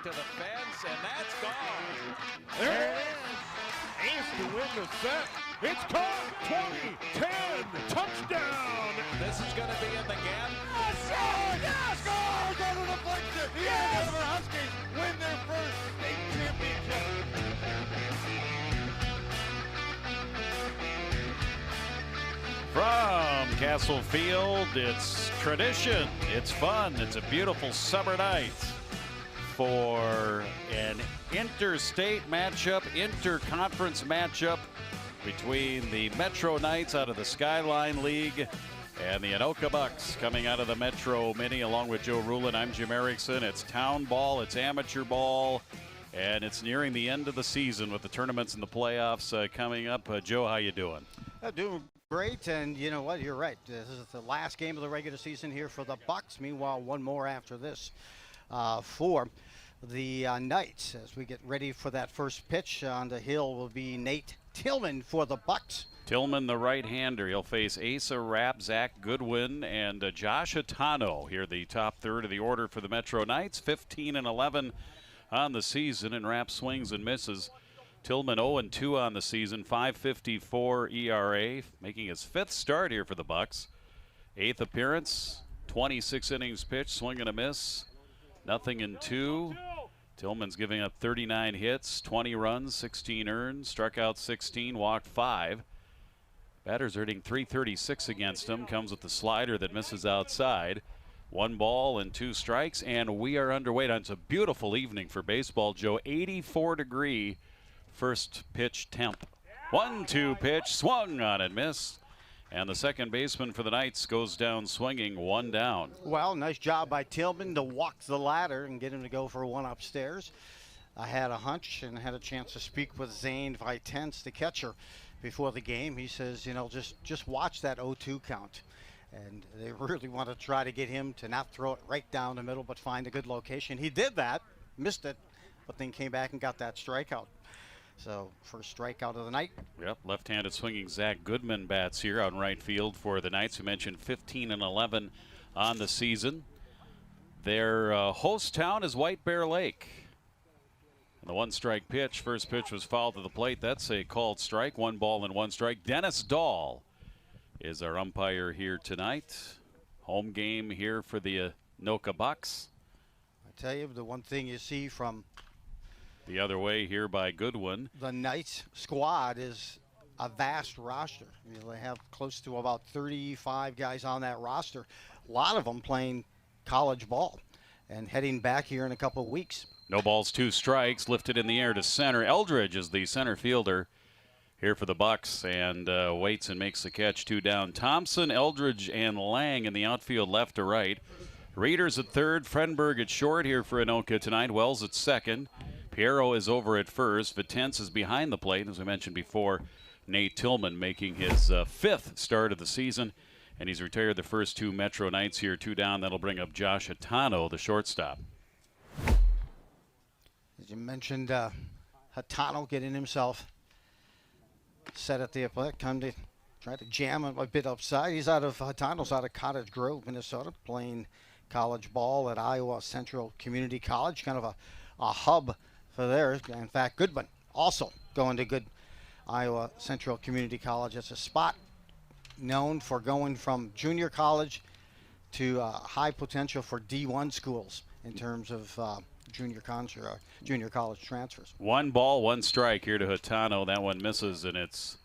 to the fence, and that's gone. There it is. Ace to win the set. It's caught. 20-10. Touchdown. This is going to be in the gap. Score! Yes! Score! Go to the deflection. The Andover Huskies win their first state championship. From Castle Field, it's tradition, it's fun, it's a beautiful summer night for an interstate matchup, interconference matchup between the Metro Knights out of the Skyline League and the Anoka Bucs coming out of the Metro Minny along with Joe Rulin. I'm Jim Erickson. It's town ball, it's amateur ball, and it's nearing the end of the season with the tournaments and the playoffs coming up. Joe, how you doing? Doing great, and you know what? You're right. This is the last game of the regular season here for the Bucs. Meanwhile, one more after this for the Knights. As we get ready for that first pitch on the hill will be Nate Tillman for the Bucs. Tillman, the right-hander. He'll face Asa Rapp, Zach Goodwin, and Josh Atano here, the top third of the order for the Metro Knights. 15-11 on the season, and Rapp swings and misses. Tillman 0-2 on the season, 5.54 ERA, making his fifth start here for the Bucs. Eighth appearance, 26 innings pitched, swing and a miss, nothing in two. Tillman's giving up 39 hits, 20 runs, 16 earned, struck out 16, walked 5. Batters are hitting .336 against him, comes with the slider that misses outside. 1 ball and 2 strikes, and we are underway. It's a beautiful evening for baseball, Joe. 84-degree first pitch temp. 1-2 pitch, swung on and missed. And the second baseman for the Knights goes down swinging, 1 down. Well, nice job by Tillman to walk the ladder and get him to go for one upstairs. I had a hunch and had a chance to speak with Zane Vitens, the catcher, before the game. He says, you know, just watch that 0-2 count. And they really want to try to get him to not throw it right down the middle, but find a good location. He did that, missed it, but then came back and got that strikeout. So, first strikeout of the night. Yep, left-handed swinging Zach Goodman bats here on right field for the Knights, who mentioned 15-11 on the season. Their host town is White Bear Lake. And the 1-strike pitch, first pitch was fouled to the plate. That's a called strike, 1 ball and 1 strike. Dennis Dahl is our umpire here tonight. Home game here for the Anoka Bucs. I tell you, the one thing you see from the other way here by Goodwin, the Knights squad is a vast roster. You know, they have close to about 35 guys on that roster. A lot of them playing college ball and heading back here in a couple of weeks. No balls, 2 strikes, lifted in the air to center. Eldridge is the center fielder here for the Bucs, and waits and makes the catch. 2 down. Thompson, Eldridge, and Lang in the outfield left to right. Reeders at third, Frenberg at short here for Anoka tonight. Wells at second. Piero is over at first. Vitens is behind the plate. As we mentioned before, Nate Tillman making his 5th start of the season, and he's retired the first 2 Metro Knights here. 2 down. That'll bring up Josh Atano, the shortstop. As you mentioned, Hatano getting himself set at the plate, come to try to jam him a bit upside. Hatano's out of Cottage Grove, Minnesota, playing college ball at Iowa Central Community College, kind of a hub for there. In fact, Goodwin also going to good Iowa Central Community College. It's a spot known for going from junior college to high potential for D1 schools in terms of junior college transfers. 1 ball, 1 strike here to Hatano. That one misses, and it's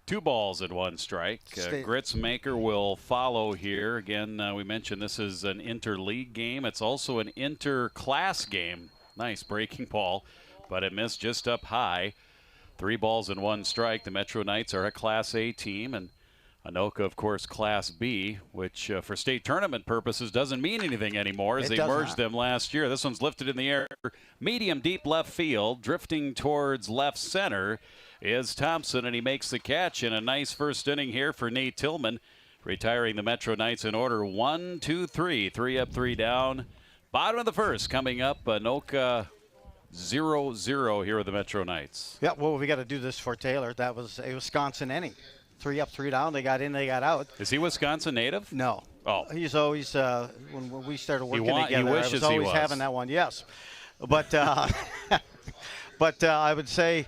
2 balls and 1 strike. Gritzmaker will follow here. Again, we mentioned this is an interleague game. It's also an inter-class game. Nice breaking ball, but it missed just up high. 3 balls and 1 strike. The Metro Knights are a Class A team, and Anoka, of course, Class B, which for state tournament purposes doesn't mean anything anymore, as they merged them last year. This one's lifted in the air. Medium deep left field, drifting towards left center is Thompson, and he makes the catch in a nice first inning here for Nate Tillman, retiring the Metro Knights in order 1, 2, 3. 3 up, 3 down. Bottom of the first coming up. Anoka 0-0 here with the Metro Knights. Yeah, well, we got to do this for Taylor. That was a Wisconsin inning. 3 up, 3 down. They got in, they got out. Is he Wisconsin native? No. Oh. He's always, when we started working together, he wishes I was always he was. having that one, yes. But I would say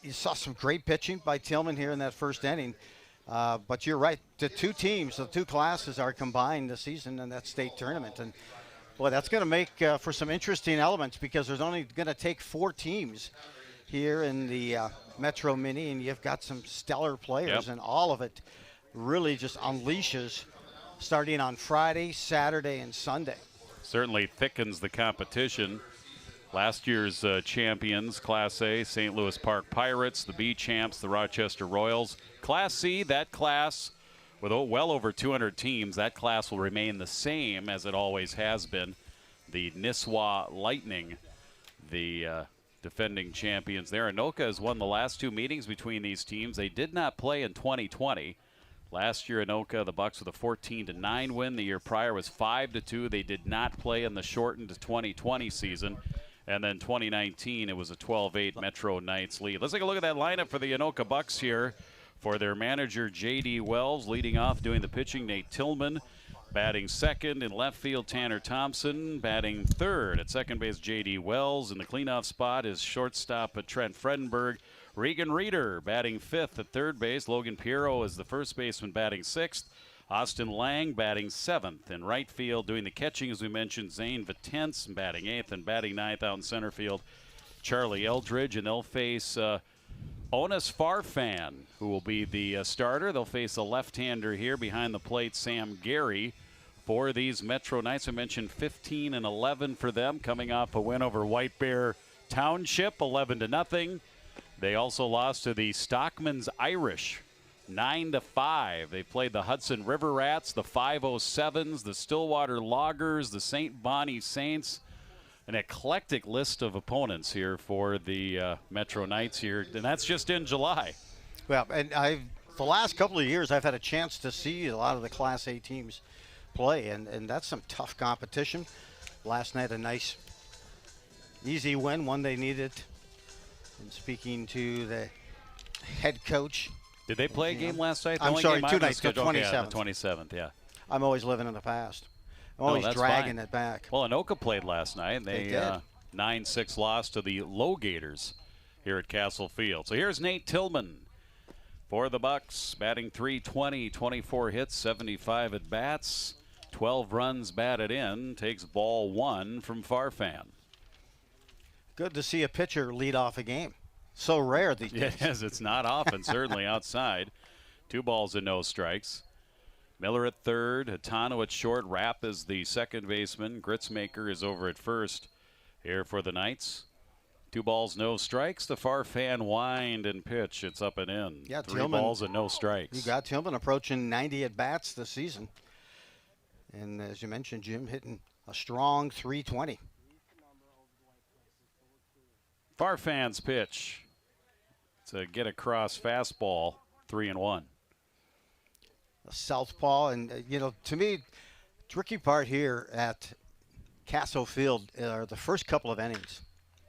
you saw some great pitching by Tillman here in that first inning. But you're right. The two teams, the two classes are combined this season in that state tournament. And, boy, that's going to make for some interesting elements because there's only going to take 4 teams here in the Metro Mini, and you've got some stellar players, and all of it really just unleashes starting on Friday, Saturday, and Sunday. Certainly thickens the competition. Last year's champions, Class A, St. Louis Park Pirates, the B champs, the Rochester Royals. Class C, that class with well over 200 teams, that class will remain the same as it always has been. The Nisswa Lightning, the defending champions there. Anoka has won the last 2 meetings between these teams. They did not play in 2020. Last year, Anoka, the Bucs with a 14-9 win. The year prior was 5-2. They did not play in the shortened 2020 season. And then 2019, it was a 12-8 Metro Knights lead. Let's take a look at that lineup for the Anoka Bucs here. For their manager, J.D. Wells, leading off, doing the pitching, Nate Tillman. Batting second in left field, Tanner Thompson. Batting third at second base, J.D. Wells. In the cleanoff spot is shortstop Trent Fredenberg. Regan Reeder batting fifth at third base. Logan Piero is the first baseman batting sixth. Austin Lang batting seventh. In right field, doing the catching, as we mentioned, Zane Vitence batting eighth, and batting ninth out in center field, Charlie Eldridge. And they'll face Onis Farfan, who will be the starter. They'll face a left-hander here behind the plate, Sam Gary. For these Metro Knights, I mentioned 15-11 for them, coming off a win over White Bear Township, 11-0. They also lost to the Stockman's Irish, 9-5. They played the Hudson River Rats, the 507s, the Stillwater Loggers, the St. Bonnie Saints. An eclectic list of opponents here for the Metro Knights here, and that's just in July. Well, and the last couple of years, I've had a chance to see a lot of the Class A teams play, and that's some tough competition. Last night, a nice, easy win, one they needed. And speaking to the head coach. Did they play a game last night? I'm sorry, 2 nights, the 27th. Okay, yeah, the 27th, yeah. I'm always living in the past. I'm always dragging it back. Well, Anoka played last night. They 9-6 loss to the Low Gators here at Castle Field. So here's Nate Tillman for the Bucs, batting .320, 24 hits, 75 at bats, 12 runs batted in. Takes ball 1 from Farfan. Good to see a pitcher lead off a game. So rare these days. Yes, it's not often, certainly outside. 2 balls and no strikes. Miller at third, Hatano at short, Rapp is the second baseman. Gritzmaker is over at first here for the Knights. 2 balls, no strikes. The Farfan wind and pitch. It's up and in. Yeah, 3 Tillman, balls and no strikes. You got Tillman approaching 90 at bats this season. And as you mentioned, Jim hitting a strong .320. Farfan's pitch. It's a get across fastball, 3-1. Southpaw, and to me, tricky part here at Castle Field are the first couple of innings.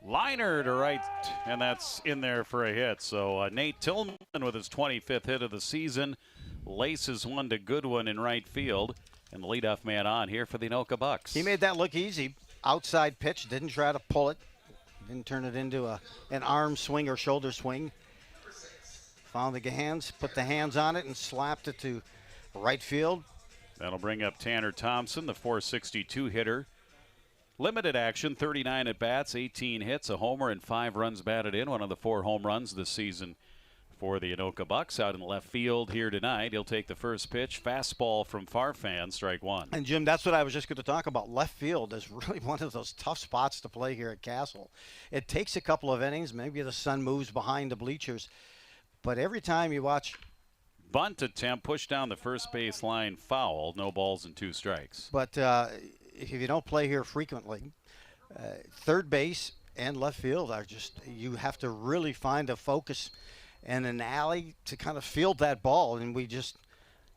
Liner to right, and that's in there for a hit. So Nate Tillman with his 25th hit of the season laces one to Goodwin in right field, and the leadoff man on here for the Anoka Bucs. He made that look easy. Outside pitch, didn't try to pull it, didn't turn it into an arm swing or shoulder swing. Found the hands, put the hands on it, and slapped it to right field. That'll bring up Tanner Thompson, the .462 hitter. Limited action, 39 at bats, 18 hits, a homer, and 5 runs batted in. One of the 4 home runs this season for the Anoka Bucs. Out in left field here tonight. He'll take the first pitch. Fastball from Farfan, strike 1. And Jim, that's what I was just going to talk about. Left field is really one of those tough spots to play here at Castle. It takes a couple of innings. Maybe the sun moves behind the bleachers. But every time you watch, bunt attempt, pushed down the first base line, foul, no balls and 2 strikes. But if you don't play here frequently, third base and left field are just, you have to really find a focus and an alley to kind of field that ball. And we just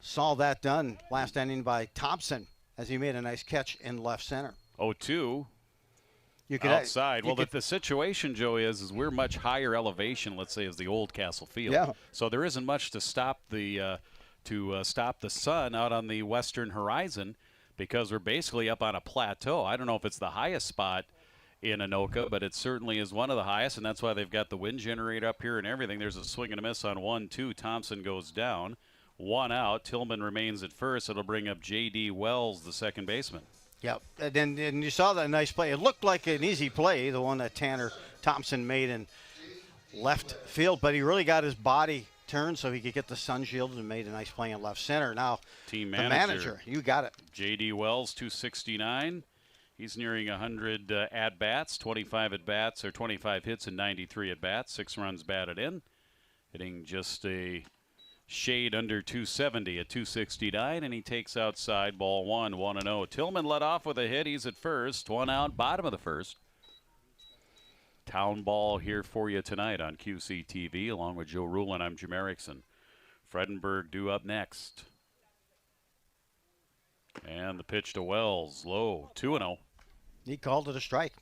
saw that done last inning by Thompson as he made a nice catch in left center. 0-2. You could, outside. Well, the situation, Joe, is we're much higher elevation, let's say, as the old Castle Field. Yeah. So there isn't much to stop the sun out on the western horizon because we're basically up on a plateau. I don't know if it's the highest spot in Anoka, but it certainly is one of the highest, and that's why they've got the wind generator up here and everything. There's a swing and a miss on 1-2. Thompson goes down. 1 out. Tillman remains at first. It'll bring up J.D. Wells, the second baseman. Yep, and you saw that nice play. It looked like an easy play, the one that Tanner Thompson made in left field, but he really got his body turned so he could get the sun shield and made a nice play in left center. Now, Team the manager, you got it. J.D. Wells, 269. He's nearing 100 at-bats, 25 at-bats, or 25 hits and 93 at-bats, 6 runs batted in. Hitting just a shade under 270 at 269, and he takes outside ball 1, 1-0. Tillman led off with a hit. He's at first, 1 out, bottom of the first. Town ball here for you tonight on QCTV, along with Joe Rulin. I'm Jim Erickson. Fredenberg due up next. And the pitch to Wells, low, 2-0. He called it a strike.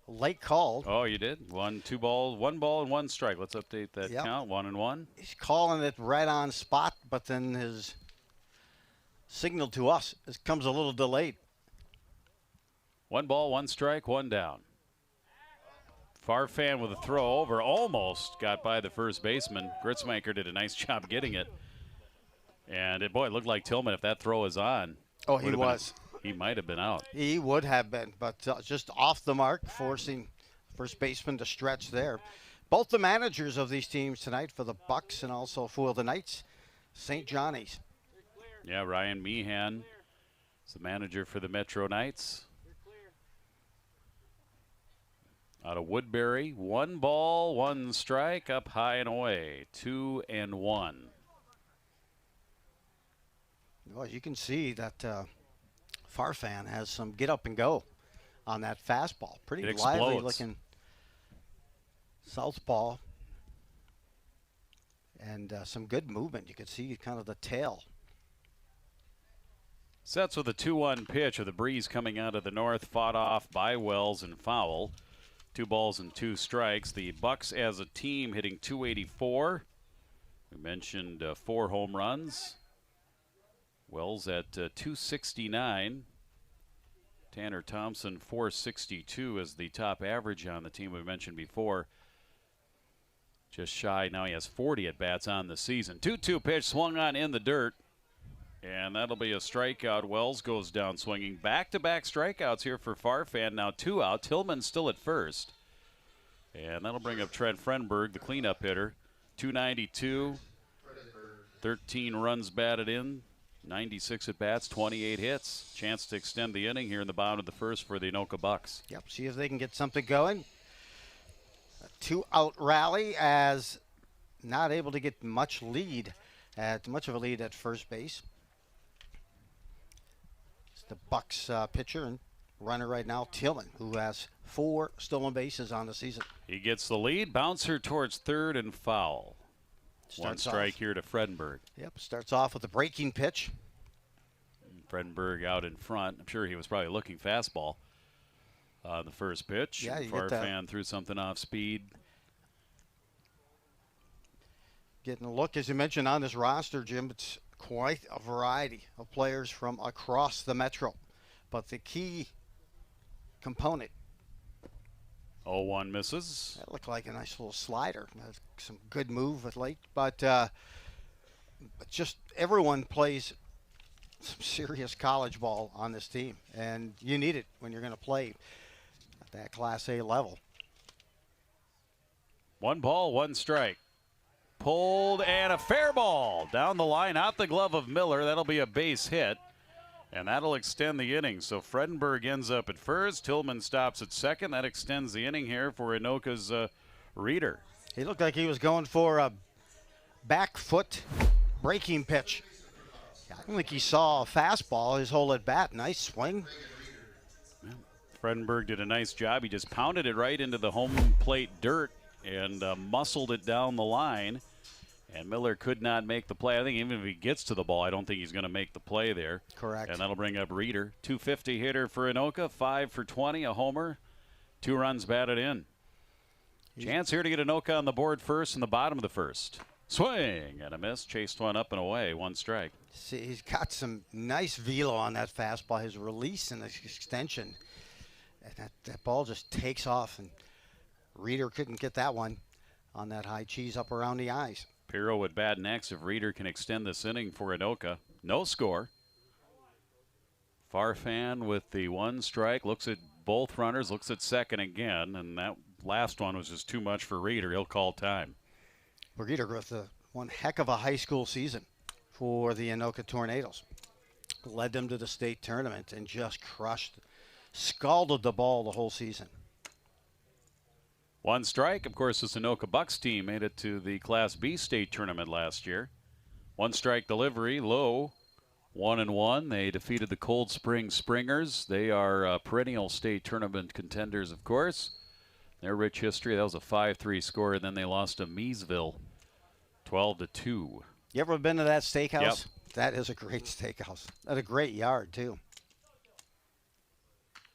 Late call. Oh, you did? 1 ball and 1 strike. Let's update that count. 1-1. He's calling it right on spot, but then his signal to us comes a little delayed. 1 ball, 1 strike, 1 down. Farfan with a throw over, almost got by the first baseman. Gritzmaker did a nice job getting it. And it looked like Tillman, if that throw is on. Oh, he was. He might have been out. He would have been, but just off the mark, forcing first baseman to stretch there. Both the managers of these teams tonight for the Bucs and also for the Knights, St. Johnny's. Yeah, Ryan Meehan is the manager for the Metro Knights. Out of Woodbury, 1 ball, 1 strike, up high and away, 2-1. Well, you can see that Farfan has some get up and go on that fastball. Pretty lively looking southpaw. And some good movement. You can see kind of the tail. Sets with a 2-1 pitch with a breeze coming out of the north, fought off by Wells and foul. 2 balls and 2 strikes. The Bucs as a team hitting .284. We mentioned 4 home runs. Wells at .269. Tanner Thompson .462 is the top average on the team we mentioned before. Just shy. Now he has 40 at-bats on the season. 2-2 pitch swung on in the dirt. And that'll be a strikeout. Wells goes down swinging. Back-to-back strikeouts here for Farfan. Now 2 out. Tillman still at first. And that'll bring up Trent Fredenberg, the cleanup hitter. 292. 13 runs batted in. 96 at-bats, 28 hits. Chance to extend the inning here in the bottom of the first for the Anoka Bucs. Yep, see if they can get something going. A 2-out rally as not able to get much of a lead at first base. It's the Bucs pitcher and runner right now, Tillman, who has 4 stolen bases on the season. He gets the lead, bouncer towards third and foul. One strike here to Fredenberg. Yep, starts off with a breaking pitch. Fredenberg out in front. I'm sure he was probably looking fastball on the first pitch. Yeah, Farfan threw something off speed. Getting a look, as you mentioned, on this roster, Jim. It's quite a variety of players from across the Metro. But the key component. 0-1 misses. That looked like a nice little slider. Some good move at late. But just everyone plays some serious college ball on this team. And you need it when you're going to play at that Class A level. 1 ball, 1 strike. Pulled and a fair ball down the line, out the glove of Miller. That'll be a base hit. And that'll extend the inning. So Fredenberg ends up at first. Tillman stops at second. That extends the inning here for Anoka's Reeder. He looked like he was going for a back foot breaking pitch. I don't think he saw a fastball his whole at bat. Nice swing. Fredenberg did a nice job. He just pounded it right into the home plate dirt and muscled it down the line. And Miller could not make the play. I think even if he gets to the ball, I don't think he's going to make the play there. Correct. And that'll bring up Reeder. 250 hitter for Anoka, 5 for 20, a homer, 2 runs batted in. Chance here to get Anoka on the board first in the bottom of the first. Swing and a miss. Chased one up and away. 1 strike. See, he's got some nice velo on that fastball. His release and his extension And that ball just takes off, and Reeder couldn't get that one on that high cheese up around the eyes. Pirro would bat next if Reeder can extend this inning for Anoka. No score. Farfan with the 1 strike, looks at both runners, looks at second again, and that last one was just too much for Reeder. He'll call time. Reeder with one heck of a high school season for the Anoka Tornadoes. Led them to the state tournament and just scalded the ball the whole season. 1 strike. Of course, this Anoka Bucs team made it to the Class B state tournament last year. 1 strike delivery, low, 1-1. They defeated the Cold Spring Springers. They are perennial state tournament contenders, of course. Their rich history, that was a 5-3 score, and then they lost to Meesville 12-2. You ever been to that steakhouse? Yep. That is a great steakhouse. At a great yard, too.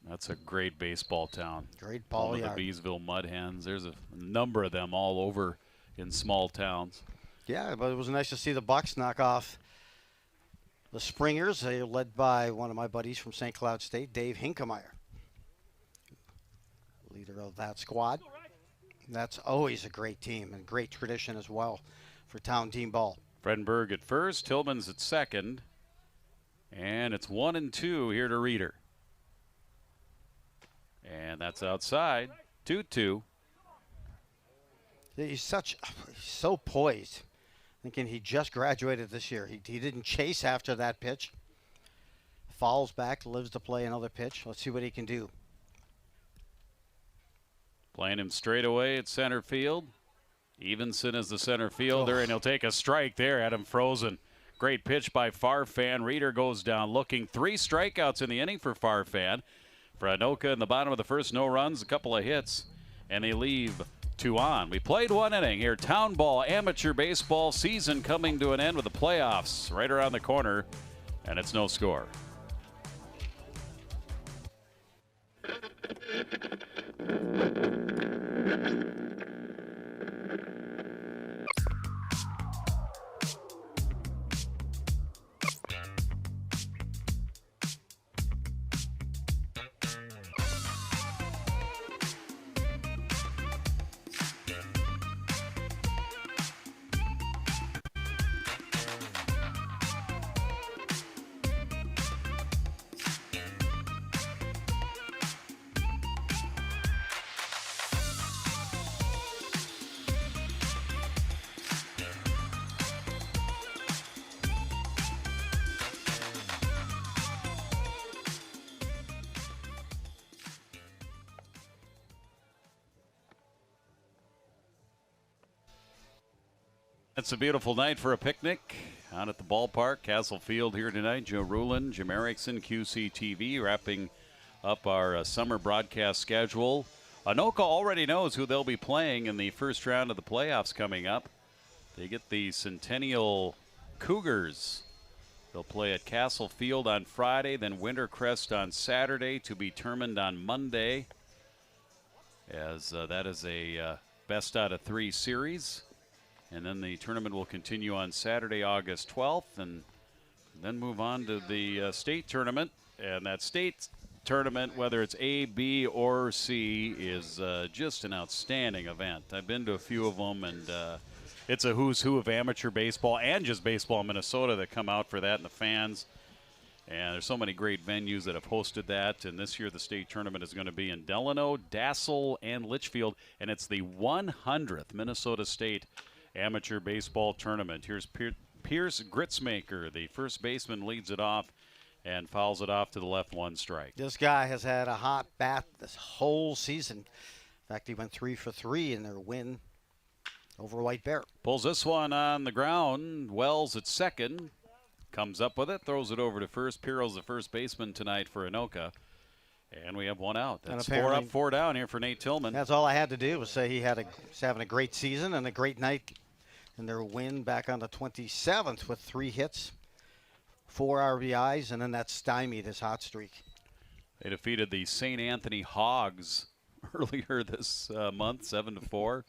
That's a great baseball town. Great ball Home yard. of the Beesville Mud Hens. There's a number of them all over in small towns. Yeah, but it was nice to see the Bucs knock off the Springers. They are led by one of my buddies from St. Cloud State, Dave Hinkemeyer, leader of that squad. That's always a great team and great tradition as well for town team ball. Fredenberg at first, Tillman's at second, and it's 1-2 here to Reeder. And that's outside, 2-2. He's so poised, thinking he just graduated this year. He didn't chase after that pitch. Falls back, lives to play another pitch. Let's see what he can do. Playing him straight away at center field. Evenson is the center fielder, and he'll take a strike there. Had him frozen. Great pitch by Farfan. Reeder goes down looking. 3 strikeouts in the inning for Farfan. For Anoka in the bottom of the first, no runs, a couple of hits, and they leave 2 on. We played 1 inning here. Town ball, amateur baseball season coming to an end with the playoffs right around the corner, and it's no score. It's a beautiful night for a picnic out at the ballpark, Castle Field here tonight. Joe Rulin, Jim Erickson, QCTV, wrapping up our summer broadcast schedule. Anoka already knows who they'll be playing in the first round of the playoffs coming up. They get the Centennial Cougars. They'll play at Castle Field on Friday, then Wintercrest on Saturday, to be determined on Monday, as that is a best out of 3 series. And then the tournament will continue on Saturday, August 12th, and then move on to the state tournament. And that state tournament, whether it's A, B, or C, is just an outstanding event. I've been to a few of them, and it's a who's who of amateur baseball and just baseball in Minnesota that come out for that, and the fans. And there's so many great venues that have hosted that. And this year the state tournament is going to be in Delano, Dassel, and Litchfield. And it's the 100th Minnesota State Amateur Baseball Tournament. Here's Pierce Gritzmaker, the first baseman, leads it off and fouls it off to the left, 1 strike. This guy has had a hot bat this whole season. In fact, he went 3 for 3 in their win over White Bear. Pulls this one on the ground. Wells at second. Comes up with it, throws it over to first. Pirro's the first baseman tonight for Anoka. And we have 1 out. That's 4 up, 4 down here for Nate Tillman. That's all I had to do was say he's having a great season and a great night in their win back on the 27th with 3 hits, 4 RBIs, and then that stymied his hot streak. They defeated the St. Anthony Hogs earlier this month, 7-4.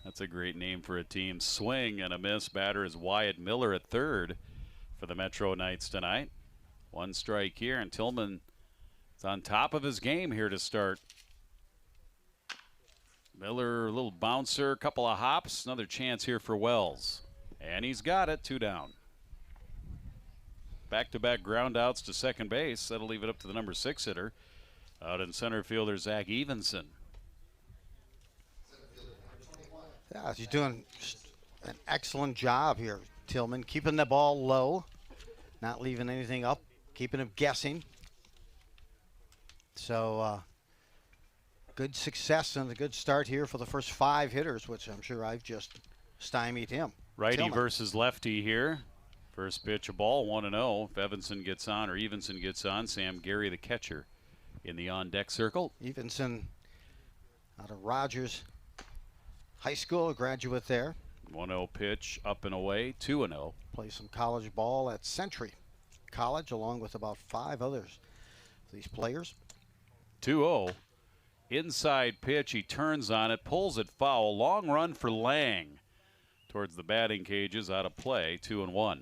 That's a great name for a team. Swing and a miss. Batter is Wyatt Miller at third for the Metro Knights tonight. 1 strike here, and Tillman It's on top of his game here to start. Miller, a little bouncer, couple of hops. Another chance here for Wells. And he's got it, 2 down. Back-to-back ground outs to second base. That'll leave it up to the number 6 hitter. Out in center fielder, Zach Evenson. Yeah, he's doing an excellent job here, Tillman, keeping the ball low, not leaving anything up, keeping him guessing. So good success and a good start here for the first 5 hitters, which I'm sure I've just stymied him. Righty Tillman versus lefty here. First pitch, a ball, 1-0. If Evenson gets on, Sam Gary, the catcher, in the on-deck circle. Evenson out of Rogers High School, a graduate there. 1-0 pitch, up and away, 2-0. Plays some college ball at Century College, along with about 5 others. These players. 2-0. Inside pitch, he turns on it, pulls it foul. Long run for Lang towards the batting cages, out of play, 2-1.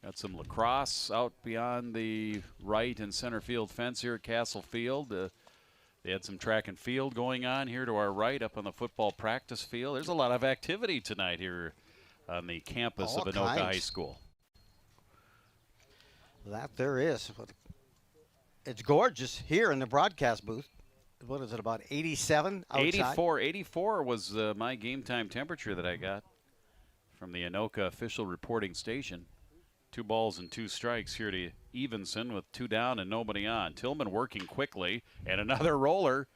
Got some lacrosse out beyond the right and center field fence here at Castle Field. They had some track and field going on here to our right up on the football practice field. There's a lot of activity tonight here on the campus of Anoka High School. That there is. It's gorgeous here in the broadcast booth. What is it, about 87 outside? 84 was my game time temperature that I got from the Anoka official reporting station. 2 balls and 2 strikes here to Evenson with 2 down and nobody on. Tillman working quickly, and another roller.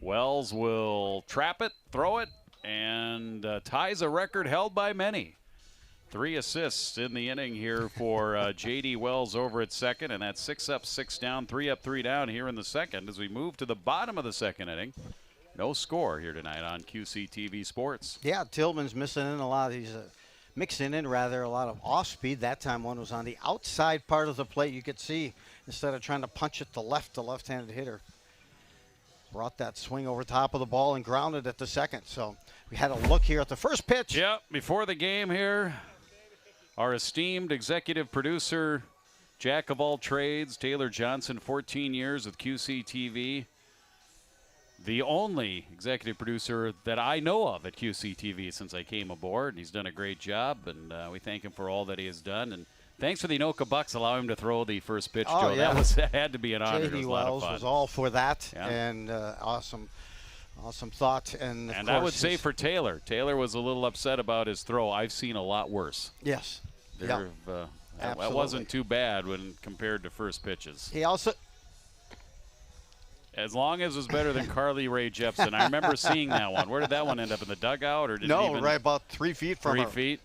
Wells will trap it, throw it, and ties a record held by Minny. 3 assists in the inning here for J.D. Wells over at second, and that's 6 up, 6 down, 3 up, 3 down here in the second as we move to the bottom of the second inning. No score here tonight on QCTV Sports. Yeah, Tillman's missing in a lot. He's mixing in, rather, a lot of off-speed. That time one was on the outside part of the plate. You could see, instead of trying to punch it to left, the left-handed hitter brought that swing over top of the ball and grounded at the second. So we had a look here at the first pitch. Yep, before the game here, our esteemed executive producer, jack of all trades, Taylor Johnson, 14 years with QCTV. The only executive producer that I know of at QCTV since I came aboard. He's done a great job, and we thank him for all that he has done. And thanks for the Anoka Bucs allowing him to throw the first pitch, Joe. Yeah. That had to be an honor. J.D. It was a lot of Wells fun. was all for that, Yeah. and awesome thought. And of And course I would say for Taylor was a little upset about his throw. I've seen a lot worse. yes, That wasn't too bad when compared to first pitches. He also. As long as it was better than Carly Rae Jepsen. I remember seeing that one. Where did that one end up? In the dugout? Or did it even right about 3 feet from 3 her. feet?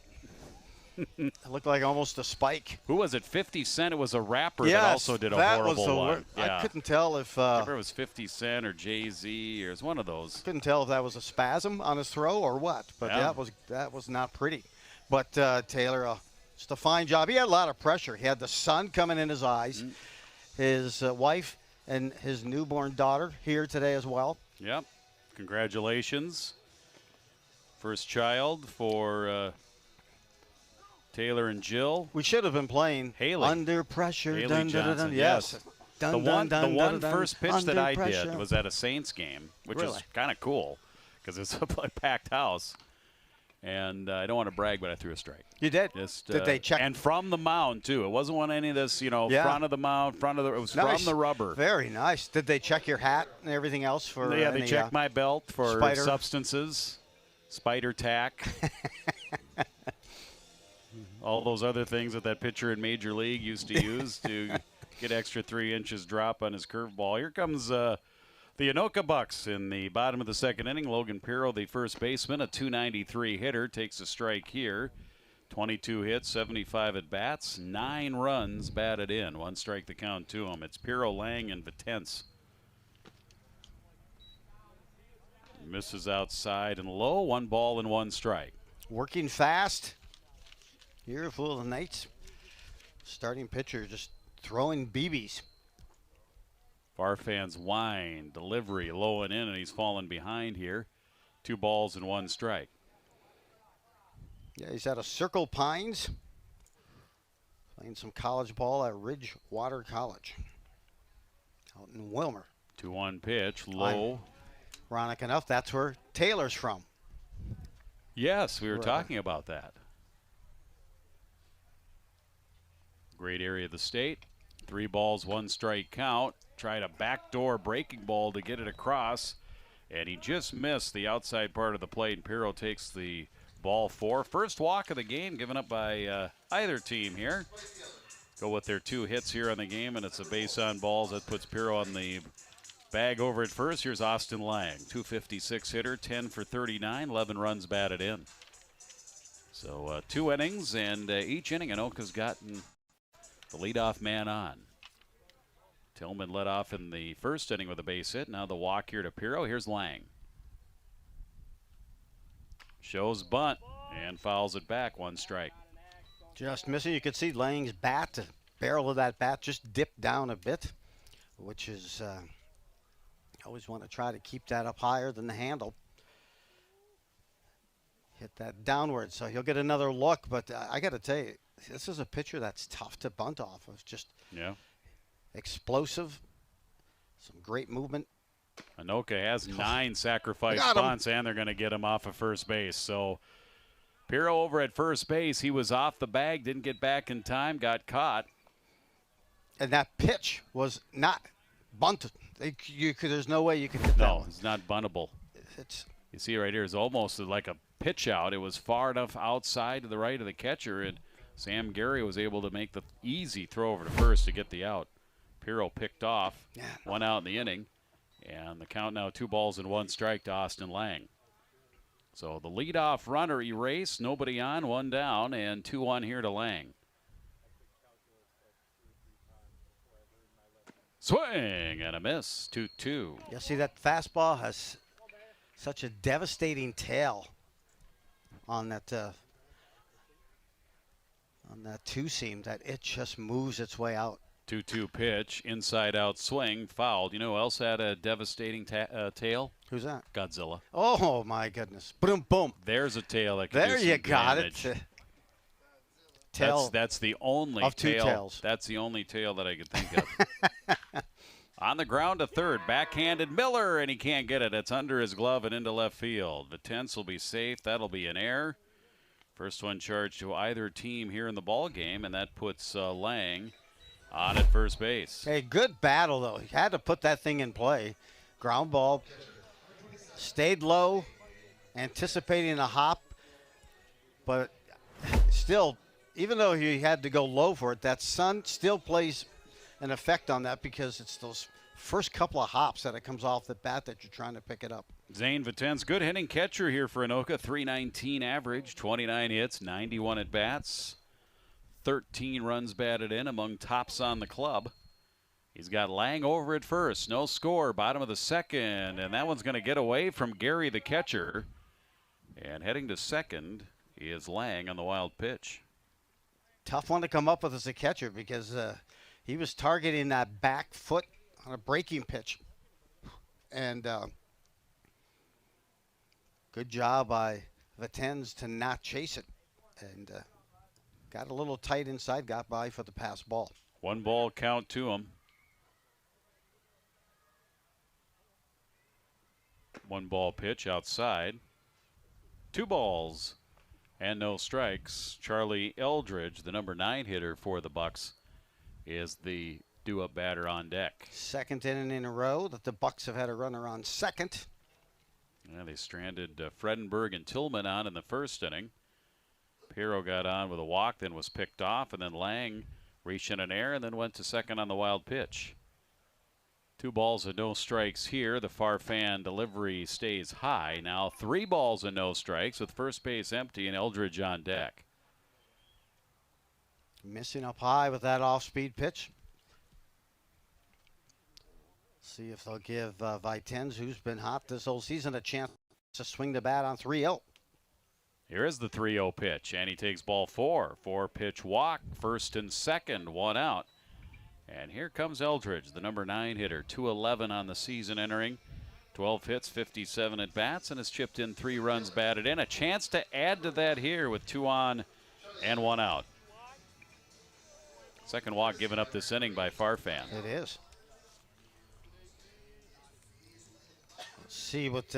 It looked like almost a spike. Who was it? 50 Cent. It was a rapper that also did a horrible one. Yeah. I couldn't tell if I remember it was 50 Cent or Jay-Z, or it was one of those. couldn't tell if that was a spasm on his throw or what. But Yeah. that was not pretty. But Taylor, just a fine job. He had a lot of pressure. He had the sun coming in his eyes. His wife and his newborn daughter here today as well. Yep. Congratulations. First child for Taylor and Jill. We should have been playing Haley. Under Pressure. Haley Dun, dun, dun, dun. Johnson, Yes. yes. Dun, The dun, dun, one dun, dun, first pitch that Under I Pressure. did was at a Saints game, which Really? is kind of cool because it's a packed house. And I don't want to brag, but I threw a strike. You did? Just, Did they check? And from the mound, too. It wasn't one any of this, Yeah. front of the mound, it was Nice. from the rubber. Very nice. Did they check your hat and everything else for Yeah, they any, checked my belt for spider? substances, spider tack, all those other things that pitcher in Major League used to use to get extra 3 inches drop on his curveball. Here comes the Anoka Bucs in the bottom of the second inning. Logan Pirro, the first baseman, a .293 hitter, takes a strike here. 22 hits, 75 at bats, 9 runs batted in. 1 strike the count to him. It's Pirro, Lang, and Vitence. Misses outside and low. 1 ball and 1 strike. Working fast here for the Knights. Starting pitcher just throwing BBs. Farfan's whine, delivery, low and in, and he's fallen behind here. 2 balls and 1 strike. Yeah, he's out of Circle Pines. Playing some college ball at Ridgewater College out in Wilmer. 2-1 pitch, low. Ironic enough, that's where Taylor's from. Yes, we were talking about that. Great area of the state. 3 balls, 1 strike count. Tried a backdoor breaking ball to get it across, and he just missed the outside part of the plate, and Pirro takes the ball 4. First walk of the game given up by either team here. Go with their 2 hits here on the game, and it's a base on balls. That puts Pirro on the bag over at first. Here's Austin Lang, 256 hitter, 10 for 39, 11 runs batted in. So 2 innings, and each inning Anoka's gotten the leadoff man on. Tillman led off in the first inning with a base hit. Now the walk here to Pirro. Here's Lang. Shows bunt and fouls it back, 1 strike. Just missing. You could see Lang's bat, the barrel of that bat just dipped down a bit, which is, always want to try to keep that up higher than the handle. Hit that downward, so he'll get another look, but I got to tell you, this is a pitcher that's tough to bunt off of. Just explosive, some great movement. Anoka has 9 sacrifice bunts, and they're going to get him off of first base. So Pirro over at first base, he was off the bag, didn't get back in time, got caught. And that pitch was not bunted. There's no way you could hit that one. No, it's not buntable. You see right here, it's almost like a pitch out. It was far enough outside to the right of the catcher, and Sam Gary was able to make the easy throw over to first to get the out. Pirro picked off, 1 out in the inning, and the count now 2 balls and 1 strike to Austin Lang. So the leadoff runner erased, nobody on, 1 down, and 2-1 here to Lang. Swing and a miss, 2-2. You see that fastball has such a devastating tail on that 2-seam that it just moves its way out. 2-2 pitch, inside out swing, fouled. You know who else had a devastating tail? Who's that? Godzilla. Oh my goodness! Boom, boom. There's a tail that can there do some you got damage. it. Tail. That's the only of tail. 2 tails. That's the only tail that I could think of. On the ground to third, backhanded Miller, and he can't get it. It's under his glove and into left field. The Tense will be safe. That'll be an error. First one charged to either team here in the ball game, and that puts Lang on at first base. Hey, good battle though. He had to put that thing in play. Ground ball. Stayed low, anticipating a hop, but still, even though he had to go low for it, that sun still plays an effect on that because it's those first couple of hops that it comes off the bat that you're trying to pick it up. Zane Vitens, good hitting catcher here for Anoka. 319 average, 29 hits, 91 at bats, 13 runs batted in, among tops on the club. He's got Lang over at first. No score, bottom of the second, and that one's going to get away from Gary, the catcher. And heading to second is Lang on the wild pitch. Tough one to come up with as a catcher because he was targeting that back foot on a breaking pitch. And good job by Vitens to not chase it. And got a little tight inside, got by for the pass ball. 1 ball count to him. 1 ball pitch outside. 2 balls and no strikes. Charlie Eldridge, the number 9 hitter for the Bucs, is the due-up batter on deck. Second inning in a row that the Bucs have had a runner on second. Yeah, they stranded Fredenberg and Tillman on in the first inning. Pirro got on with a walk, then was picked off, and then Lang reached in an error and then went to second on the wild pitch. 2 balls and no strikes here. The Farfan delivery stays high. Now 3 balls and no strikes with first base empty and Eldridge on deck. Missing up high with that off-speed pitch. See if they'll give Vitens, who's been hot this whole season, a chance to swing the bat on 3-0. Here is the 3-0 pitch, and he takes ball 4. 4-pitch walk, first and second, 1 out. And here comes Eldridge, the number 9 hitter, 211 on the season entering. 12 hits, 57 at bats, and has chipped in 3 runs batted in. A chance to add to that here with 2 on and 1 out. Second walk given up this inning by Farfan. It is. Let's see what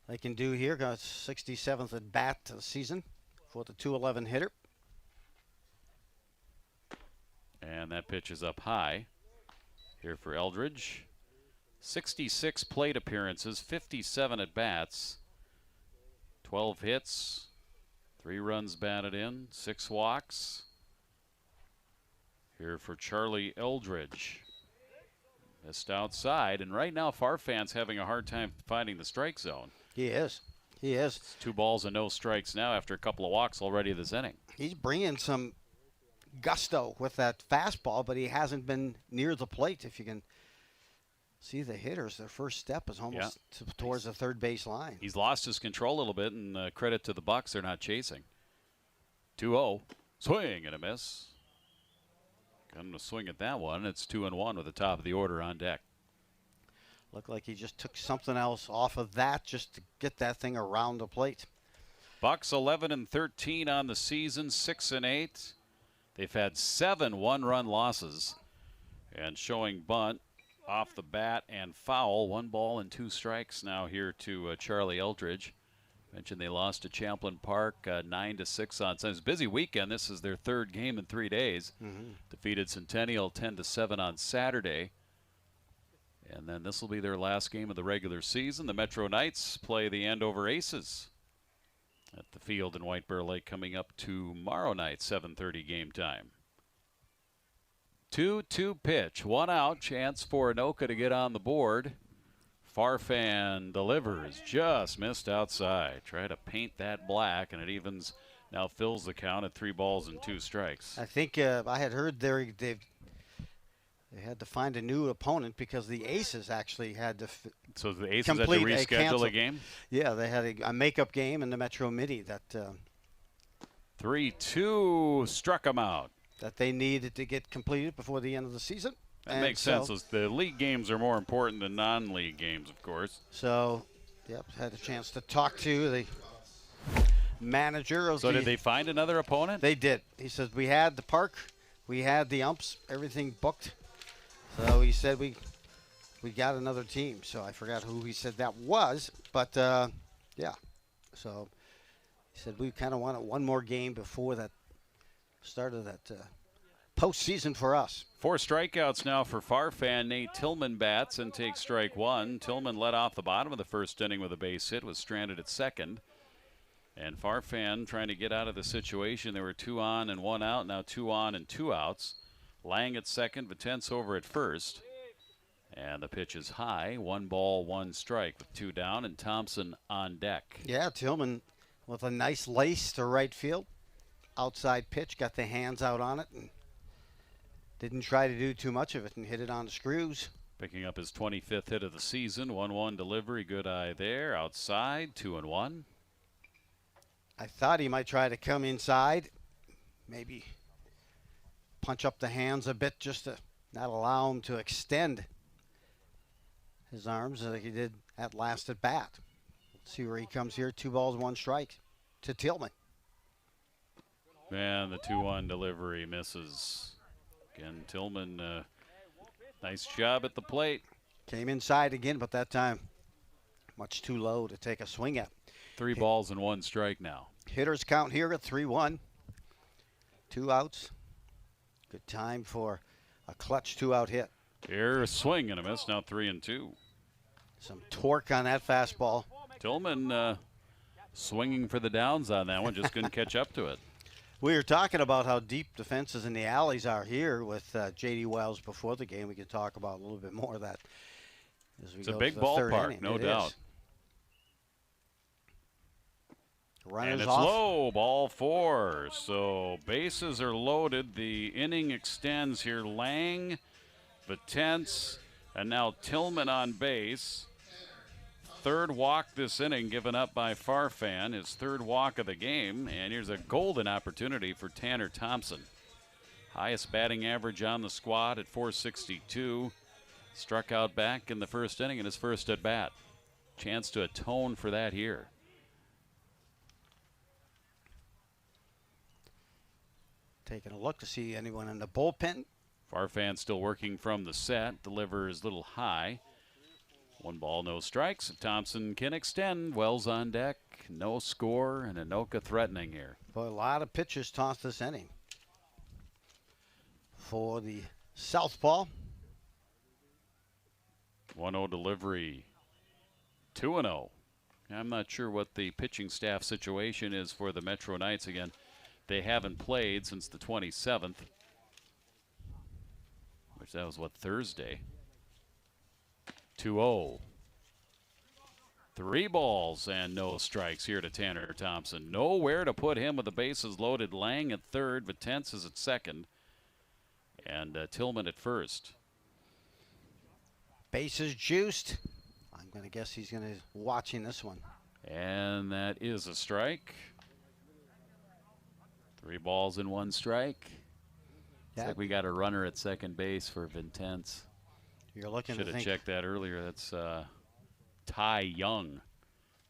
they can do here. Got 67th at bat to the season for the 211 hitter. And that pitch is up high here for Eldridge. 66 plate appearances, 57 at bats, 12 hits, 3 runs batted in, 6 walks. Here for Charlie Eldridge. Missed outside, and right now Farfan's having a hard time finding the strike zone. He is. He is. It's 2 balls and no strikes now after a couple of walks already this inning. He's bringing some gusto with that fastball, but he hasn't been near the plate. If you can see the hitters, their first step is almost towards the third base line. He's lost his control a little bit, and credit to the Bucs, they're not chasing. 2-0, swing and a miss. Going to swing at that one. It's 2-1 with the top of the order on deck. Looked like he just took something else off of that just to get that thing around the plate. Bucs 11-13 on the season, 6-8. They've had 7 one-run losses, and showing bunt off the bat and foul. 1 ball and 2 strikes now here to Charlie Eldridge. Mentioned they lost to Champlin Park 9-6 on Sunday. It was a busy weekend. This is their 3rd game in 3 days. Defeated Centennial 10-7 on Saturday. And then this will be their last game of the regular season. The Metro Knights play the Andover Aces at the field in White Bear Lake coming up tomorrow night, 7:30 game time. 2-2 pitch, 1 out, chance for Anoka to get on the board. Farfan delivers, just missed outside. Try to paint that black, and it evens, now fills the count at 3 balls and 2 strikes. I think I had heard they had to find a new opponent because the Aces actually had to So the Aces had to reschedule a game? Yeah, they had a makeup game in the Metro Midi that 3-2 struck him out. that they needed to get completed before the end of the season. That makes sense. The league games are more important than non-league games, of course. So, yep, had a chance to talk to the manager of So did they find another opponent? They did. He said, we had the park, we had the umps, everything booked. So he said we got another team. So I forgot who he said that was, but yeah. So he said we kind of wanted one more game before that start of that postseason for us. 4 strikeouts now for Farfan. Nate Tillman bats and takes strike 1. Tillman led off the bottom of the first inning with a base hit, was stranded at second. And Farfan trying to get out of the situation. There were 2 on and 1 out, now 2 on and 2 outs. Lang at second, Vitence over at first. And the pitch is high. 1 ball, 1 strike with 2 down, and Thompson on deck. Yeah, Tillman with a nice lace to right field. Outside pitch, got the hands out on it, and didn't try to do too much of it and hit it on the screws. Picking up his 25th hit of the season. 1-1 delivery, good eye there. Outside, 2-1. I thought he might try to come inside, maybe punch up the hands a bit just to not allow him to extend his arms like he did at last at bat. Let's see where he comes here. 2 balls, 1 strike to Tillman. And the 2-1 delivery misses. Again, Tillman, nice job at the plate. Came inside again, but that time much too low to take a swing at. 3 balls and 1 strike now. Hitters count here at 3-1. 2 outs. Good time for a clutch 2-out hit. Here, a swing and a miss, now 3-2. Some torque on that fastball. Tillman swinging for the downs on that one, just couldn't catch up to it. We were talking about how deep defenses in the alleys are here with J.D. Wells before the game. We can talk about a little bit more of that as we It's go a big to the third ballpark, inning. no It doubt. is. Runners And it's off. low, ball 4. So bases are loaded. The inning extends here. Lang, Vitence, and now Tillman on base. 3rd walk this inning given up by Farfan, his 3rd walk of the game. And here's a golden opportunity for Tanner Thompson. Highest batting average on the squad at .462. Struck out back in the first inning in his first at bat. Chance to atone for that here. Taking a look to see anyone in the bullpen. Farfan still working from the set. Delivers little high. 1 ball, no strikes. Thompson can extend. Wells on deck. No score, and Anoka threatening here. Boy, a lot of pitches tossed this inning. For the southpaw. 1-0 delivery. 2-0. I'm not sure what the pitching staff situation is for the Metro Knights. Again, they haven't played since the 27th. Which that was, what, Thursday? 2-0. 3 balls and no strikes here to Tanner Thompson. Nowhere to put him with the bases loaded. Lang at third, Vitens is at second, and Tillman at first. Bases juiced. I'm going to guess he's going to watching this one. And that is a strike. 3 balls and 1 strike. Looks like we got a runner at second base for Vitens. You're looking Should have checked that earlier. That's Ty Young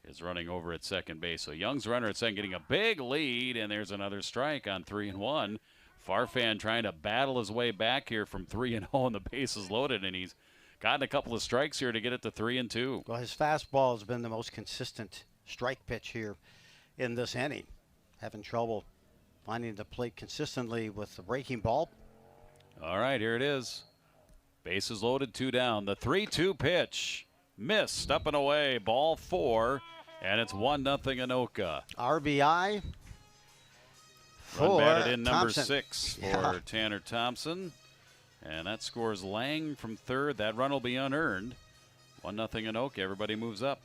is running over at second base. So Young's runner at second getting a big lead, and there's another strike on 3-1. Farfan trying to battle his way back here from 3-0, and the bases loaded, and he's gotten a couple of strikes here to get it to 3-2. Well, his fastball has been the most consistent strike pitch here in this inning. Having trouble finding the plate consistently with the breaking ball. All right, here it is. Bases loaded, 2 down. The 3-2 pitch. Missed, up and away, ball 4, and it's 1-0 Anoka. RBI Run for batted in number Thompson. 6 for Tanner Thompson. And that scores Lang from third. That run will be unearned. 1-0 Anoka. Everybody moves up.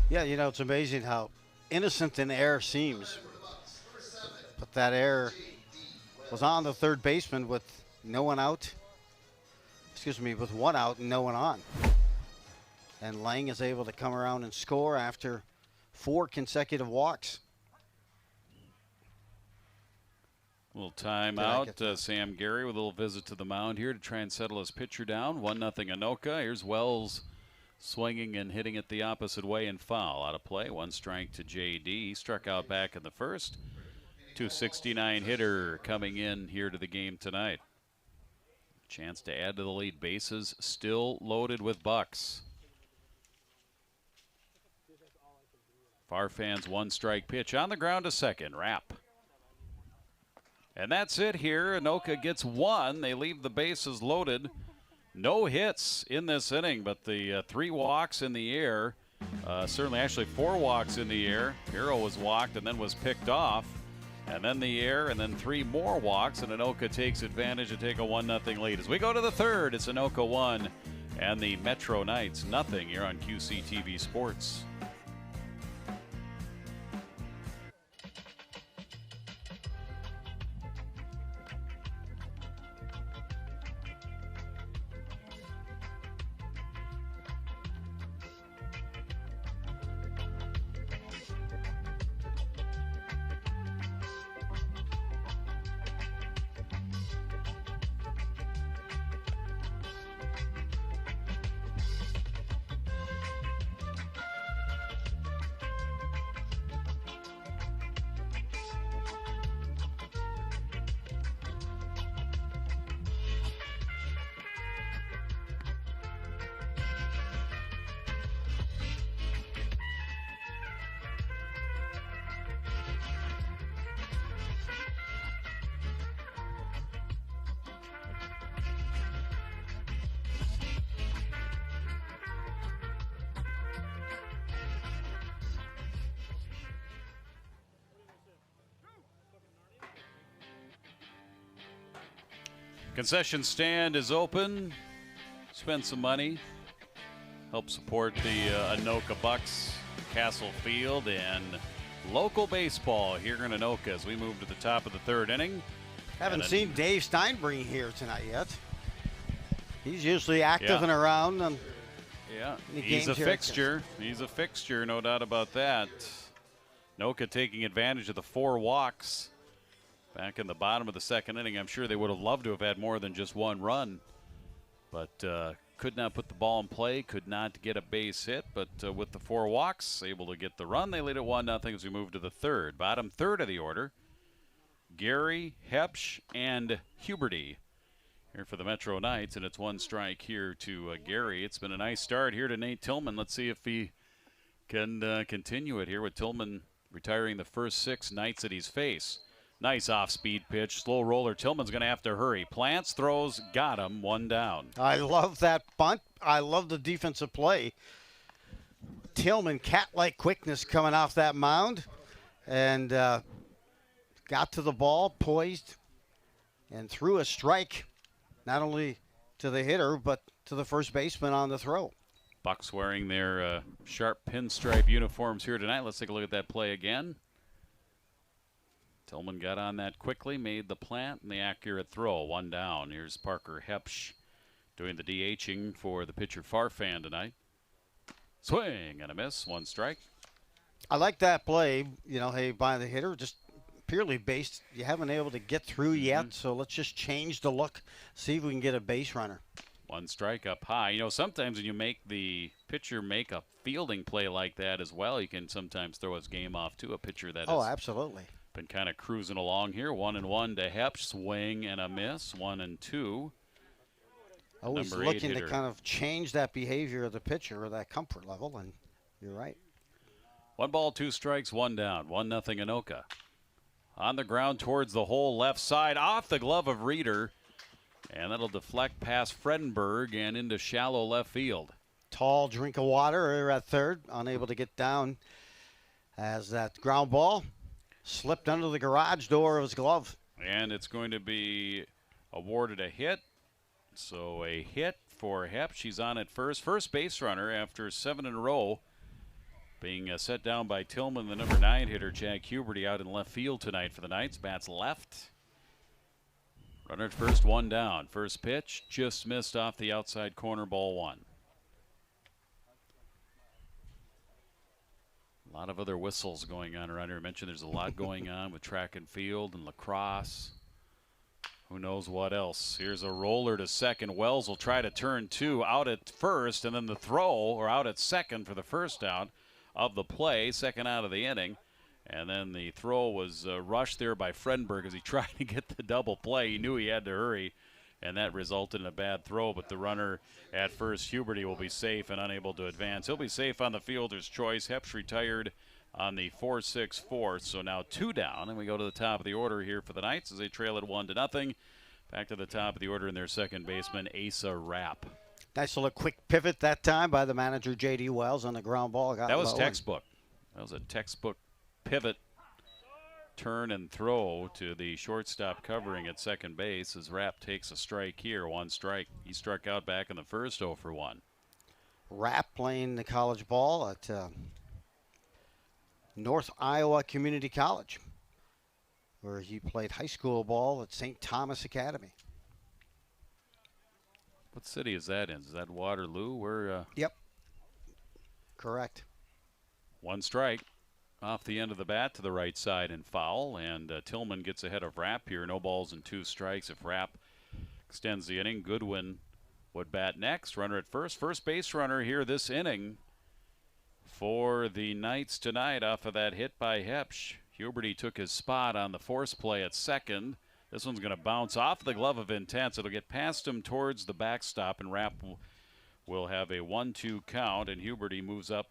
Yeah, you know, it's amazing how innocent an error seems. But that error was on the third baseman with no one out. With 1 out and no one on. And Lang is able to come around and score after 4 consecutive walks. Little timeout. Sam Gary with a little visit to the mound here to try and settle his pitcher down. 1-0 Anoka. Here's Wells swinging and hitting it the opposite way and foul. Out of play. 1 strike to JD. Struck out back in the first. 269 hitter coming in here to the game tonight. Chance to add to the lead. Bases still loaded with Bucs. Farfan's 1 strike pitch on the ground to second. Wrap. And that's it here. Anoka gets 1. They leave the bases loaded. No hits in this inning, but the 3 walks in the air. Certainly, actually 4 walks in the air. Hero was walked and then was picked off. And then the air, and then 3 more walks, and Anoka takes advantage to take a 1-0 lead. As we go to the third, it's Anoka 1 and the Metro Knights 0 here on QCTV Sports. Concession stand is open. Spend some money. Help support the Anoka Bucs, Castle Field, and local baseball here in Anoka as we move to the top of the third inning. Haven't seen Dave Steinbring here tonight yet. He's usually active and around. Yeah, he's a fixture. He's a fixture, no doubt about that. Anoka taking advantage of the 4 walks back in the bottom of the second inning. I'm sure they would have loved to have had more than just 1 run, but could not put the ball in play, could not get a base hit. But with the 4 walks, able to get the run. They lead at 1-0 as we move to the third. Bottom third of the order. Gary, Hepsch, and Huberty here for the Metro Knights, and it's 1 strike here to Gary. It's been a nice start here to Nate Tillman. Let's see if he can continue it here with Tillman retiring the first 6 Knights that he's faced. Nice off-speed pitch, slow roller. Tillman's going to have to hurry. Plants, throws, got him, 1 down. I love that bunt. I love the defensive play. Tillman, cat-like quickness coming off that mound, and got to the ball, poised, and threw a strike, not only to the hitter, but to the first baseman on the throw. Bucs wearing their sharp pinstripe uniforms here tonight. Let's take a look at that play again. Tillman got on that quickly, made the plant, and the accurate throw, 1 down. Here's Parker Hepsch doing the DHing for the pitcher Farfan tonight. Swing and a miss, 1 strike. I like that play, you know, hey, by the hitter, just purely based. You haven't been able to get through yet, so let's just change the look, see if we can get a base runner. 1 strike up high. You know, sometimes when you make the pitcher make a fielding play like that as well, you can sometimes throw his game off to a pitcher that Oh, has absolutely. been kind of cruising along here. 1-1 to Hepsch, swing and a miss, 1-2. Always Number 8 looking to hitter. kind of change that behavior of the pitcher or that comfort level, and you're right. 1 ball, 2 strikes, 1 down. 1-0 Anoka. On the ground towards the hole left side, off the glove of Reeder. And that'll deflect past Fredenberg and into shallow left field. Tall drink of water at third, unable to get down as that ground ball slipped under the garage door of his glove. And it's going to be awarded a hit. So a hit for Hep. She's on at first. First base runner after 7 in a row. Being set down by Tillman, the number 9 hitter, Jack Huberty, out in left field tonight for the Knights. Bats left. Runner at first, 1 down. First pitch just missed off the outside corner, ball 1. A lot of other whistles going on around here. I mentioned there's a lot going on with track and field and lacrosse. Who knows what else. Here's a roller to second. Wells will try to turn 2 out at first, and then the throw, or out at second for the first out of the play, second out of the inning. And then the throw was rushed there by Fredenberg as he tried to get the double play. He knew he had to hurry, and that resulted in a bad throw. But the runner at first, Huberty, will be safe and unable to advance. He'll be safe on the fielder's choice. Hepsch retired on the 4-6 fourth, so now 2 down. And we go to the top of the order here for the Knights as they trail it 1-0. Back to the top of the order in their second baseman, Asa Rapp. Nice little quick pivot that time by the manager, J.D. Wells, on the ground ball. Got That was low. textbook. That was a textbook pivot, turn, and throw to the shortstop covering at second base as Rapp takes a strike here, 1 strike. He struck out back in the first, 0 for 1. Rapp playing the college ball at North Iowa Community College, where he played high school ball at St. Thomas Academy. What city is that in? Is that Waterloo? Where? Yep. Correct. 1 strike off the end of the bat to the right side and foul. And Tillman gets ahead of Rapp here. No balls and 2 strikes. If Rapp extends the inning, Goodwin would bat next. Runner at first. First base runner here this inning for the Knights tonight off of that hit by Hepsch. Huberty took his spot on the force play at second. This one's going to bounce off the glove of Intense. It'll get past him towards the backstop, and Rapp will have a 1-2 count, and Huberty moves up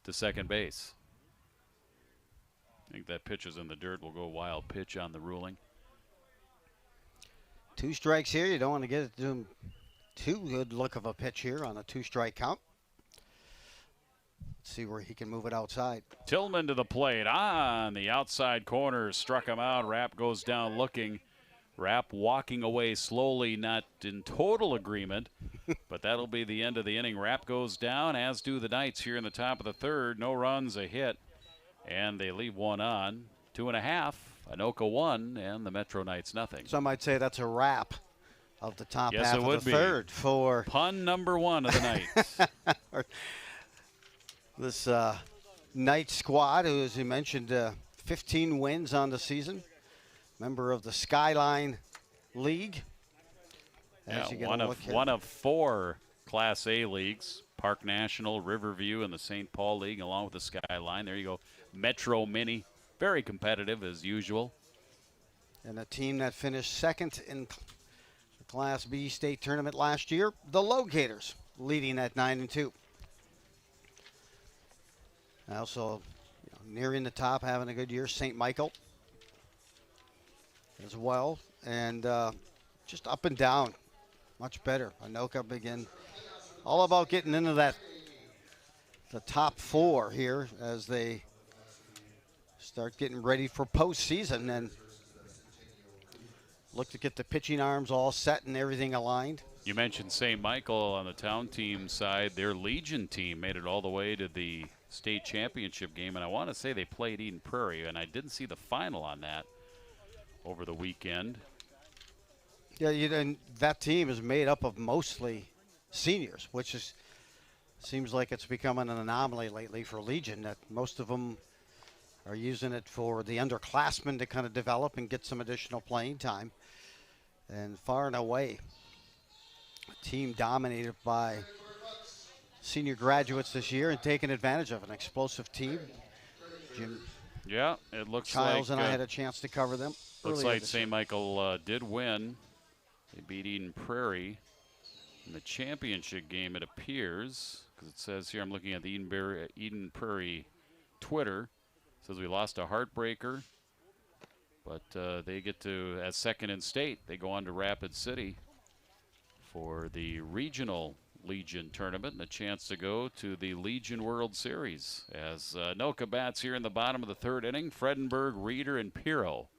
to second base. I think that pitch is in the dirt. We'll go wild pitch on the ruling. 2 strikes here. You don't want to get it to him too good look of a pitch here on a 2-strike count. Let's see where he can move it outside. Tillman to the plate on the outside corner, struck him out. Rapp goes down looking. Rapp walking away slowly, not in total agreement, but that'll be the end of the inning. Rapp goes down, as do the Knights here in the top of the third. No runs, a hit, and they leave 1 on. 2.5, Anoka 1, and the Metro Knights nothing. Some might say that's a wrap of the top Yes, half it of would the be. third for Pun number 1 of the Knights. this Knight squad, who, as you mentioned, 15 wins on the season. Member of the Skyline League. As you get a look here. one of 4 Class A leagues, Park National, Riverview, and the St. Paul League, along with the Skyline. There you go. Metro Minny, very competitive as usual. And a team that finished second in the Class B state tournament last year, the Locators, leading at 9-2. Also, nearing the top, having a good year, St. Michael as well. And just up and down, much better. Anoka begin all about getting into the top four here as they start getting ready for postseason and look to get the pitching arms all set and everything aligned. You mentioned St. Michael on the town team side. Their Legion team made it all the way to the state championship game, and I want to say they played Eden Prairie, and I didn't see the final on that over the weekend. Yeah, and that team is made up of mostly seniors, which seems like it's becoming an anomaly lately for Legion, that most of them are using it for the underclassmen to kind of develop and get some additional playing time. And far and away, a team dominated by senior graduates this year and taking advantage of an explosive team. Jim Yeah, it looks Childs like and I had a chance to cover them. looks like St. Michael did win. They beat Eden Prairie in the championship game, it appears, because it says here, I'm looking at the Eden Prairie Twitter. It says we lost a heartbreaker, but they get to, as second in state, they go on to Rapid City for the regional Legion tournament and a chance to go to the Legion World Series. As Anoka bats here in the bottom of the third inning, Fredenberg, Reeder, and Pirro.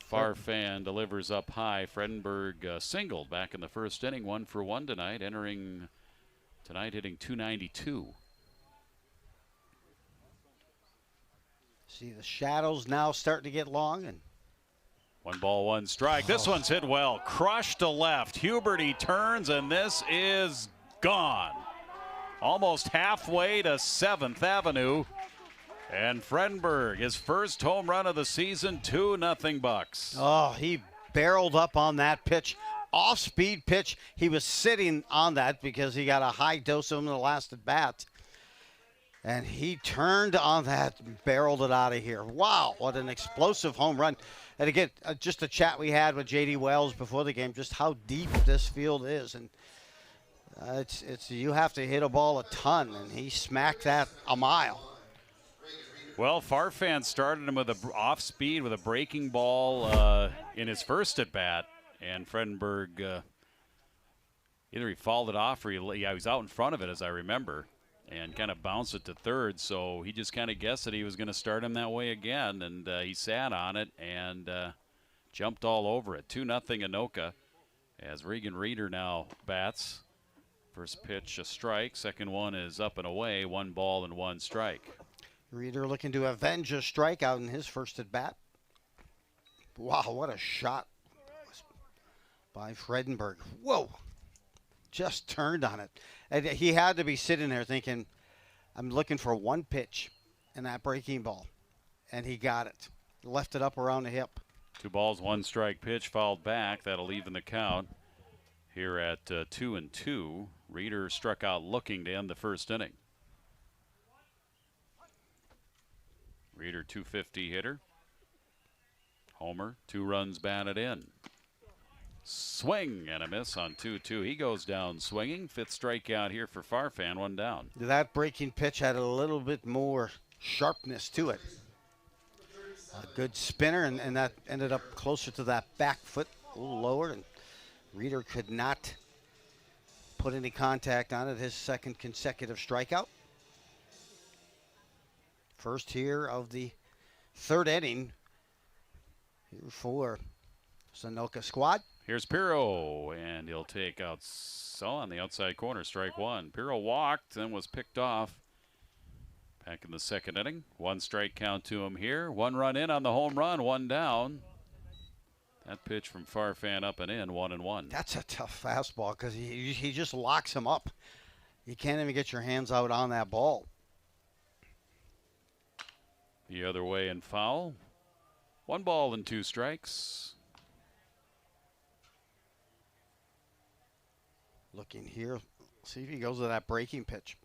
Farfan delivers up high. Fredenberg singled back in the first inning, 1 for 1 tonight, entering tonight hitting .292. See the shadows now starting to get long, and 1 ball, 1 strike. This one's hit well. Crushed to left. Huberty turns, and this is gone. Almost halfway to 7th Avenue. And Fredenberg, his first home run of the season, 2-0 Bucks. oh, he barreled up on that pitch. Off-speed pitch. He was sitting on that because he got a high dose of him in the last at bat. And he turned on that and barreled it out of here. Wow, what an explosive home run. And again, just a chat we had with J.D. Wells before the game, just how deep this field is. And it's you have to hit a ball a ton, and he smacked that a mile. Well, Farfan started him with a off speed with a breaking ball in his first at bat, and Fredenberg either he fouled it off or he was out in front of it, as I remember, and kind of bounced it to third. So he just kind of guessed that he was going to start him that way again, and he sat on it and jumped all over it. 2-0 Anoka as Regan Reeder now bats. First pitch a strike, second one is up and away, 1 ball and 1 strike. Reeder looking to avenge a strikeout in his first at bat. Wow, what a shot by Fredenberg. Whoa, just turned on it. And he had to be sitting there thinking, I'm looking for 1 pitch in that breaking ball. And he got it. Left it up around the hip. 2 balls, 1 strike pitch fouled back. That'll even the count here at 2-2. Reeder struck out looking to end the first inning. Reeder, 250 hitter. Homer, 2 runs batted in. Swing and a miss on 2-2. He goes down swinging. 5th strikeout here for Farfan, 1 down. That breaking pitch had a little bit more sharpness to it. A good spinner, and that ended up closer to that back foot, a little lower, and Reeder could not put any contact on it. His 2nd consecutive strikeout. First here of the 3rd inning here for Anoka squad. Here's Pirro, and he'll take out on the outside corner, strike 1. Pirro walked and was picked off back in the 2nd inning. 1 strike count to him here. 1 run in on the home run, 1 down. That pitch from Farfan up and in, 1-1. That's a tough fastball because he just locks him up. You can't even get your hands out on that ball. The other way and foul. 1 ball and 2 strikes. Looking here, see if he goes to that breaking pitch.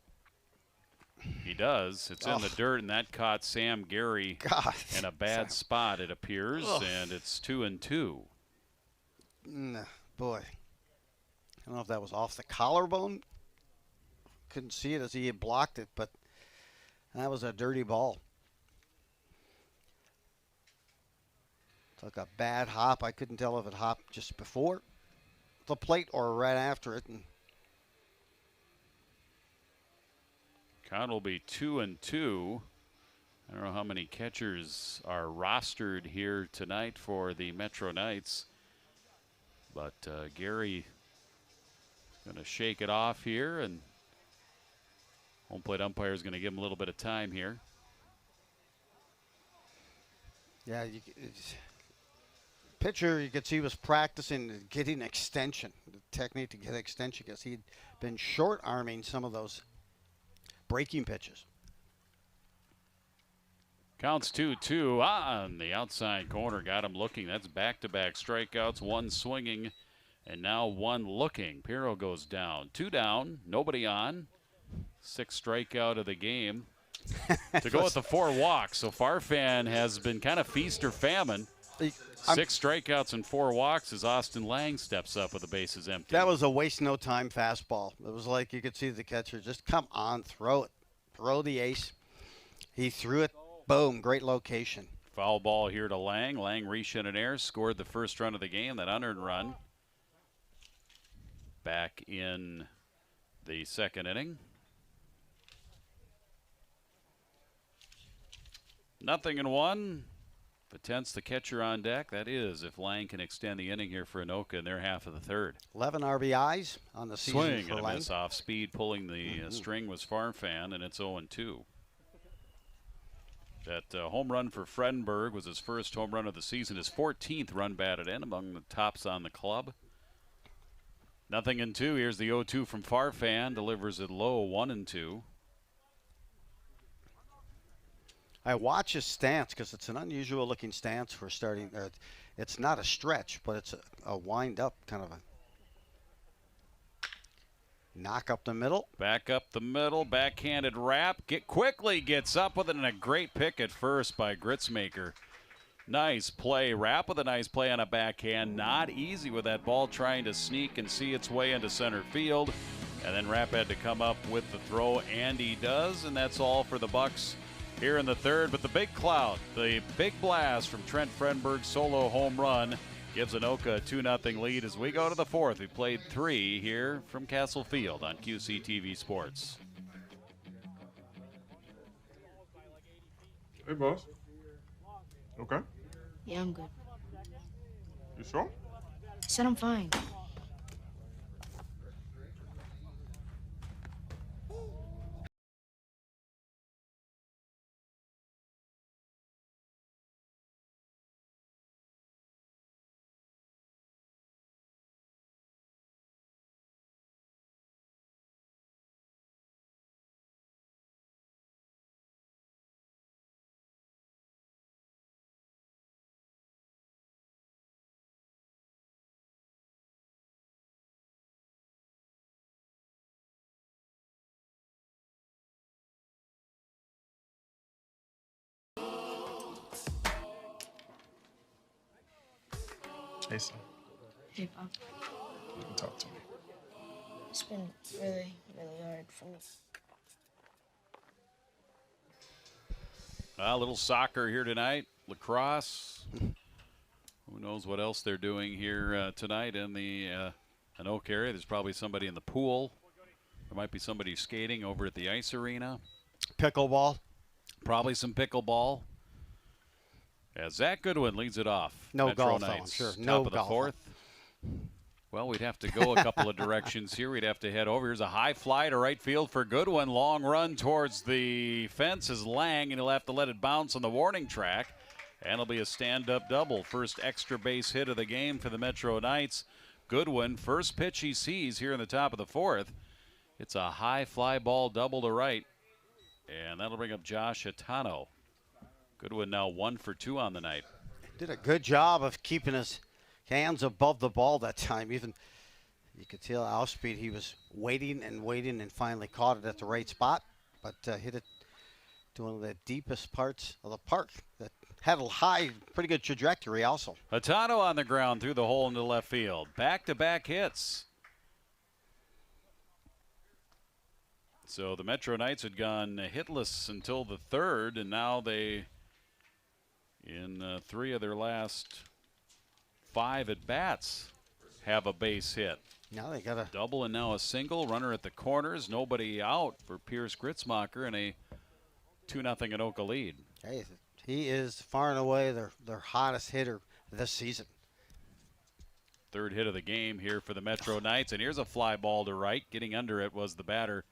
He does. It's in the dirt, and that caught Sam Gary in a bad spot, it appears, and it's 2-2. Boy. I don't know if that was off the collarbone. Couldn't see it as he had blocked it, but that was a dirty ball. Took a bad hop. I couldn't tell if it hopped just before the plate or right after it. And Count will be 2-2. I don't know how many catchers are rostered here tonight for the Metro Knights, but Gary is going to shake it off here, and home plate umpire is going to give him a little bit of time here. Yeah, pitcher, you could see, was practicing getting extension, the technique to get extension, because he'd been short arming some of those breaking pitches. Counts 2-2 on the outside corner. Got him looking. That's back-to-back strikeouts, one swinging, and now one looking. Pirro goes down. 2 down, nobody on. 6th strikeout of the game. To go with the 4 walks. So Farfan has been kind of feast or famine. 6 strikeouts and 4 walks as Austin Lang steps up with the bases empty. That was a waste no time fastball. It was like you could see the catcher just come on, throw it, throw the ace. He threw it, boom, great location. Foul ball here to Lang. Lang reached in an air, scored the first run of the game, that unearned run. Back in the 2nd inning. 0-1. Potence, the catcher, on deck. That is, if Lang can extend the inning here for Anoka in their half of the 3rd. 11 RBIs on the season Swing for and a Lang. miss off speed. Pulling the string was Farfan, and it's 0-2. That home run for Fredenberg was his first home run of the season, his 14th run batted in, among the tops on the club. 0-2. Here's the 0-2 from Farfan. Delivers it low, 1-2. I watch his stance because it's an unusual looking stance for starting. It's not a stretch, but it's a wind up kind of a knock up the middle. Back up the middle, backhanded wrap. Quickly gets up with it, and a great pick at first by Gritzmaker. Nice play. Rapp with a nice play on a backhand. Not easy with that ball trying to sneak and see its way into center field. And then Rapp had to come up with the throw, and he does, and that's all for the Bucs here in the 3rd. But the big cloud, the big blast from Trent Fredenberg's solo home run gives Anoka a 2-0 lead as we go to the 4th. We played 3 here from Castle Field on QCTV Sports. Hey, boss. Okay? Yeah, I'm good. You sure? I said I'm fine. Hey, son. Hey, Pop. You can talk to me. It's been really, really hard for me. A little soccer here tonight, lacrosse. Who knows what else they're doing here tonight in the Anoka area. There's probably somebody in the pool. There might be somebody skating over at the ice arena. Pickleball. Probably some pickleball. As Zach Goodwin leads it off. No Metro golf, though, Knights, I'm sure. top No of the golf. 4th. Well, we'd have to go a couple of directions here. We'd have to head over. Here's a high fly to right field for Goodwin. Long run towards the fence is Lang, and he'll have to let it bounce on the warning track. And it'll be a stand-up double. First extra base hit of the game for the Metro Knights. Goodwin, first pitch he sees here in the top of the 4th. It's a high fly ball double to right. And that'll bring up Josh Hitano. Goodwin now 1 for 2 on the night. Did a good job of keeping his hands above the ball that time. Even you could tell off speed he was waiting and waiting and finally caught it at the right spot. but hit it to one of the deepest parts of the park that had a high, pretty good trajectory also. Hatano on the ground through the hole into left field. Back-to-back hits. So the Metro Knights had gone hitless until the third, and now they, in 3 of their last 5 at-bats, have a base hit. Now they got a Double and now a single. Runner at the corners. Nobody out for Pierce Gritzmacher and a 2-0 Anoka lead. Hey, he is far and away their hottest hitter this season. Third hit of the game here for the Metro Knights. And here's a fly ball to right. Getting under it was the batter,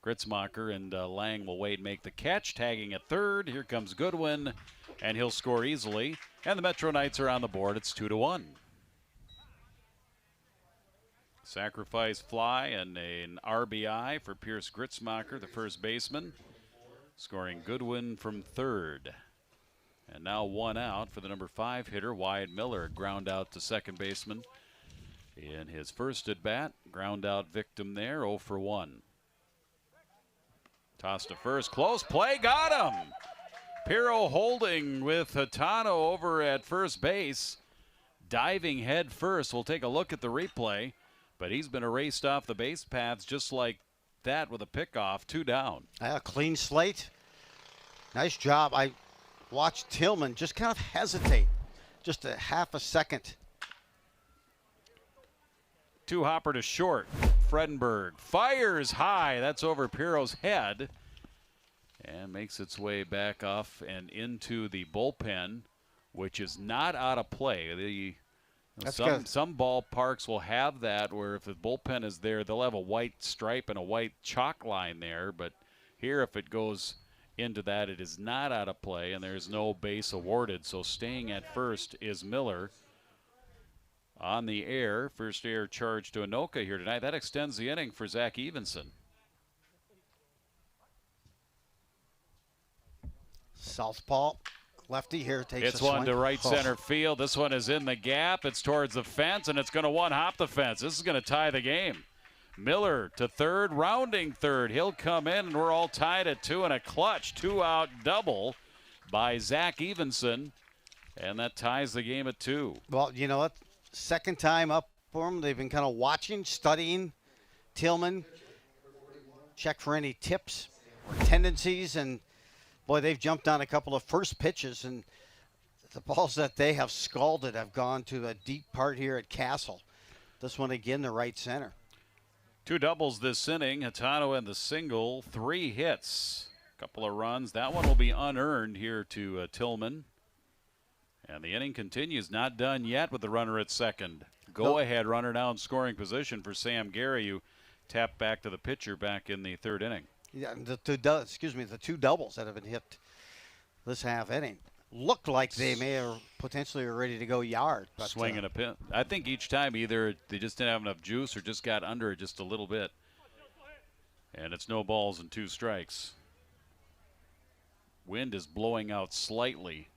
Gritzmacher, and Lang will wait and make the catch. Tagging at third. Here comes Goodwin, and he'll score easily. And the Metro Knights are on the board. It's 2-1. Sacrifice fly and an RBI for Pierce Gritzmacher, the first baseman. Scoring Goodwin from third. And now 1 out for the number 5 hitter, Wyatt Miller. Ground out to second baseman in his first at bat. Ground out victim there, 0 for 1. Toss to first, close play, got him! Pirro holding with Hatano over at first base. Diving head first. We'll take a look at the replay, but he's been erased off the base paths just like that with a pickoff, 2 down. A clean slate. Nice job. I watched Tillman just kind of hesitate, just a half a second. 2 hopper to short. Fredenberg fires high. That's over Pirro's head and makes its way back off and into the bullpen, which is not out of play. Some ballparks will have that where if the bullpen is there, they'll have a white stripe and a white chalk line there. But here, if it goes into that, it is not out of play, and there's no base awarded. So staying at first is Miller. On the air, first air charge to Anoka here tonight. That extends the inning for Zach Evenson. Southpaw, lefty here takes It's a one swing. to right center field. This one is in the gap. It's towards the fence, and it's going to one-hop the fence. This is going to tie the game. Miller to third, rounding third. He'll come in, and we're all tied at 2 and a clutch. 2-out double by Zach Evenson, and that ties the game at 2. Well, you know what? Second time up for them. They've been kind of watching, studying Tillman, check for any tips or tendencies, and boy, they've jumped on a couple of first pitches, and the balls that they have scalded have gone to the deep part here at Castle. This one again, the right center. 2 doubles this inning. Hatano and the single, 3 hits, couple of runs. That one will be unearned here to Tillman. And the inning continues, not done yet with the runner at second. Go-ahead runner now in scoring position for Sam Gary, who tapped back to the pitcher back in the third inning. Yeah, the 2 doubles that have been hit this half inning look like they may have potentially are ready to go yard. But, swinging a pin. I think each time either they just didn't have enough juice or just got under it just a little bit. And it's no balls and 2 strikes. Wind is blowing out slightly,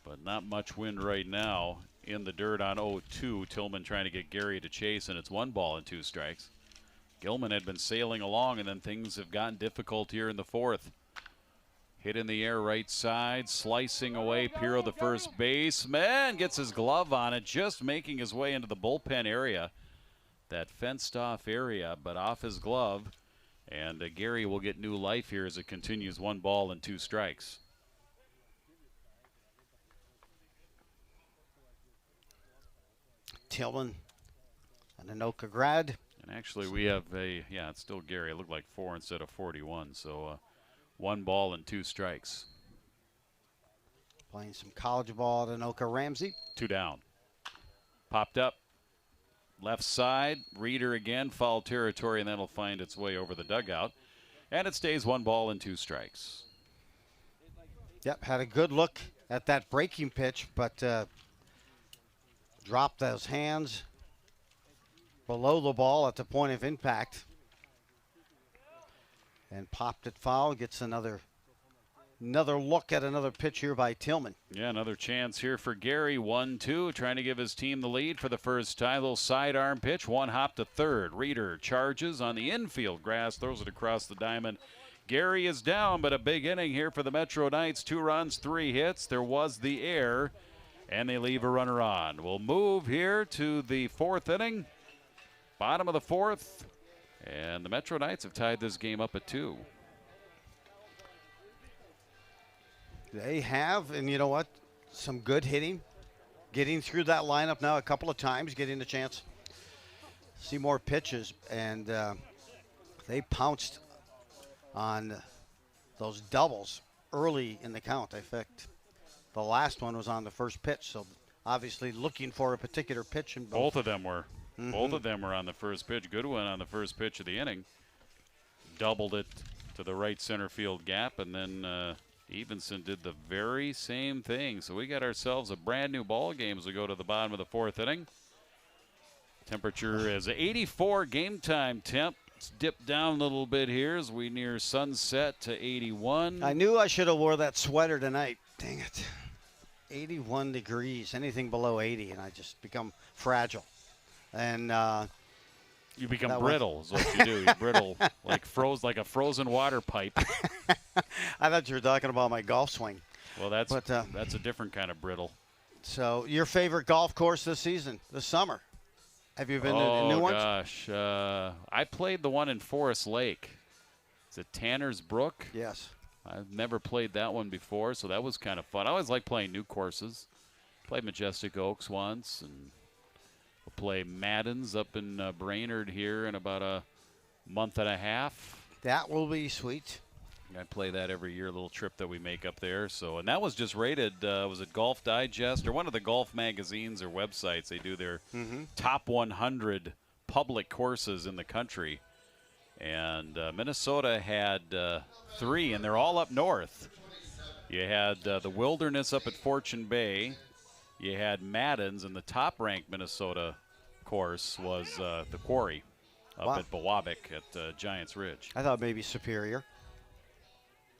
but not much wind right now. In the dirt on 0-2. Tillman trying to get Gary to chase, and it's 1 ball and 2 strikes. Gilman had been sailing along, and then things have gotten difficult here in the 4th. Hit in the air right side, slicing away. Pirro, the first baseman, gets his glove on it, just making his way into the bullpen area. That fenced-off area, but off his glove. And Gary will get new life here as it continues 1 ball and 2 strikes. Tillman, an Anoka grad. And actually, we have it's still Gary. It looked like 4 instead of 41. So 1 ball and 2 strikes. Playing some college ball at Anoka. Ramsey. 2 down. Popped up. Left side. Reader again. Foul territory, and that'll find its way over the dugout. And it stays 1 ball and 2 strikes. Yep, had a good look at that breaking pitch, but dropped those hands below the ball at the point of impact and popped it foul. Gets another look at another pitch here by Tillman. Yeah, another chance here for Gary. 1-2, trying to give his team the lead for the first time. Little sidearm pitch, 1 hop to third. Reader charges on the infield grass, throws it across the diamond Gary is down, but a big inning here for the Metro Knights. 2 runs, 3 hits. There was the error, and they leave a runner on. We'll move here to the 4th inning. Bottom of the 4th, and the Metro Knights have tied this game up at 2. They have, and you know what? Some good hitting. Getting through that lineup now a couple of times, getting the chance to see more pitches, and they pounced on those doubles early in the count. In fact, the last one was on the first pitch, so obviously looking for a particular pitch. And both of them were. Both of them were on the first pitch. Goodwin on the first pitch of the inning. Doubled it to the right center field gap, and then Evenson did the very same thing. So we got ourselves a brand new ball game as we go to the bottom of the 4th inning. Temperature is 84 game time temp. It's dipped down a little bit here as we near sunset to 81. I knew I should have wore that sweater tonight. Dang it. 81 degrees, anything below 80, and I just become fragile. And you become brittle is what you do. You brittle like a frozen water pipe. I thought you were talking about my golf swing. Well, that's a different kind of brittle. So your favorite golf course this season, this summer? Have you been to new ones? Oh, gosh. I played the one in Forest Lake. Is it Tanner's Brook? Yes. I've never played that one before, so that was kind of fun. I always like playing new courses. Played Majestic Oaks once, and we'll play Madden's up in Brainerd here in about a month and a half. That will be sweet. I play that every year, a little trip that we make up there. So, and that was just rated, was it Golf Digest or one of the golf magazines or websites? They do their top 100 public courses in the country. And Minnesota had 3, and they're all up north. You had the Wilderness up at Fortune Bay. You had Madden's, and the top-ranked Minnesota course was the Quarry up at Biwabik at Giants Ridge. I thought maybe Superior.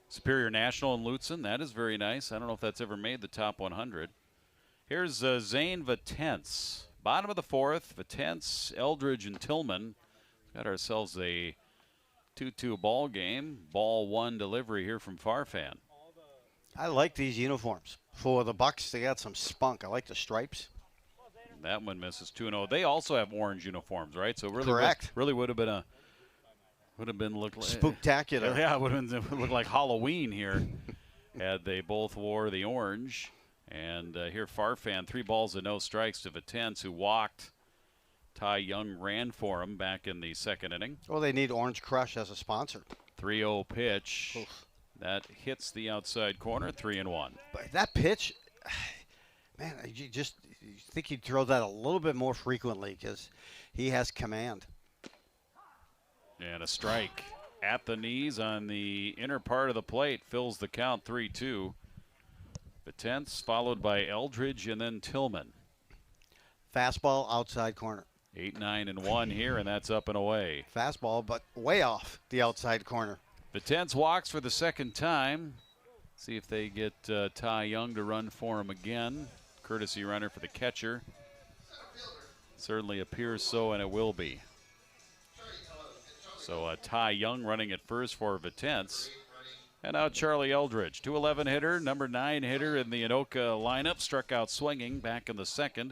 Superior National in Lutsen, that is very nice. I don't know if that's ever made the top 100. Here's Zane Vatence. Bottom of the 4th, Vatence, Eldridge, and Tillman. Got ourselves a 2-2 ball game. Ball 1 delivery here from Farfan. I like these uniforms. For the Bucs, they got some spunk. I like the stripes. That one misses 2-0. They also have orange uniforms, right? So really, correct. Really would have been look like spooktacular. Yeah, it would have looked like Halloween here had they both wore the orange. And here Farfan, 3 balls and no strikes to Vatence, who walked. Ty Young ran for him back in the 2nd inning. Well, they need Orange Crush as a sponsor. 3-0 pitch. Oof. That hits the outside corner, 3-1. But that pitch, man, you think he'd throw that a little bit more frequently because he has command. And a strike at the knees on the inner part of the plate fills the count, 3-2. Vatence followed by Eldridge and then Tillman. Fastball outside corner. 8-9-1 here, and that's up and away. Fastball, but way off the outside corner. Vatence walks for the 2nd time. See if they get Ty Young to run for him again. Courtesy runner for the catcher. Certainly appears so, and it will be. So Ty Young running at first for Vatence. And now Charlie Eldridge, 211 hitter, number 9 hitter in the Anoka lineup. Struck out swinging back in the 2nd.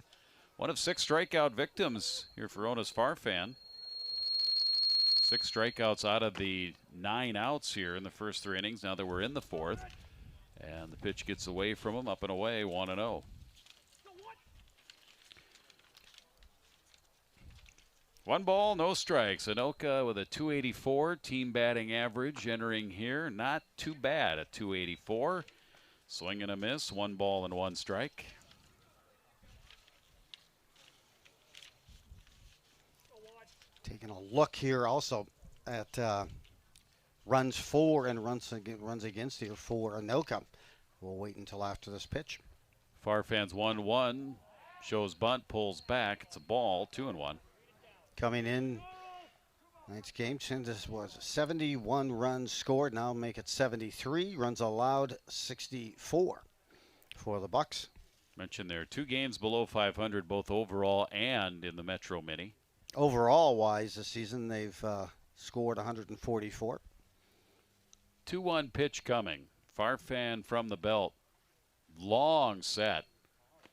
One of 6 strikeout victims here for Onis Farfan. 6 strikeouts out of the 9 outs here in the first 3 innings. Now that we're in the 4th. And the pitch gets away from him, up and away, 1-0. One ball, no strikes. Anoka with a 284 team batting average entering here. Not too bad at 284. Swing and a miss, 1 ball and 1 strike. Taking a look here also at runs for and runs against here for Anoka. We'll wait until after this pitch. Farfan's 1-1. Shows bunt, pulls back. It's a ball, 2-1. Coming in, tonight's game, this was 71 runs scored. Now make it 73. Runs allowed, 64 for the Bucs. Mentioned there 2 games below 500, both overall and in the Metro Mini. Overall wise this season, they've scored 144. 2-1 pitch coming. Farfan from the belt. Long set.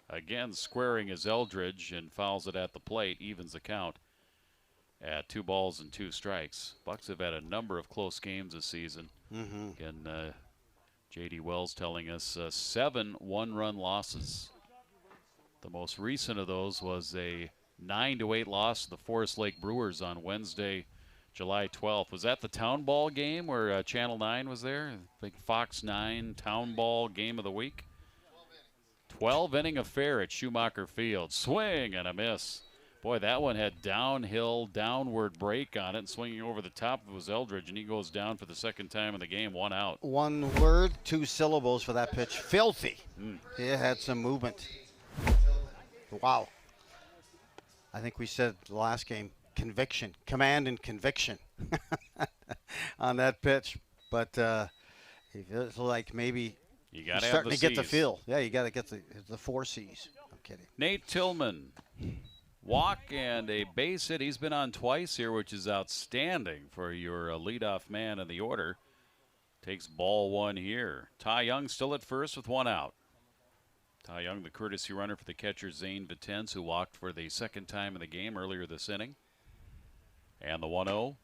Again, squaring is Eldridge and fouls it at the plate. Evens the count at 2 balls and 2 strikes. Bucs have had a number of close games this season. Again, J.D. Wells telling us 7 one-run losses. The most recent of those was a 9-8 loss to the Forest Lake Brewers on Wednesday, July 12th. Was that the Town Ball game where Channel 9 was there? I think Fox 9 Town Ball game of the week. 12-inning affair at Schumacher Field. Swing and a miss. Boy, that one had downhill, downward break on it. And swinging over the top was Eldridge, and he goes down for the second time in the game, 1 out. 1 word, 2 syllables for that pitch. Filthy. It had some movement. Wow. I think we said the last game, conviction, command and conviction on that pitch. But it feels like maybe you got to starting to get the feel. Yeah, you got to get the 4 C's. I'm kidding. Nate Tillman, walk and a base hit. He's been on twice here, which is outstanding for your leadoff man in the order. Takes ball 1 here. Ty Young still at first with 1 out. Ty Young, the courtesy runner for the catcher Zane Vitens, who walked for the second time in the game earlier this inning. And the 1-0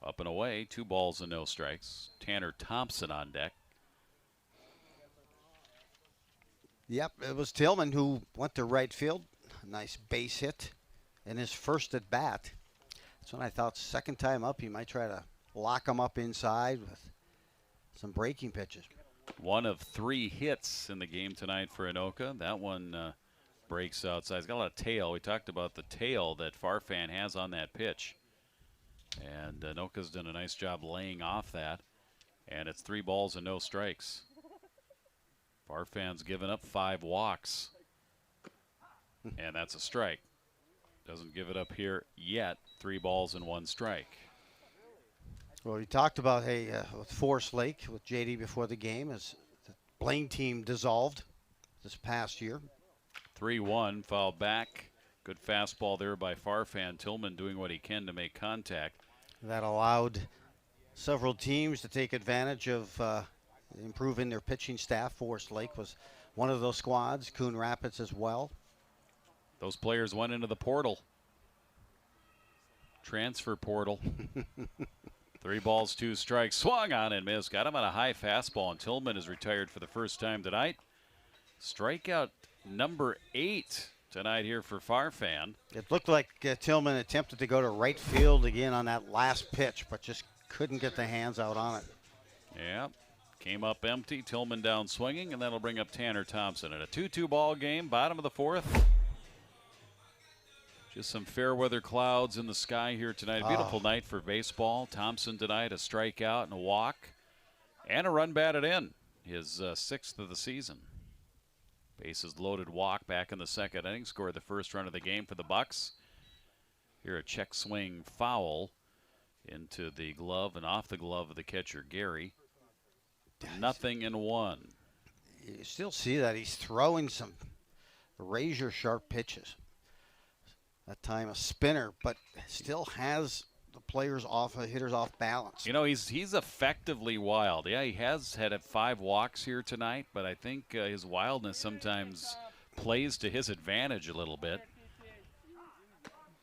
up and away, 2 balls and no strikes. Tanner Thompson on deck. Yep, it was Tillman who went to right field. A nice base hit in his first at bat. That's when I thought second time up he might try to lock him up inside with some breaking pitches. 1 of 3 hits in the game tonight for Anoka. That one breaks outside. He's got a lot of tail. We talked about the tail that Farfan has on that pitch. And Anoka's done a nice job laying off that. And it's 3 balls and no strikes. Farfan's given up 5 walks. And that's a strike. Doesn't give it up here yet. 3 balls and 1 strike. Well, we talked about, with Forest Lake, with JD before the game, as the Blaine team dissolved this past year. 3-1, foul back. Good fastball there by Farfan. Tillman doing what he can to make contact. That allowed several teams to take advantage of improving their pitching staff. Forest Lake was one of those squads. Coon Rapids as well. Those players went into the portal. Transfer portal. 3 balls, 2 strikes. Swung on and missed. Got him on a high fastball, and Tillman is retired for the first time tonight. Strikeout number 8 tonight here for Farfan. It looked like Tillman attempted to go to right field again on that last pitch, but just couldn't get the hands out on it. Yeah. Came up empty. Tillman down swinging, and that'll bring up Tanner Thompson in a 2-2 ball game, bottom of the 4th. Just some fair weather clouds in the sky here tonight. A beautiful night for baseball. Thompson tonight, a strikeout and a walk. And a run batted in. His 6th of the season. Bases loaded walk back in the 2nd inning. Scored the first run of the game for the Bucs. Here a check swing foul into the glove and off the glove of the catcher, Gary. 0-1. You still see that he's throwing some razor sharp pitches. That time a spinner, but still has the hitters off balance. You know, he's effectively wild. Yeah, he has had 5 walks here tonight, but I think his wildness sometimes plays to his advantage a little bit.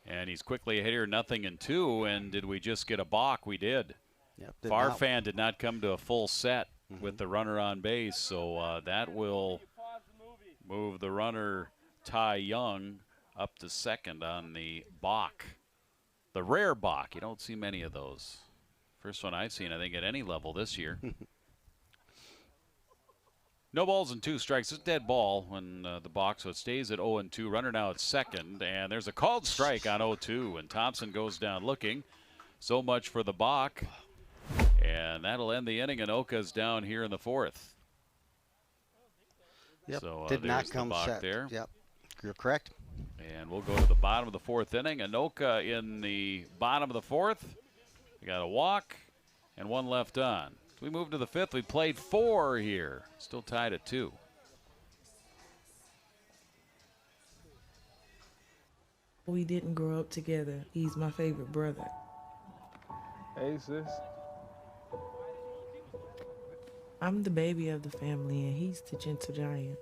And he's quickly ahead here, 0-2. And did we just get a balk? We did. Yep, Farfan did not come to a full set with the runner on base, so that will move the runner Ty Young up to 2nd on the balk. The rare balk. You don't see many of those. First one I've seen, I think, at any level this year. No balls and 2 strikes. It's a dead ball when the balk, so it stays at 0-2. Runner now at 2nd, and there's a called strike on 0-2, and Thompson goes down looking. So much for the balk. And that'll end the inning. Anoka's down here in the 4th. Yep, So did not come the balk set. there. Yep, you're correct. And we'll go to the bottom of the 4th inning. Anoka in the bottom of the 4th. We got a walk and 1 left on. We move to the 5th. We played 4 here. Still tied at 2. We didn't grow up together. He's my favorite brother. Hey, sis. I'm the baby of the family, and he's the gentle giant.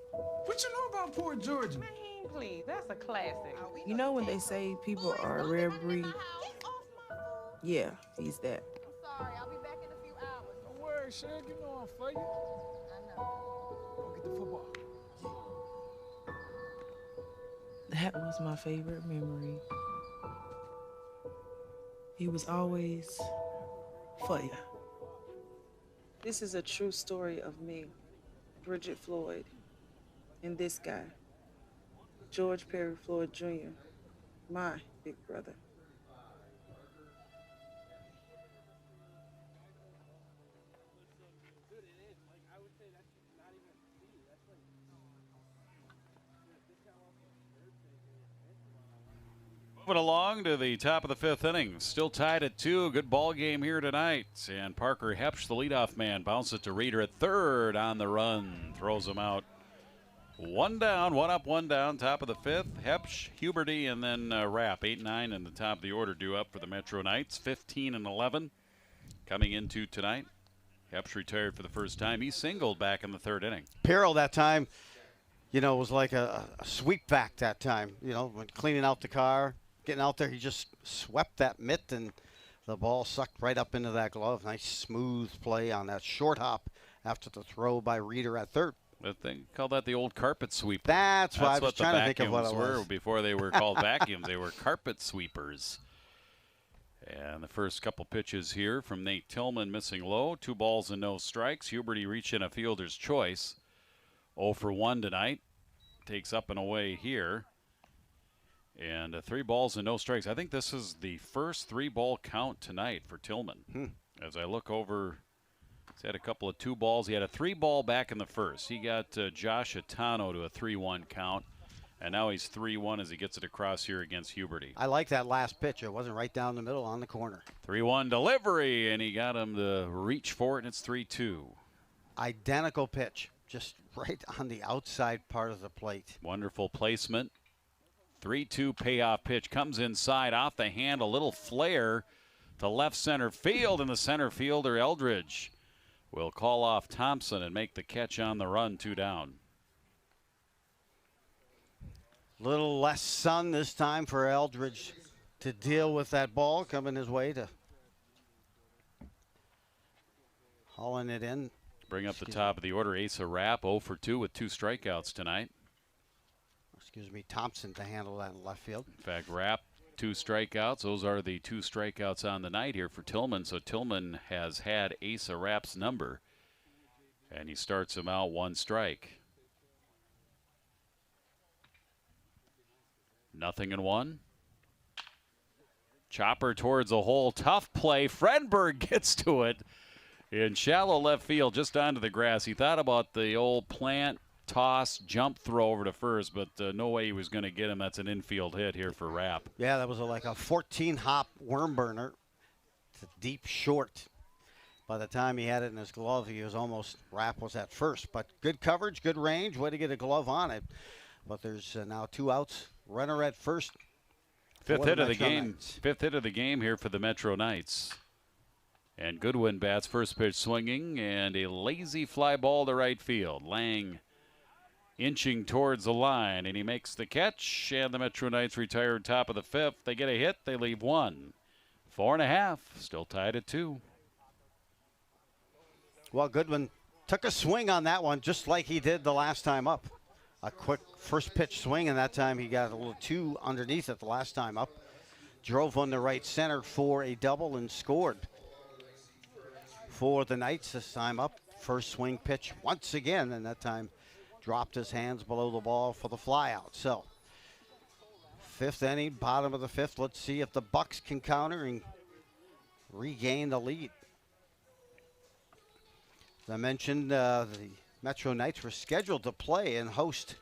What you know about Port Georgia? Man, please, that's a classic. You know when they say people are a rare breed? Yeah, he's that. Sorry, I'll be back in a few hours. Don't worry, Shaq. You know I'm for you. I know. Go get the football. That was my favorite memory. He was always for you. This is a true story of me, Bridget Floyd, and this guy, George Perry Floyd Jr., my big brother. Moving along to the top of the fifth inning. Still tied at 2. Good ball game here tonight. And Parker Hepsch, the leadoff man, bounces it to Reeder at third on the run. Throws him out. 1 down, 1 up, 1 down. Top of the fifth. Hepsch, Huberty, and then Rapp. 8-9 in the top of the order due up for the Metro Knights. 15-11 coming into tonight. Hepsch retired for the first time. He singled back in the third inning. Pirro that time, was like a sweep back that time. When cleaning out the car, getting out there, he just swept that mitt and the ball sucked right up into that glove. Nice smooth play on that short hop after the throw by Reeder at third. They call that the old carpet sweep. That's why I was trying to think of what it was. Before they were called vacuums, they were carpet sweepers. And the first couple pitches here from Nate Tillman, missing low. 2 balls and no strikes. Huberty reaching a fielder's choice. 0 for 1 tonight. Takes up and away here. And 3 balls and no strikes. I think this is the first 3-ball count tonight for Tillman. As I look over, he's had a couple of 2 balls. He had a 3-ball back in the first. He got Josh Atano to a 3-1 count. And now he's 3-1 as he gets it across here against Huberty. I like that last pitch. It wasn't right down the middle on the corner. 3-1 delivery, and he got him to reach for it, and it's 3-2. Identical pitch, just right on the outside part of the plate. Wonderful placement. 3-2 payoff pitch comes inside off the hand, a little flare to left center field, and the center fielder Eldridge will call off Thompson and make the catch on the run. 2 down. Little less sun this time for Eldridge to deal with that ball coming his way, to hauling it in. Bring up the top of the order. Asa Rapp 0 for 2 with 2 strikeouts tonight. Thompson to handle that in left field. In fact, Rapp, 2 strikeouts. Those are the 2 strikeouts on the night here for Tillman. So Tillman has had Asa Rapp's number, and he starts him out 1 strike. 0-1. Chopper towards the hole. Tough play. Fredberg gets to it in shallow left field, just onto the grass. He thought about the old plant toss, jump throw over to first, but no way he was going to get him. That's an infield hit here for Rapp. Yeah, that was like a 14-hop worm burner. It's a deep short. By the time he had it in his glove, he was almost, Rapp was at first. But good coverage, good range, way to get a glove on it. But there's now 2 outs. Runner at first. Fifth hit of the game. Fifth hit of the game here for the Metro Knights. And Goodwin bats first pitch swinging, and a lazy fly ball to right field. Lang inching towards the line, and he makes the catch, and the Metro Knights retire top of the fifth. They get a hit, they leave 1. 4.5, still tied at 2. Well, Goodwin took a swing on that one just like he did the last time up. A quick first pitch swing, and that time he got a little 2 underneath it the last time up. Drove on the right center for a double and scored for the Knights this time up. First swing pitch once again, and that time dropped his hands below the ball for the flyout. So, 5th inning, bottom of the 5th. Let's see if the Bucs can counter and regain the lead. As I mentioned, the Metro Knights were scheduled to play and host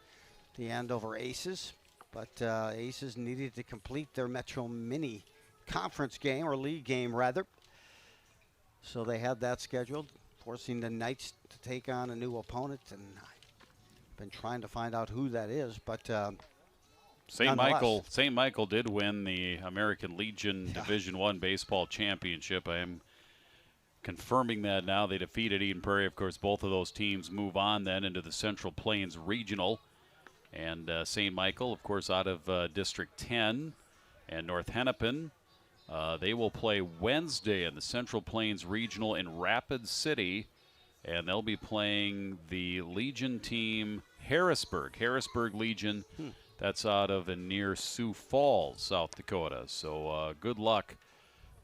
the Andover Aces, but Aces needed to complete their Metro Mini conference game, or league game rather. So they had that scheduled, forcing the Knights to take on a new opponent, and I've been trying to find out who that is, but St. Michael did win the American Legion Division I baseball championship. I am confirming that now. They defeated Eden Prairie. Of course, both of those teams move on then into the Central Plains Regional. And St. Michael, of course, out of District 10, and North Hennepin. They will play Wednesday in the Central Plains Regional in Rapid City, and they'll be playing the Legion team Harrisburg Legion. That's out of and near Sioux Falls, South Dakota. So good luck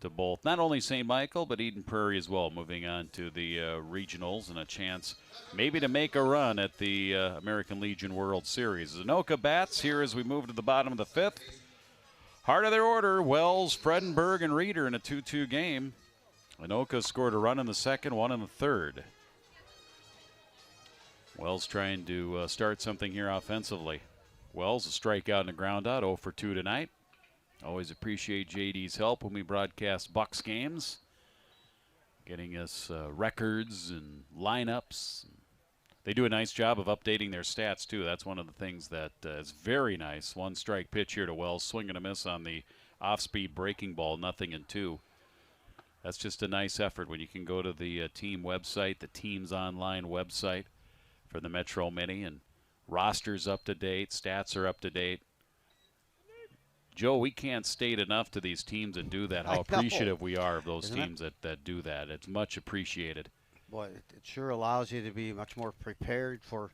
to both, not only St. Michael, but Eden Prairie as well, moving on to the regionals and a chance maybe to make a run at the American Legion World Series. Anoka Bucs here as we move to the bottom of the fifth. Heart of their order, Wells, Fredenberg, and Reeder in a 2-2 game. Anoka scored a run in the second, one in the third. Wells trying to start something here offensively. Wells, a strikeout and a ground out, 0 for 2 tonight. Always appreciate JD's help when we broadcast Bucs games, getting us records and lineups. They do a nice job of updating their stats, too. That's one of the things that is very nice. One strike pitch here to Wells, swing and a miss on the off-speed breaking ball, 0-2. That's just a nice effort when you can go to the team website, the team's online website for the Metro Mini, and rosters up to date, stats are up to date. Joe, we can't state enough to these teams that do that, how appreciative we are of those teams that do that. It's much appreciated. Boy, it sure allows you to be much more prepared for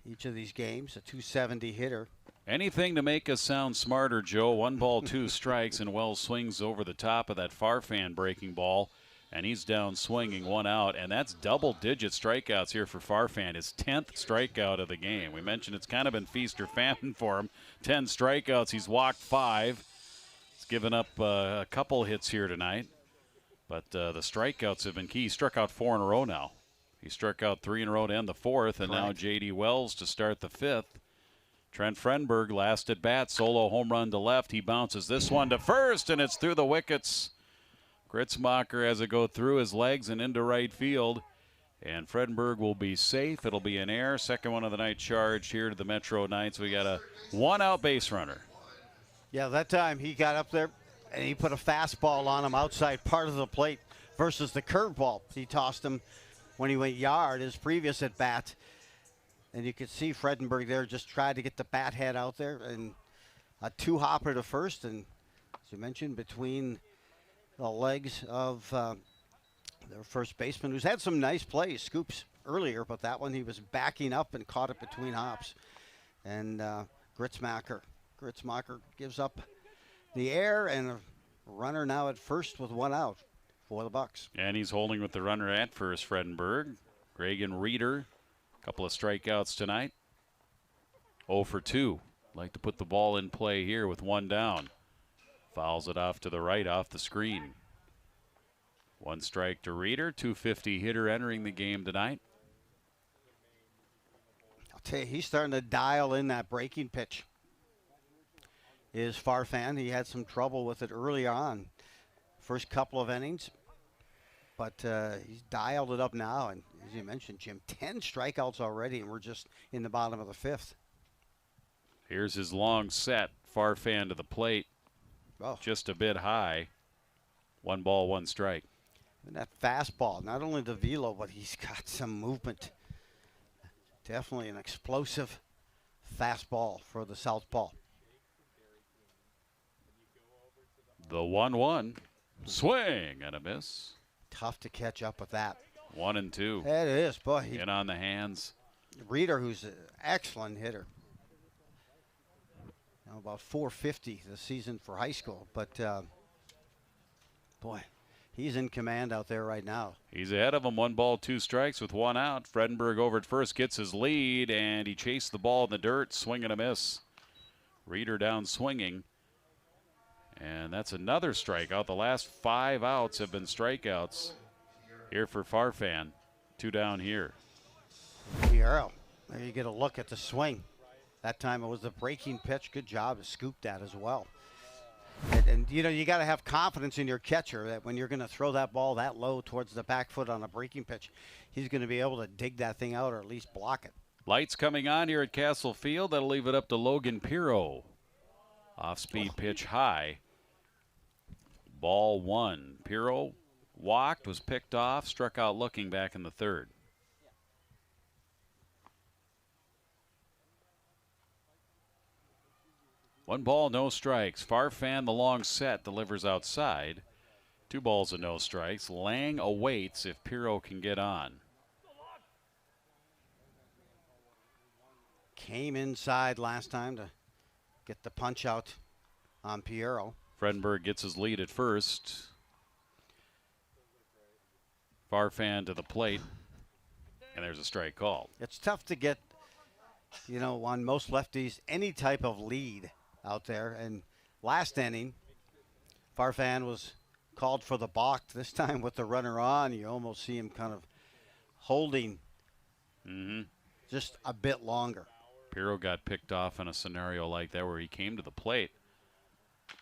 each of these games. A 270 hitter. Anything to make us sound smarter, Joe. 1 ball, 2 strikes, and Wells swings over the top of that Farfan breaking ball, and he's down swinging, 1 out, and that's double-digit strikeouts here for Farfan, his 10th strikeout of the game. We mentioned it's kind of been feast or famine for him. 10 strikeouts, he's walked 5. He's given up a couple hits here tonight, but the strikeouts have been key. He struck out 4 in a row now. He struck out 3 in a row to end the 4th, and now J.D. Wells to start the 5th. Trent Frenberg, last at bat, solo home run to left. He bounces this one to first, and it's through the wickets. Gritzmacher has it go through his legs and into right field. And Fredenberg will be safe. It'll be an error. Second one of the night charged here to the Metro Knights. We got a 1-out base runner. Yeah, that time he got up there and he put a fastball on him outside part of the plate versus the curveball he tossed him when he went yard his previous at bat. And you could see Fredenberg there just tried to get the bat head out there, and a 2-hopper to first, and as you mentioned, between the legs of their first baseman, who's had some nice plays, scoops earlier, but that one he was backing up and caught it between hops. And Gritzmacher gives up the air, and a runner now at first with 1 out for the Bucs. And he's holding with the runner at first, Fredenberg. Reagan Reeder, a couple of strikeouts tonight. 0 for 2. Like to put the ball in play here with 1 down. Fouls it off to the right, off the screen. 1 strike to Reeder, 250 hitter entering the game tonight. I'll tell you, he's starting to dial in that breaking pitch. Is Farfan. He had some trouble with it early on, first couple of innings. But he's dialed it up now. And as you mentioned, Jim, 10 strikeouts already, and we're just in the bottom of the 5th. Here's his long set. Farfan to the plate. Oh. Just a bit high. 1 ball, 1 strike. And that fastball, not only the velo, but he's got some movement. Definitely an explosive fastball for the southpaw. The 1-1. Swing and a miss. Tough to catch up with that. 1 and 2. It is, boy. In on the hands. Reeder, who's an excellent hitter. Now about 450 this season for high school, but boy, he's in command out there right now. He's ahead of him, 1 ball, 2 strikes with 1 out. Fredenberg over at first gets his lead, and he chased the ball in the dirt, swing and a miss. Reeder down swinging. And that's another strikeout. The last 5 outs have been strikeouts here for Farfan. 2 down here. Piero, there you get a look at the swing. That time it was the breaking pitch. Good job to scoop that as well. And you know, you got to have confidence in your catcher that when you're going to throw that ball that low towards the back foot on a breaking pitch, he's going to be able to dig that thing out or at least block it. Lights coming on here at Castle Field. That'll leave it up to Logan Piero. Off-speed pitch high. Ball 1. Piero walked, was picked off, struck out looking back in the third. One ball, no strikes. Farfan, the long set, delivers outside. 2 balls and no strikes. Lang awaits if Pirro can get on. Came inside last time to get the punch out on Piero. Fredenberg gets his lead at first. Farfan to the plate. And there's a strike called. It's tough to get, on most lefties, any type of lead out there. And last inning, Farfan was called for the balk. This time with the runner on, you almost see him kind of holding just a bit longer. Pirro got picked off in a scenario like that where he came to the plate.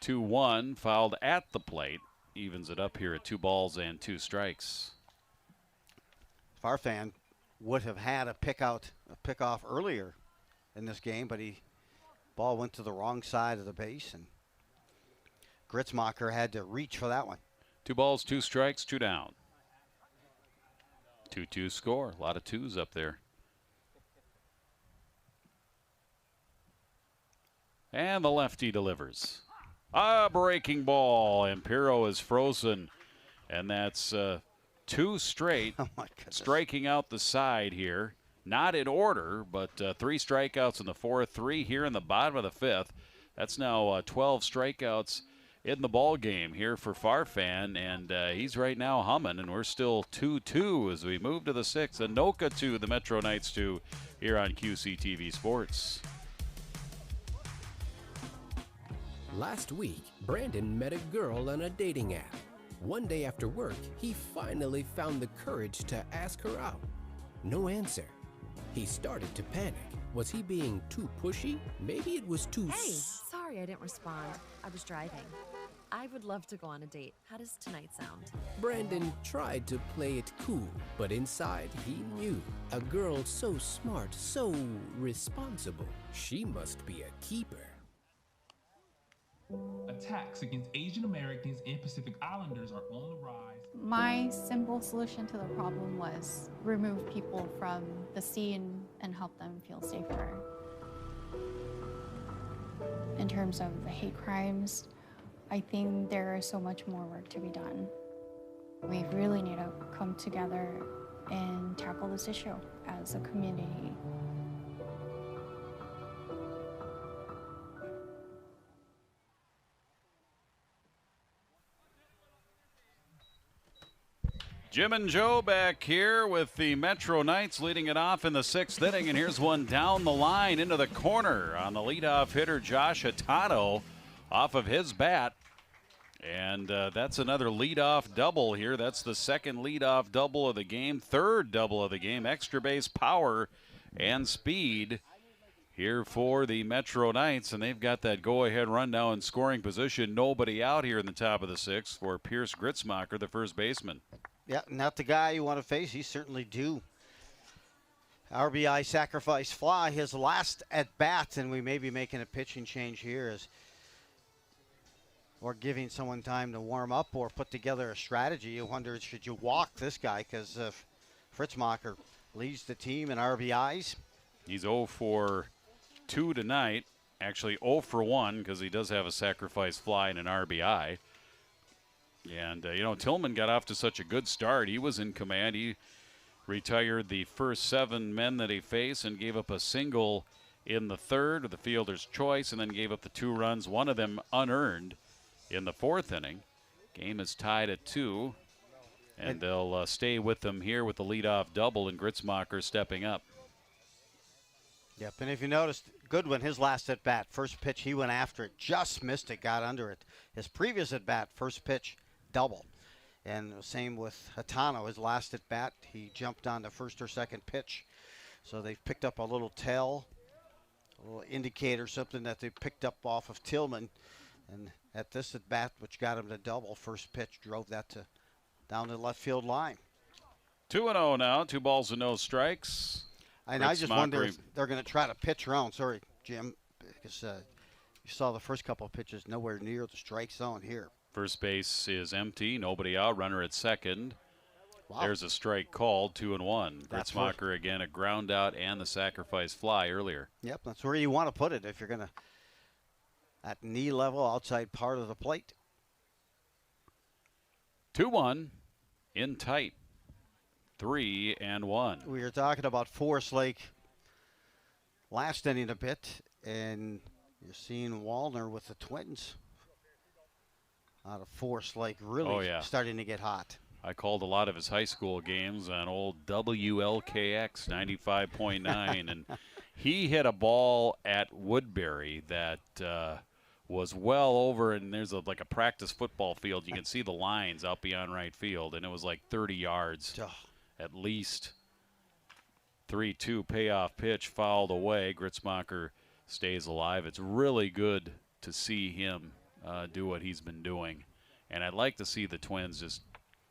2-1, fouled at the plate. Evens it up here at 2 balls and 2 strikes. Farfan would have had a pickoff earlier in this game, but ball went to the wrong side of the base, and Gritzmacher had to reach for that one. 2 balls, 2 strikes, 2 down. 2-2 score. A lot of 2s up there. And the lefty delivers. A breaking ball, and Pirro is frozen. And that's 2 straight. Oh my goodness. Striking out the side here. Not in order, but 3 strikeouts in the 4th, 3 here in the bottom of the 5th. That's now 12 strikeouts in the ball game here for Farfan, and he's right now humming, and we're still 2-2 as we move to the 6th. Anoka 2, the Metro Knights 2 here on QCTV Sports. Last week, Brandon met a girl on a dating app. One day after work, he finally found the courage to ask her out. No answer. He started to panic. Was he being too pushy? Maybe it was too... Hey, sorry I didn't respond. I was driving. I would love to go on a date. How does tonight sound? Brandon tried to play it cool, but inside he knew. A girl so smart, so responsible. She must be a keeper. Attacks against Asian Americans and Pacific Islanders are on the rise. My simple solution to the problem was remove people from the scene and help them feel safer. In terms of the hate crimes, I think there is so much more work to be done. We really need to come together and tackle this issue as a community. Jim and Joe back here with the Metro Knights leading it off in the 6th inning, and here's one down the line into the corner on the leadoff hitter Josh Hatano off of his bat. And that's another leadoff double here. That's the 2nd leadoff double of the game, 3rd double of the game. Extra base power and speed here for the Metro Knights, and they've got that go-ahead run now in scoring position. Nobody out here in the top of the 6th for Pierce Gritzmacher, the first baseman. Yeah, not the guy you want to face. He's certainly due. RBI sacrifice fly, his last at-bat, and we may be making a pitching change here as or giving someone time to warm up or put together a strategy. You wonder, should you walk this guy? Because Fritzmacher leads the team in RBIs. He's 0 for 2 tonight. Actually 0 for 1 because he does have a sacrifice fly and an RBI. And, Tillman got off to such a good start. He was in command. He retired the first 7 men that he faced and gave up a single in the 3rd with the fielder's choice, and then gave up the 2 runs, one of them unearned in the 4th inning. Game is tied at 2, and they'll stay with them here with the leadoff double and Gritzmacher stepping up. Yep, and if you noticed, Goodwin, his last at-bat, first pitch, he went after it, just missed it, got under it. His previous at-bat, first pitch, double. And the same with Hatano, his last at-bat, he jumped on the first or second pitch. So they've picked up a little tell, a little indicator, something that they picked up off of Tillman. And at this at-bat, which got him to double, first pitch drove that down the left field line. 2-0 now, 2 balls and no strikes. And I just wonder if they're going to try to pitch around. Sorry, Jim, because you saw the first couple of pitches nowhere near the strike zone here. First base is empty. Nobody out. Runner at second. Wow. There's a strike called, 2-1. That's Gritzmacher again, a ground out and the sacrifice fly earlier. Yep, that's where you want to put it if you're going to, at knee level, outside part of the plate. 2-1 in tight. 3-1. We were talking about Forest Lake last inning a bit, and you're seeing Wallner with the Twins out of Forest Lake really starting to get hot. I called a lot of his high school games on old WLKX 95.9, and he hit a ball at Woodbury that was well over, and there's like a practice football field. You can see the lines out beyond right field, and it was like 30 yards at least. 3-2 payoff pitch fouled away. Gritzmacher stays alive. It's really good to see him do what he's been doing, and I'd like to see the Twins just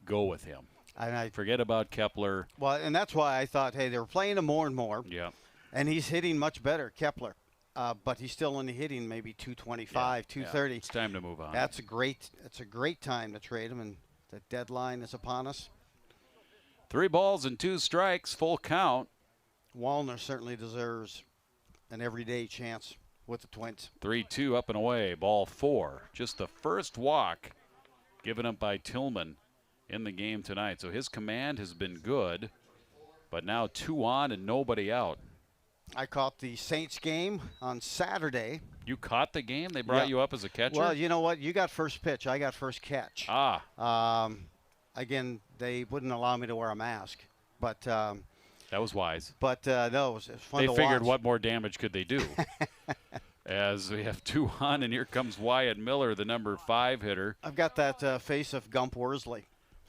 go with him. And forget about Kepler. Well, and that's why I thought, hey, they were playing him more and more. Yeah. And he's hitting much better, Kepler. But he's still only hitting maybe 225, 230. It's time to move on. That's a great time to trade him, and the deadline is upon us. 3 balls and 2 strikes, full count. Wallner certainly deserves an everyday chance with the Twins. 3-2 up and away, ball 4. Just the first walk given up by Tillman in the game tonight. So his command has been good, but now 2 on and nobody out. I caught the Saints game on Saturday. You caught the game? They brought you up as a catcher? Well, you know what? You got first pitch. I got first catch. Again, they wouldn't allow me to wear a mask, but that was wise. But no, it was fun to watch. They figured what more damage could they do? As we have 2 on, and here comes Wyatt Miller, the number 5 hitter. I've got that face of Gump Worsley.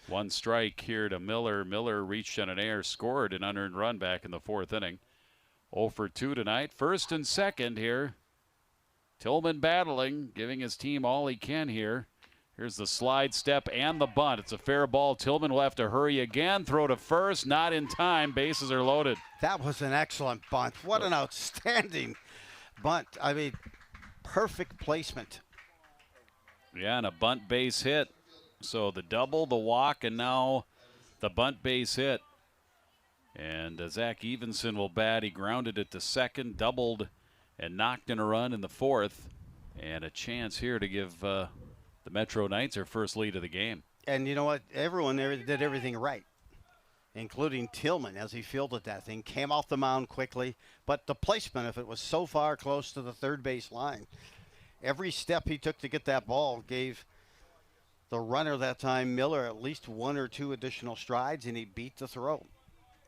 1 strike here to Miller. Miller reached on an air, scored an unearned run back in the 4th inning. 0 for 2 tonight. First and second here. Tillman battling, giving his team all he can here. Here's the slide step and the bunt. It's a fair ball. Tillman will have to hurry again. Throw to first. Not in time. Bases are loaded. That was an excellent bunt. What an outstanding bunt. I mean, perfect placement. Yeah, and a bunt base hit. So the double, the walk, and now the bunt base hit. And Zach Evenson will bat. He grounded it to second, doubled, and knocked in a run in the 4th. And a chance here to give the Metro Knights their first lead of the game. And you know what? Everyone there did everything right, including Tillman as he fielded that thing. Came off the mound quickly, but the placement, if it was so far close to the third base line, every step he took to get that ball gave the runner that time, Miller, at least 1 or 2 additional strides, and he beat the throw.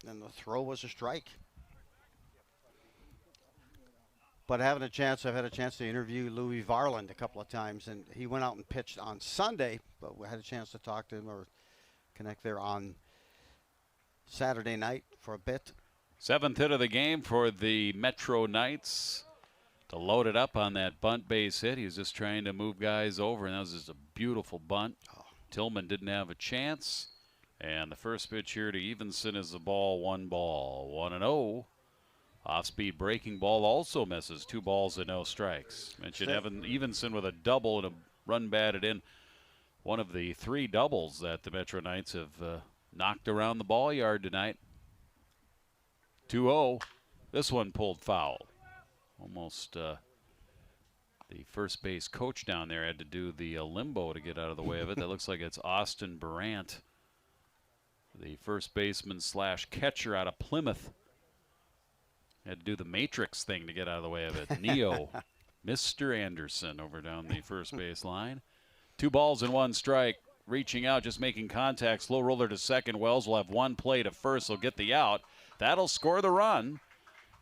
And the throw was a strike. But I've had a chance to interview Louis Varland a couple of times, and he went out and pitched on Sunday, but we had a chance to talk to him or connect there on Saturday night for a bit. 7th hit of the game for the Metro Knights to load it up on that bunt base hit. He was just trying to move guys over, and that was just a beautiful bunt. Tillman didn't have a chance. And the first pitch here to Evenson is the ball, 1 ball, 1-0. Off-speed breaking ball also misses. 2 balls and no strikes. Mentioned Evenson with a double and a run batted in. One of the 3 doubles that the Metro Knights have knocked around the ball yard tonight. 2-0. This one pulled foul. Almost the first base coach down there had to do the limbo to get out of the way of it. That looks like it's Austin Brandt, the first baseman / catcher out of Plymouth. Had to do the Matrix thing to get out of the way of it. Neo, Mr. Anderson over down the first base line. 2 balls and 1 strike. Reaching out, just making contact. Slow roller to second. Wells will have 1 play to first. He'll get the out. That'll score the run.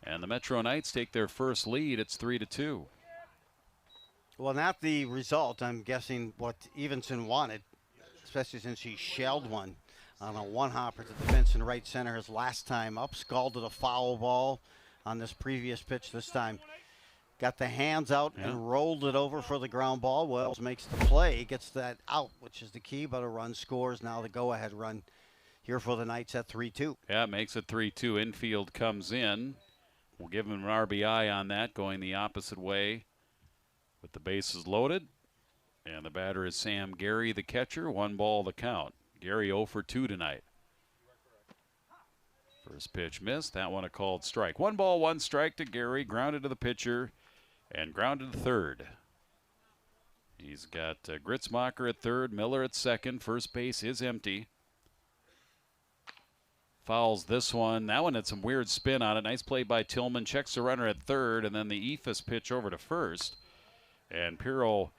And the Metro Knights take their first lead. It's 3-2. Well, not the result. I'm guessing what Evenson wanted, especially since he shelled one on a 1-hopper to the fence in right center his last time up. Scalded a foul ball on this previous pitch this time. Got the hands out and rolled it over for the ground ball. Wells makes the play, gets that out, which is the key, but a run scores. Now the go-ahead run here for the Knights at 3-2. Yeah, it makes it 3-2. Infield comes in. We'll give him an RBI on that, going the opposite way with the bases loaded. And the batter is Sam Gary, the catcher. 1 ball the count. Gary 0 for 2 tonight. First pitch missed. That one a called strike. 1 ball, 1 strike to Gary. Grounded to the pitcher and grounded to third. He's got Gritzmacher at third, Miller at second. First base is empty. Fouls this one. That one had some weird spin on it. Nice play by Tillman. Checks the runner at third, and then the Ephus pitch over to first. And Pirro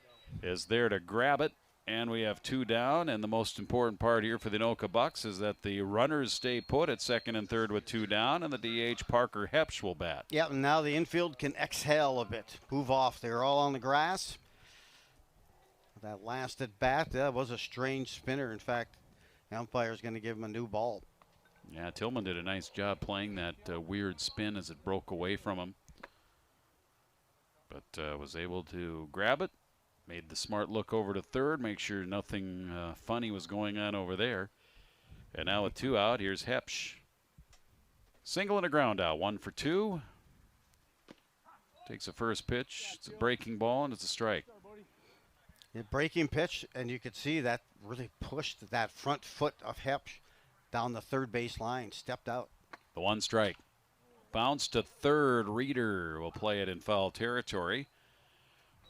is there to grab it. And we have 2 down. And the most important part here for the Anoka Bucs is that the runners stay put at second and third with 2 down, and the DH Parker Hepsch will bat. Yeah, and now the infield can exhale a bit, move off. They're all on the grass. That last at bat, that was a strange spinner. In fact, the umpire's going to give him a new ball. Yeah, Tillman did a nice job playing that weird spin as it broke away from him. But was able to grab it, made the smart look over to third, make sure nothing funny was going on over there. And now with 2 out, here's Hepsch. Single and a ground out, 1 for 2. Takes a first pitch. It's a breaking ball, and it's a strike. The breaking pitch, and you could see that really pushed that front foot of Hepsch down the third base line, stepped out. The 1 strike. Bounce to third. Reeder will play it in foul territory.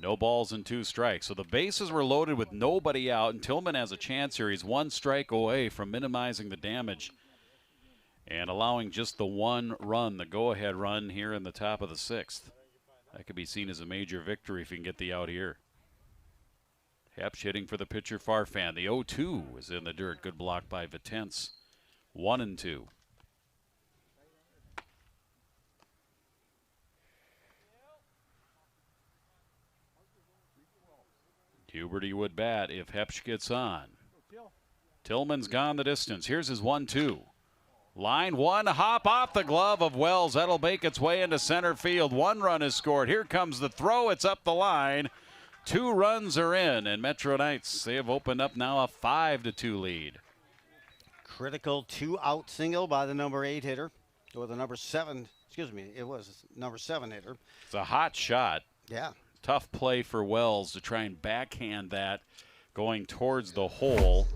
No balls and 2 strikes. So the bases were loaded with nobody out, and Tillman has a chance here. He's 1 strike away from minimizing the damage and allowing just the 1 run, the go-ahead run here in the top of the 6th. That could be seen as a major victory if he can get the out here. Hepsch hitting for the pitcher Farfan. The 0-2 is in the dirt. Good block by Vitens. 1 and 2. Huberty would bat if Hepsch gets on. Tillman's gone the distance. Here's his 1-2. Line 1, hop off the glove of Wells. That'll make its way into center field. 1 run is scored. Here comes the throw. It's up the line. 2 runs are in, and Metro Knights, they have opened up now a 5-2 lead. Critical 2-out single by the number 8 hitter, or the number 7, excuse me, it was number 7 hitter. It's a hot shot. Yeah. Tough play for Wells to try and backhand that going towards the hole.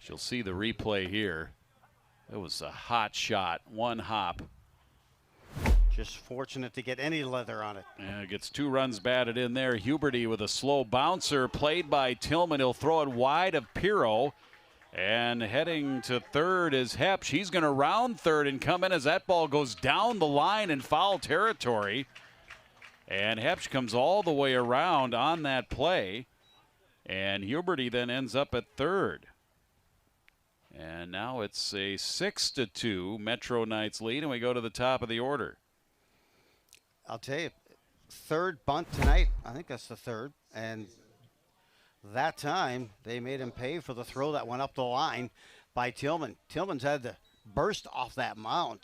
You'll see the replay here. It was a hot shot, 1 hop. Just fortunate to get any leather on it. Yeah, gets 2 runs batted in there. Huberty with a slow bouncer played by Tillman. He'll throw it wide of Pirro. And heading to third is Hepsch. He's going to round third and come in as that ball goes down the line in foul territory. And Hepsch comes all the way around on that play. And Huberty then ends up at third. And now it's a 6-2 Metro Knights lead, and we go to the top of the order. I'll tell you, third bunt tonight. I think that's the third. And that time, they made him pay for the throw that went up the line by Tillman. Tillman's had to burst off that mound.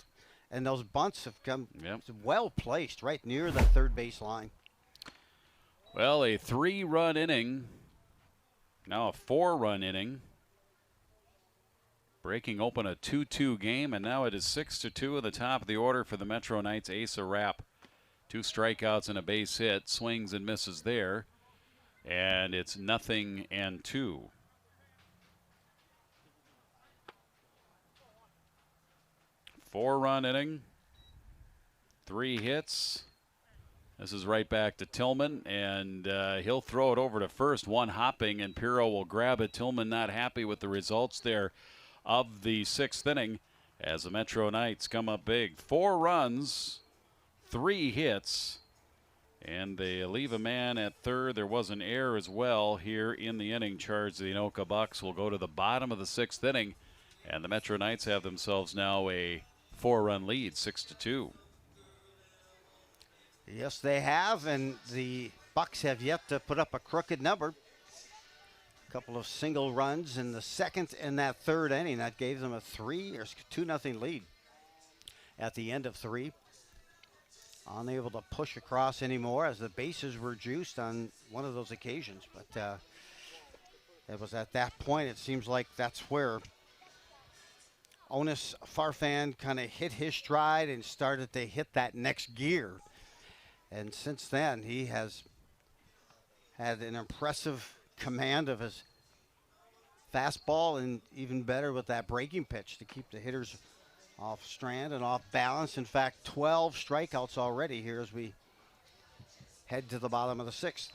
And those bunts have come well placed right near the third base line. Well, a 3-run inning, now a 4-run inning. Breaking open a 2-2 game, and now it is 6-2 at the top of the order for the Metro Knights. Asa Rapp, 2 strikeouts and a base hit, swings and misses there, and it's 0-2. Four-run inning, 3 hits. This is right back to Tillman, and he'll throw it over to first. 1 hopping, and Pirro will grab it. Tillman not happy with the results there of the 6th inning as the Metro Knights come up big. 4 runs, 3 hits, and they leave a man at third. There was an error as well here in the inning. Charge the Anoka Bucs will go to the bottom of the 6th inning, and the Metro Knights have themselves now a 4-run lead, 6-2. Yes, they have, and the Bucs have yet to put up a crooked number. A couple of single runs in the 2nd and that 3rd inning. That gave them a 2-0 lead at the end of 3. Unable to push across anymore as the bases were juiced on one of those occasions. But it was at that point, it seems like that's where Onis Farfan kind of hit his stride and started to hit that next gear. And since then, he has had an impressive command of his fastball, and even better with that breaking pitch to keep the hitters off strand and off balance. In fact, 12 strikeouts already here as we head to the bottom of the 6th.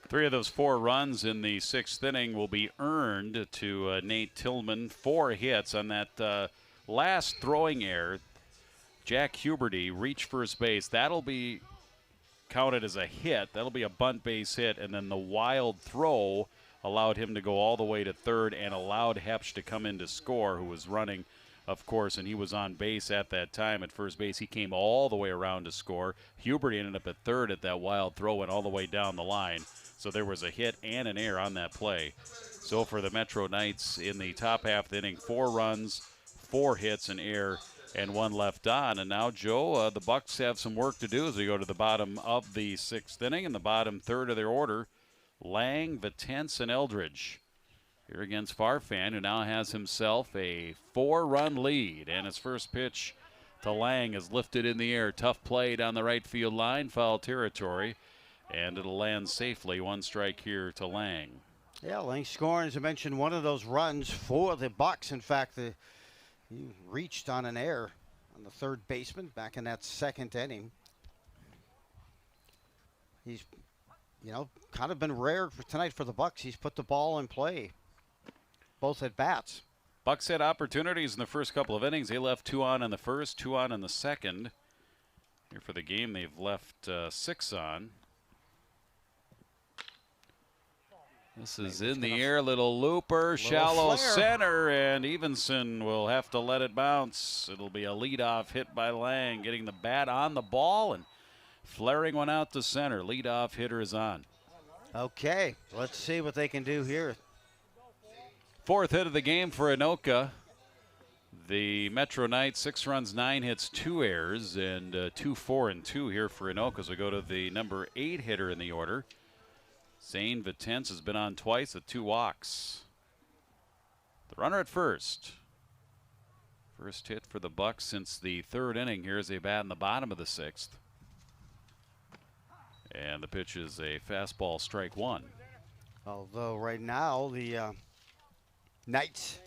3 of those 4 runs in the 6th inning will be earned to Nate Tillman. 4 hits on that last throwing error. Jack Huberty reached first base. That'll be counted as a hit. That'll be a bunt base hit, and then the wild throw allowed him to go all the way to third and allowed Hepsch to come in to score, who was running, of course, and he was on base at that time at first base. He came all the way around to score. Huberty ended up at third at that wild throw, went all the way down the line. So there was a hit and an error on that play. So for the Metro Knights in the top half of the inning, 4 runs, 4 hits, an error, and 1 left on. And now, Joe, the Bucs have some work to do as we go to the bottom of the 6th inning. In the bottom third of their order, Lang, Vitence, and Eldridge. Here against Farfan, who now has himself a 4-run lead. And his first pitch to Lang is lifted in the air. Tough play down the right field line, foul territory. And it'll land safely. 1 strike here to Lang. Yeah, Lang scoring, as I mentioned, one of those runs for the Bucs. In fact, he reached on an error on the third baseman back in that 2nd inning. He's, kind of been rare for tonight for the Bucs. He's put the ball in play, both at bats. Bucs had opportunities in the first couple of innings. They left 2 on in the first, 2 on in the second. Here for the game, they've left 6 on. This is in the air, little looper, shallow center, and Evenson will have to let it bounce. It'll be a leadoff hit by Lang, getting the bat on the ball and flaring one out to center. Leadoff hitter is on. Okay, let's see what they can do here. 4th hit of the game for Anoka. The Metro Knights, 6 runs, 9 hits, 2 errors, and 2-4-2 here for Anoka. So we go to the number 8 hitter in the order. Zane Vitence has been on twice with 2 walks. The runner at first. First hit for the Bucs since the 3rd inning. Here's a bat in the bottom of the 6th. And the pitch is a fastball, strike 1. Although right now the Knights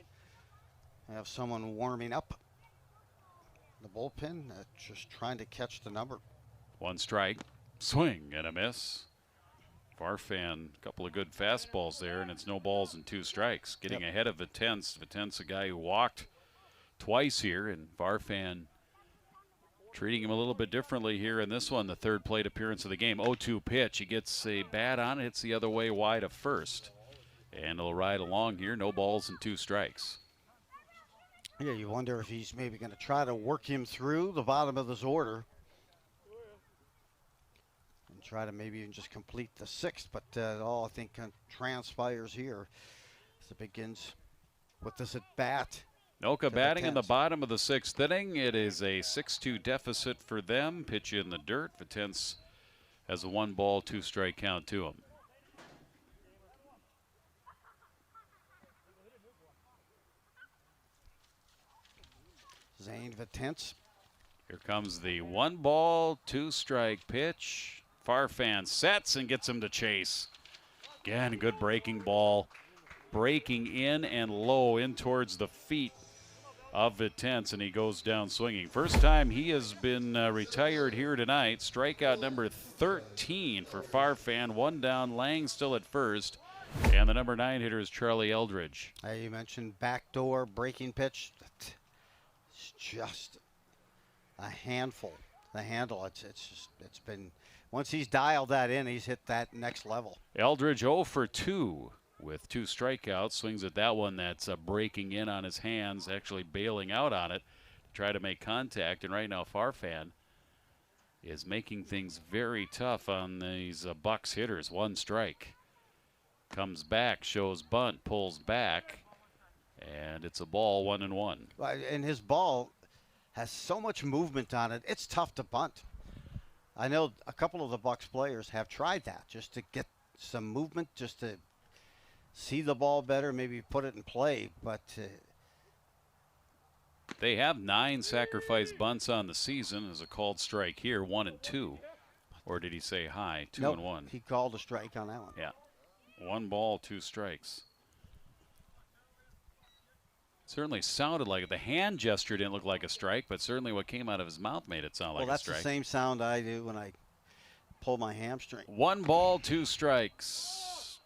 have someone warming up the bullpen, just trying to catch the number. 1 strike, swing and a miss. Farfan, a couple of good fastballs there, and it's no balls and 2 strikes. Getting ahead of Vitence. Vitence, a guy who walked twice here, and Farfan treating him a little bit differently here in this one, the 3rd plate appearance of the game. 0-2 pitch. He gets a bat on it, hits the other way wide of first. And he'll ride along here, no balls and 2 strikes. Yeah, you wonder if he's maybe going to try to work him through the bottom of this order. Try to maybe even just complete the 6th, but it all, I think, transpires here as it begins with this at bat. Anoka batting in the bottom of the 6th inning. It is a 6-2 deficit for them. Pitch in the dirt. Vitence has a 1-ball, 2-strike count to him. Zane Vitence. Here comes the 1-ball, 2-strike pitch. Farfan sets and gets him to chase. Again, good breaking ball. Breaking in and low in towards the feet of Vitence, and he goes down swinging. First time he has been retired here tonight. Strikeout number 13 for Farfan. 1 down, Lang still at first. And the number 9 hitter is Charlie Eldridge. You mentioned backdoor breaking pitch. It's just a handful. The handle, it's been, once he's dialed that in, he's hit that next level. Eldridge 0 for 2 with 2 strikeouts. Swings at that one that's breaking in on his hands, actually bailing out on it to try to make contact. And right now Farfan is making things very tough on these Bucs hitters. 1 strike. Comes back, shows bunt, pulls back, and it's a ball, 1-1. And his ball has so much movement on it, it's tough to bunt. I know a couple of the Bucs players have tried that, just to get some movement, just to see the ball better, maybe put it in play, but they have 9 sacrifice bunts on the season. As a called strike here, 1 and 2. Or did he say high? 2 nope, and 1. He called a strike on that one. Yeah. 1 ball, 2 strikes. Certainly sounded like it. The hand gesture didn't look like a strike, but certainly what came out of his mouth made it sound like a strike. Well, that's the same sound I do when I pull my hamstring. 1 ball, 2 strikes.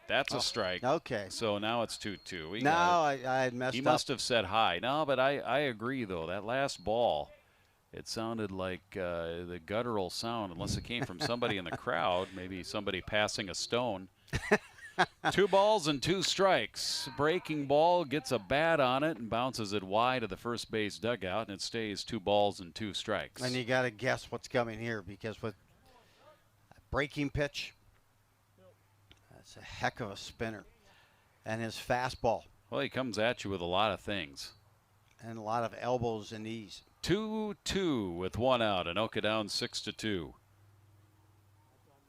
That's a strike. Okay. So now it's 2-2. No, I had messed up. He must have said high. No, but I agree, though. That last ball, it sounded like the guttural sound, unless it came from somebody in the crowd, maybe somebody passing a stone. 2 balls and 2 strikes. Breaking ball gets a bat on it and bounces it wide of the first base dugout, and it stays 2 balls and 2 strikes. And you got to guess what's coming here, because with a breaking pitch, that's a heck of a spinner. And his fastball. Well, he comes at you with a lot of things. And a lot of elbows and knees. 2-2 with 1 out. Anoka down 6-2.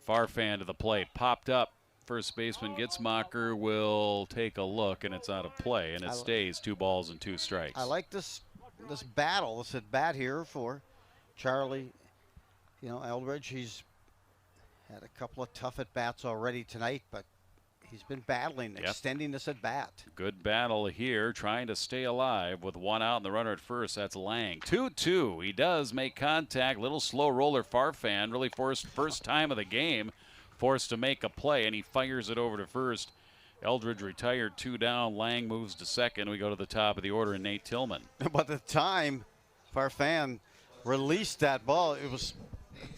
Farfan to the plate. Popped up. First baseman Gitzmacher will take a look, and it's out of play, and it stays 2 balls and 2 strikes. I like this battle, this at bat here for Charlie. You know, Eldridge, he's had a couple of tough at bats already tonight, but he's been battling, extending this at bat. Good battle here, trying to stay alive with 1 out and the runner at first. That's Lang. 2-2. He does make contact. Little slow roller Farfan, really first time of the game. Forced to make a play, and he fires it over to first. Eldridge retired, 2 down. Lang moves to second. We go to the top of the order, and Nate Tillman. By the time Farfan released that ball, it was,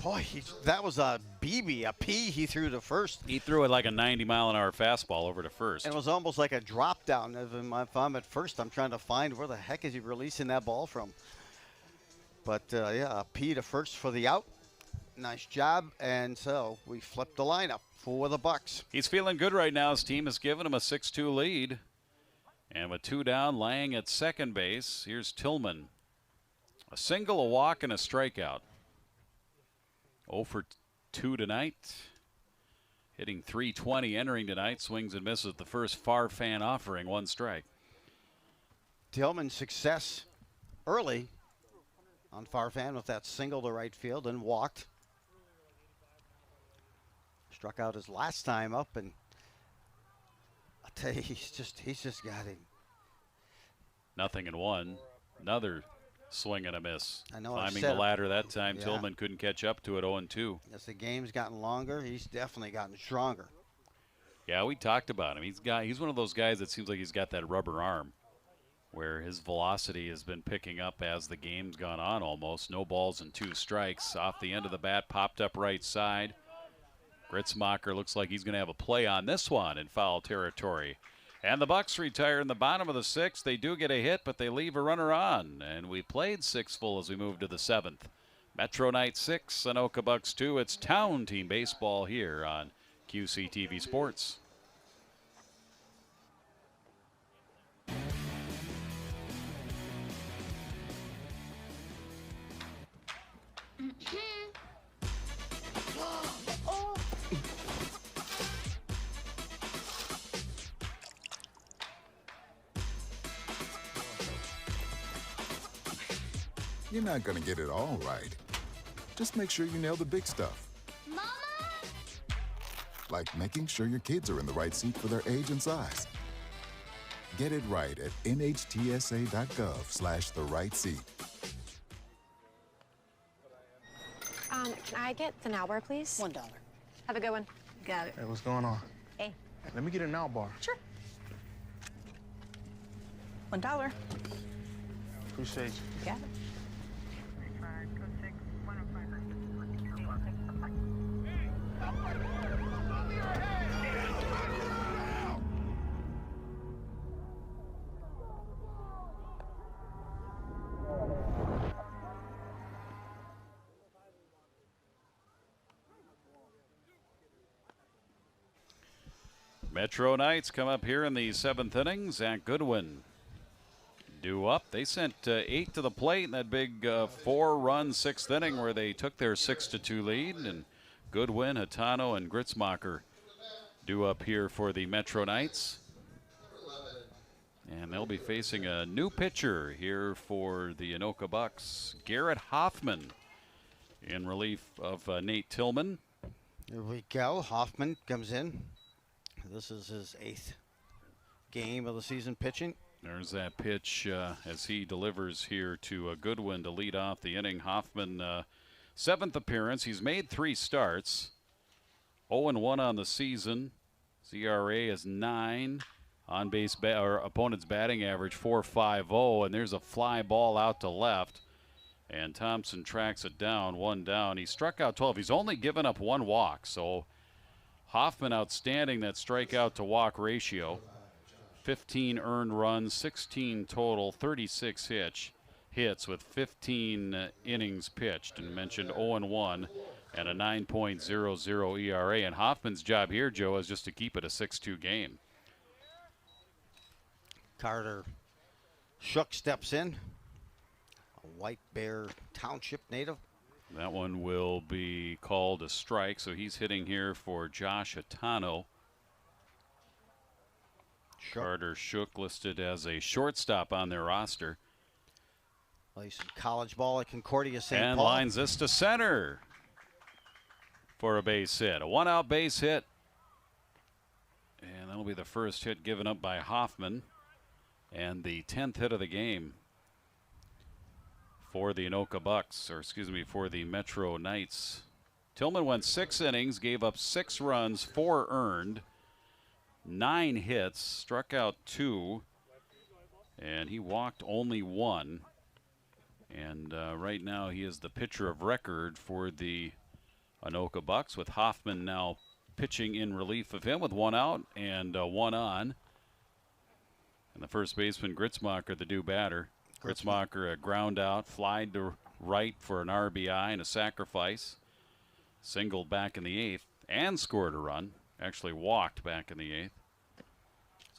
boy, that was a BB, a P he threw to first. He threw it like a 90-mile-an-hour fastball over to first. It was almost like a drop down. If I'm at first, I'm trying to find where the heck is he releasing that ball from. But, yeah, a P to first for the out. Nice job, and so we flipped the lineup for the Bucs. He's feeling good right now. His team has given him a 6-2 lead. And with 2 down, Lang at second base. Here's Tillman. A single, a walk, and a strikeout. 0 for 2 tonight. Hitting .320 entering tonight. Swings and misses the first Farfan offering, 1 strike. Tillman's success early on Farfan with that single to right field and walked. Struck out his last time up, and I'll tell you, he's just got him. 0-1. Another swing and a miss. I know. Climbing the ladder that time. Yeah. Tillman couldn't catch up to it. 0-2. As the game's gotten longer, he's definitely gotten stronger. Yeah, we talked about him. He's one of those guys that seems like he's got that rubber arm, where his velocity has been picking up as the game's gone on almost. No balls and 2 strikes. Off the end of the bat, popped up right side. Gritzmacher looks like he's going to have a play on this one in foul territory. And the Bucs retire in the bottom of the 6th. They do get a hit, but they leave a runner on. And we played 6 full as we move to the 7th. Metro Night 6, Anoka Bucs 2. It's Town Team Baseball here on QCTV Sports. You're not gonna get it all right. Just make sure you nail the big stuff. Mama! Like making sure your kids are in the right seat for their age and size. Get it right at nhtsa.gov/the right seat. Can I get the now bar, please? $1. Have a good one. Got it. Hey, what's going on? Hey. Let me get a now bar. Sure. $1. Appreciate you. Got it. Metro Knights come up here in the 7th inning. Zach Goodwin due up. They sent 8 to the plate in that big 4-run 6th inning where they took their 6-2 lead. And Goodwin, Hatano, and Gritzmacher due up here for the Metro Knights. And they'll be facing a new pitcher here for the Anoka Bucs, Garrett Hoffman, in relief of Nate Tillman. Here we go. Hoffman comes in. This is his 8th game of the season pitching. There's that pitch as he delivers here to Goodwin to lead off the inning. Hoffman, 7th appearance. He's made 3 starts. 0-1 on the season. ERA is 9. On base or opponent's batting average 4.50, and there's a fly ball out to left. And Thompson tracks it down, 1 down. He struck out 12. He's only given up 1 walk, so Hoffman outstanding that strikeout to walk ratio. 15 earned runs, 16 total, 36 hits with 15 innings pitched. And mentioned 0-1 and a 9.00 ERA. And Hoffman's job here, Joe, is just to keep it a 6-2 game. Carter Shook steps in. A White Bear Township native. That one will be called a strike, so he's hitting here for Josh Atano. Carter Shook listed as a shortstop on their roster. Plays some college ball at Concordia St. And Paul. lines this to center for a base hit. A 1-out base hit. And that'll be the first hit given up by Hoffman. And the 10th hit of the game for the Anoka Bucs, or excuse me, for the Metro Knights. Tillman went 6 innings, gave up 6 runs, 4 earned, 9 hits, struck out 2, and he walked only 1. And right now he is the pitcher of record for the Anoka Bucs, with Hoffman now pitching in relief of him with 1 out and 1 on. And the first baseman, Gritzmacher, the due batter. Gritzmacher, a ground out, flied to right for an RBI and a sacrifice. Singled back in the 8th and scored a run. Actually walked back in the 8th.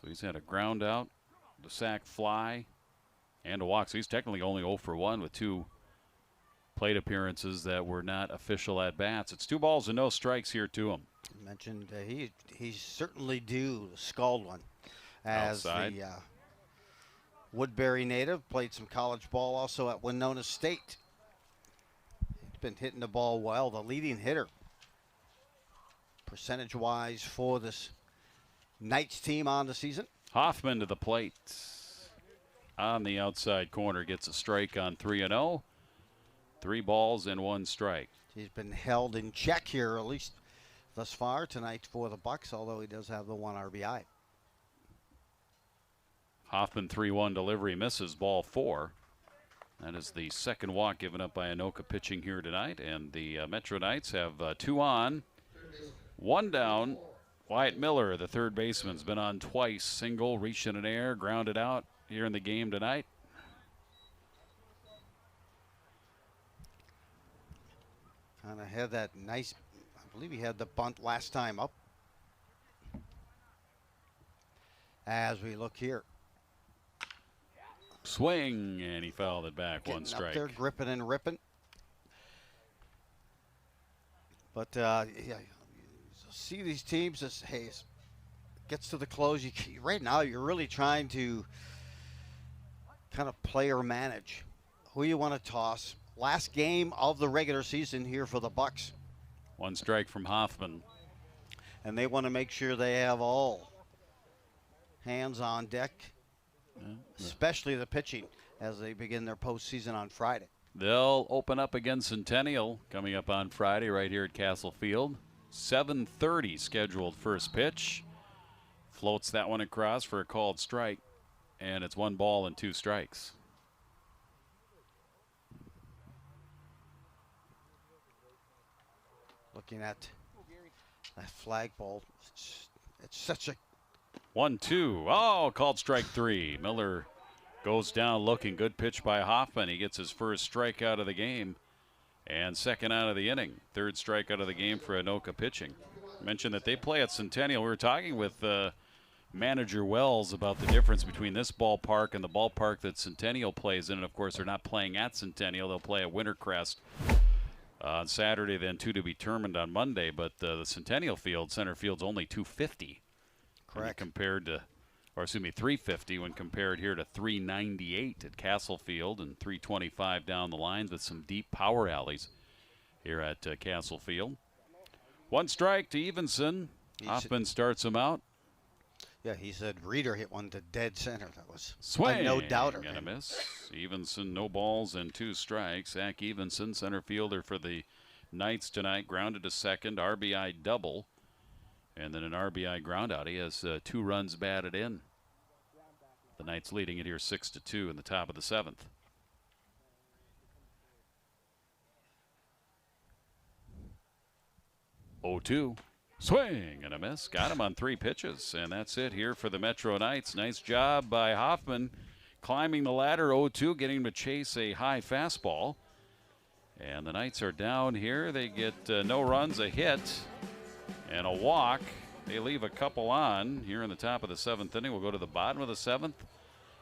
So he's had a ground out, the sac fly, and a walk. So he's technically only 0 for 1 with 2 plate appearances that were not official at bats. It's 2 balls and no strikes here to him. You mentioned he's certainly due the scald one. As outside. The Woodbury native, played some college ball also at Winona State. He's been hitting the ball well, the leading hitter percentage-wise for this Knights team on the season. Hoffman to the plate on the outside corner, gets a strike on 3-0. 3 balls and 1 strike. He's been held in check here, at least thus far tonight for the Bucs, although he does have the 1 RBI. Hoffman 3-1 delivery, misses, ball 4. That is the second walk given up by Anoka pitching here tonight. And the Metro Knights have 2 on, 1 down. Wyatt Miller, the third baseman, been on twice. Single, reached in an air, grounded out here in the game tonight. Kind of had that nice, I believe he had the bunt last time up. As we look here. Swing, and he fouled it back. Getting 1 strike. Up there, gripping and ripping. But yeah, see these teams as gets to the close. Right now, you're really trying to kind of player manage who you want to toss. Last game of the regular season here for the Bucs. 1 strike from Hoffman. And they want to make sure they have all hands on deck. Especially the pitching as they begin their postseason on Friday. They'll open up against Centennial coming up on Friday right here at Castle Field. 7:30 scheduled first pitch. Floats that one across for a called strike, and it's 1 ball and 2 strikes. Looking at that flagpole, it's such a 1-2. Oh, called strike 3. Miller goes down looking. Good pitch by Hoffman. He gets his first strikeout of the game and second out of the inning. 3rd strikeout of the game for Anoka pitching. Mentioned that they play at Centennial. We were talking with manager Wells about the difference between this ballpark and the ballpark that Centennial plays in. And, of course, they're not playing at Centennial. They'll play at Wintercrest on Saturday, then 2 to be determined on Monday. But the Centennial field, center field's only 250. Correct. Compared to, or excuse me, 350 when compared here to 398 at Castle Field and 325 down the lines with some deep power alleys here at Castle Field. 1 strike to Evenson. Hoffman starts him out. Yeah, he said Reeder hit one to dead center. That was Swing. no doubter. And a miss. Evenson, no balls and 2 strikes. Zach Evenson, center fielder for the Knights tonight, grounded to second, RBI double, and then an RBI ground out. He has 2 runs batted in. The Knights leading it here 6-2 in the top of the 7th. 0-2. Swing and a miss. Got him on 3 pitches, and that's it here for the Metro Knights. Nice job by Hoffman climbing the ladder. 0-2, getting him to chase a high fastball. And the Knights are down here. They get no runs, a hit, and a walk. They leave a couple on here in the top of the 7th inning. We'll go to the bottom of the 7th.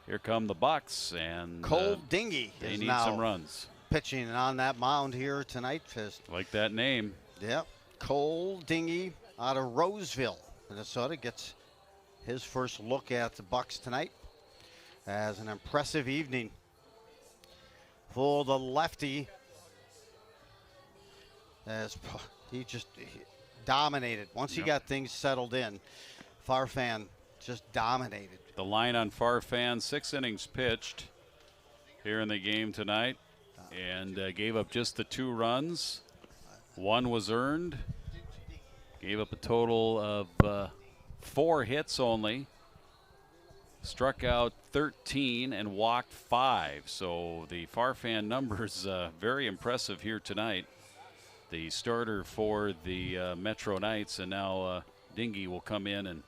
Here come the Bucs, and Cole Dingy they is need now some runs. pitching on that mound here tonight. Like that name. Yep, Cole Dingy out of Roseville, Minnesota, gets his first look at the Bucs tonight. As an impressive evening for the lefty, as he dominated. Once he got things settled in, Farfan just dominated. The line on Farfan, 6 innings pitched here in the game tonight, and gave up just the 2 runs. 1 was earned. Gave up a total of 4 hits only. Struck out 13 and walked 5. So the Farfan numbers very impressive here tonight. The starter for the Metro Knights, and now Dingy will come in and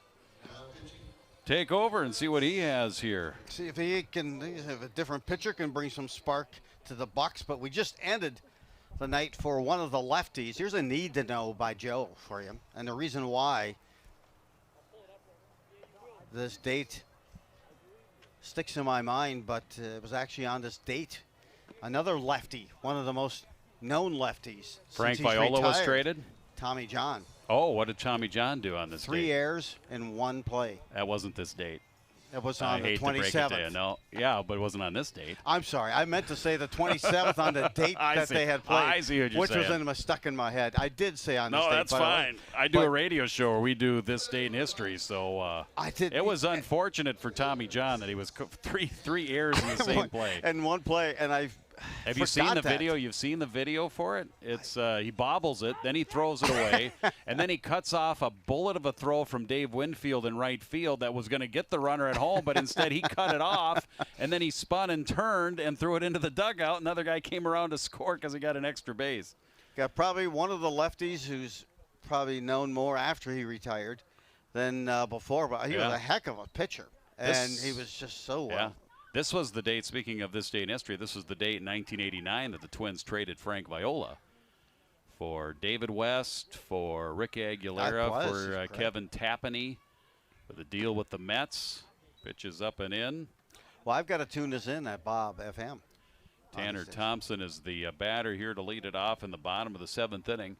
take over and see what he has here. See if he can, if a different pitcher can bring some spark to the Bucs. But we just ended the night for one of the lefties. Here's a need to know by Joe for you, and the reason why this date sticks in my mind, but it was actually on this date. Another lefty, one of the most known lefties. Frank Viola was traded? Tommy John. Oh, what did Tommy John do on this 3 date? errors in 1 play. That wasn't this date. It was on the 27th. To break it to you. No, yeah, but it wasn't on this date. I'm sorry. I meant to say the 27th on the date that they had played. I see what you're saying. Was stuck in my head. I did say on this date. No, that's fine. I do a radio show where we do this date in history, so it was unfortunate for Tommy John that he was three errors in the same play. In 1 play, and Have you seen the video? You've seen the video for it? It's he bobbles it, then he throws it away, and then he cuts off a bullet of a throw from Dave Winfield in right field that was going to get the runner at home, but instead he cut it off, and then he spun and turned and threw it into the dugout. Another guy came around to score because he got an extra base. Got probably one of the lefties who's probably known more after he retired than before, but he was a heck of a pitcher, and he was just so well. Yeah. This was the date, speaking of this day in history, this was the date in 1989 that the Twins traded Frank Viola for David West, for Rick Aguilera, for Kevin Tapani, for the deal with the Mets. Pitches up and in. Well, I've got to tune this in at Bob FM. Tanner Thompson is the batter here to lead it off in the bottom of the 7th inning.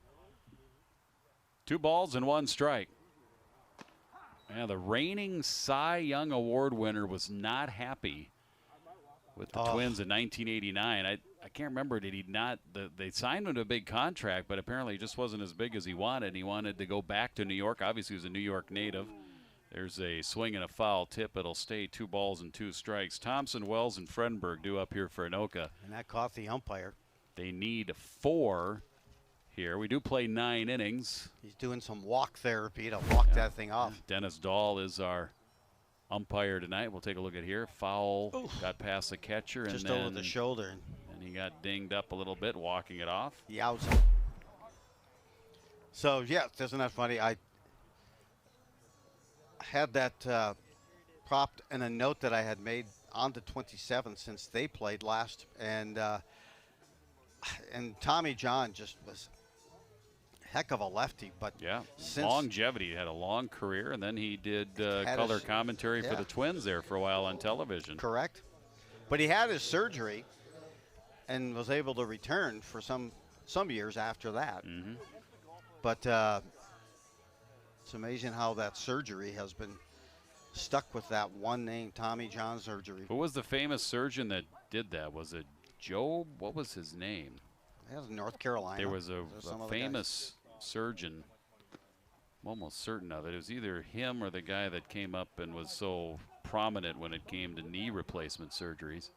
2 balls and 1 strike. Yeah, the reigning Cy Young Award winner was not happy with the Twins in 1989. I can't remember, did he not, they signed him to a big contract, but apparently it just wasn't as big as he wanted. He wanted to go back to New York. Obviously, he was a New York native. There's a swing and a foul tip. It'll stay 2 balls and 2 strikes. Thompson, Wells, and Frenberg due up here for Anoka. And that caught the umpire. They need 4 here. We do play 9 innings. He's doing some walk therapy to walk that thing off. Dennis Dahl is our umpire tonight. We'll take a look at here. Foul. Oof. Got past the catcher. Just and then, over the shoulder. And he got dinged up a little bit walking it off. Yowza. So, yeah, isn't that funny? I had that propped in a note that I had made on the 27th since they played last. And Tommy John just was heck of a lefty, but since longevity. He had a long career, and then he did color commentary for the Twins there for a while on television. Correct. But he had his surgery and was able to return for some years after that. Mm-hmm. But it's amazing how that surgery has been stuck with that one name, Tommy John surgery. Who was the famous surgeon that did that? Was it Joe? What was his name? That was North Carolina. There was a famous surgeon. I'm almost certain of it. It was either him or the guy that came up and was so prominent when it came to knee replacement surgeries.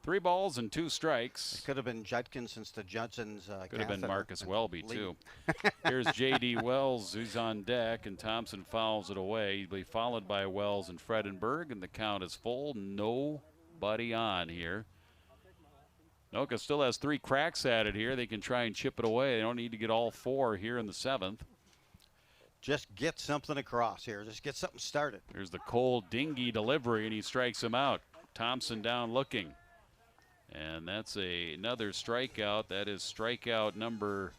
3 balls and 2 strikes. It could have been Judkins since the Judson's Could have been catheter Marcus Welby, lead. too. Here's J.D. Wells, who's on deck, and Thompson fouls it away. He'll be followed by Wells and Fredenberg, and the count is full. Nobody on here. Anoka still has 3 cracks at it here. They can try and chip it away. They don't need to get all 4 here in the 7th. Just get something across here. Just get something started. There's the Cole Dingy delivery, and he strikes him out. Thompson down looking. And that's another strikeout. That is strikeout number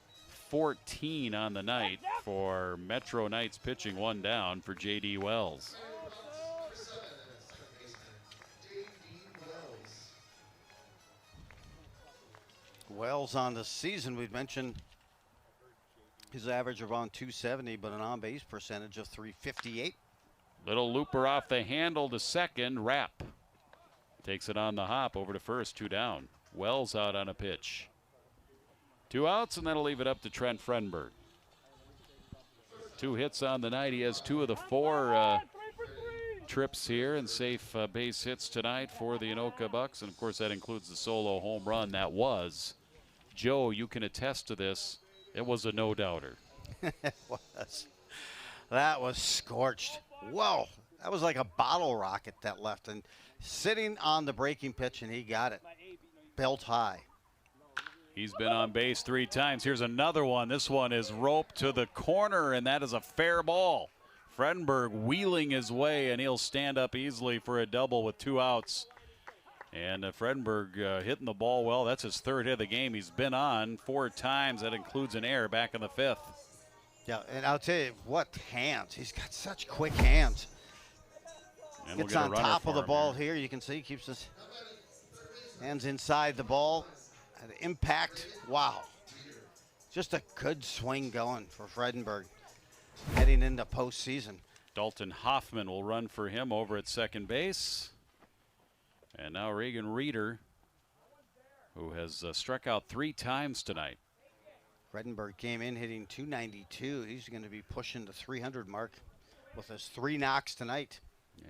14 on the night for Metro Knights pitching 1 down for J.D. Wells. Wells on the season, we've mentioned his average around 270, but an on-base percentage of 358. Little looper off the handle to second. Rapp takes it on the hop over to first, 2 down. Wells out on a pitch. 2 outs, and that'll leave it up to Trent Fredenberg. 2 hits on the night. He has 2 of the 4 trips here and safe base hits tonight for the Anoka Bucs. And, of course, that includes the solo home run. That was, Joe, you can attest to this, it was a no-doubter. It was. That was scorched. Whoa. That was like a bottle rocket that left. And sitting on the breaking pitch, and he got it. Belt high. He's been on base 3 times. Here's another one. This one is roped to the corner, and that is a fair ball. Fredenberg wheeling his way, and he'll stand up easily for a double with 2 outs. And Fredenberg hitting the ball well. That's his 3rd hit of the game. He's been on 4 times. That includes an error back in the 5th. Yeah, and I'll tell you what hands. He's got such quick hands. And Gets we'll on top of the ball here. You can see he keeps his hands inside the ball. At impact, wow. Just a good swing going for Fredenberg heading into postseason. Dalton Hoffman will run for him over at second base. And now Reagan Reeder, who has struck out 3 times tonight. Fredenberg came in hitting 292. He's going to be pushing the 300 mark with his 3 knocks tonight.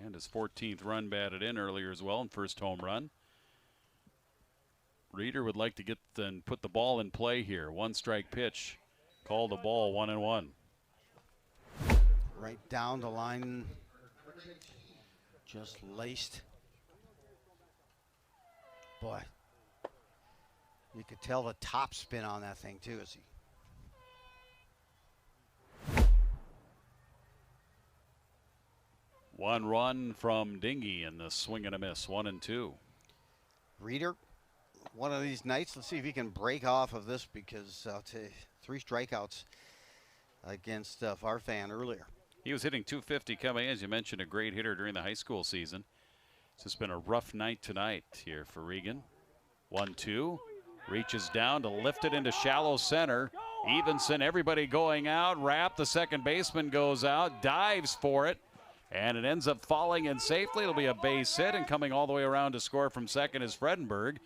And his 14th run batted in earlier as well, and first home run. Reeder would like to get and put the ball in play here. 1 strike pitch. Call the ball 1-1. Right down the line. Just laced. Boy. You could tell the top spin on that thing too, as he. One run from Dingy and the swing and a miss. 1-2. Reeder, one of these nights, let's see if he can break off of this, because 3 strikeouts against Farfan earlier. He was hitting 250 coming in, as you mentioned, a great hitter during the high school season. It's just been a rough night tonight here for Regan. 1-2, reaches down to lift it into shallow center. Evenson, everybody going out. Rapp, the second baseman, goes out, dives for it, and it ends up falling in safely. It'll be a base hit, and coming all the way around to score from second is Fredenberg.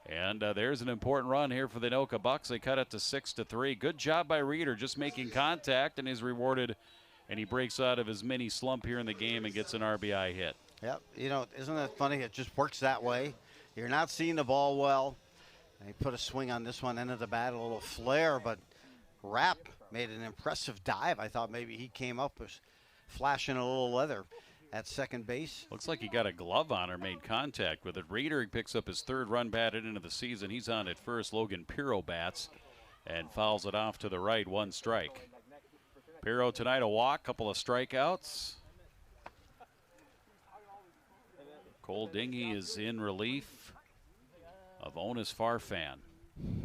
And there's an important run here for the Anoka Bucs. They cut it to 6-3. Good job by Reeder, just making contact, and he's rewarded, and he breaks out of his mini slump here in the game and gets an RBI hit. Yep, you know, isn't that funny? It just works that way. You're not seeing the ball well. And he put a swing on this one, end of the bat, a little flare, but Rapp made an impressive dive. I thought maybe he came up was flashing a little leather at second base. Looks like he got a glove on or made contact with it. Reeder picks up his 3rd run batted into the season. He's on at first. Logan Pirro bats and fouls it off to the right, 1 strike. Pirro tonight a walk, couple of strikeouts. Cole Dingy is in relief of Onis Farfan,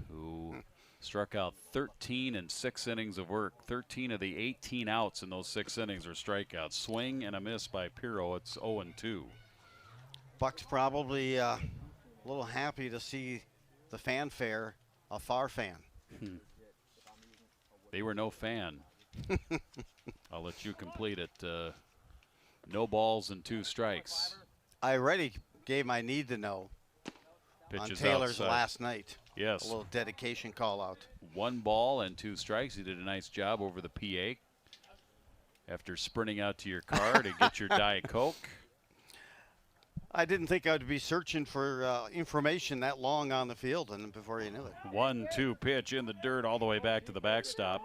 who struck out 13 in 6 innings of work. 13 of the 18 outs in those 6 innings are strikeouts. Swing and a miss by Pirro. It's 0-2. Bucks probably a little happy to see the fanfare of Farfan. They were no fan. I'll let you complete it. No balls and 2 strikes. I already gave my need to know Pitches on Taylor's outside. last night. Yes. A little dedication call out. 1 ball and 2 strikes. He did a nice job over the PA. after sprinting out to your car to get your Diet Coke. I didn't think I'd be searching for information that long on the field, and before you knew it. 1-2 pitch in the dirt all the way back to the backstop.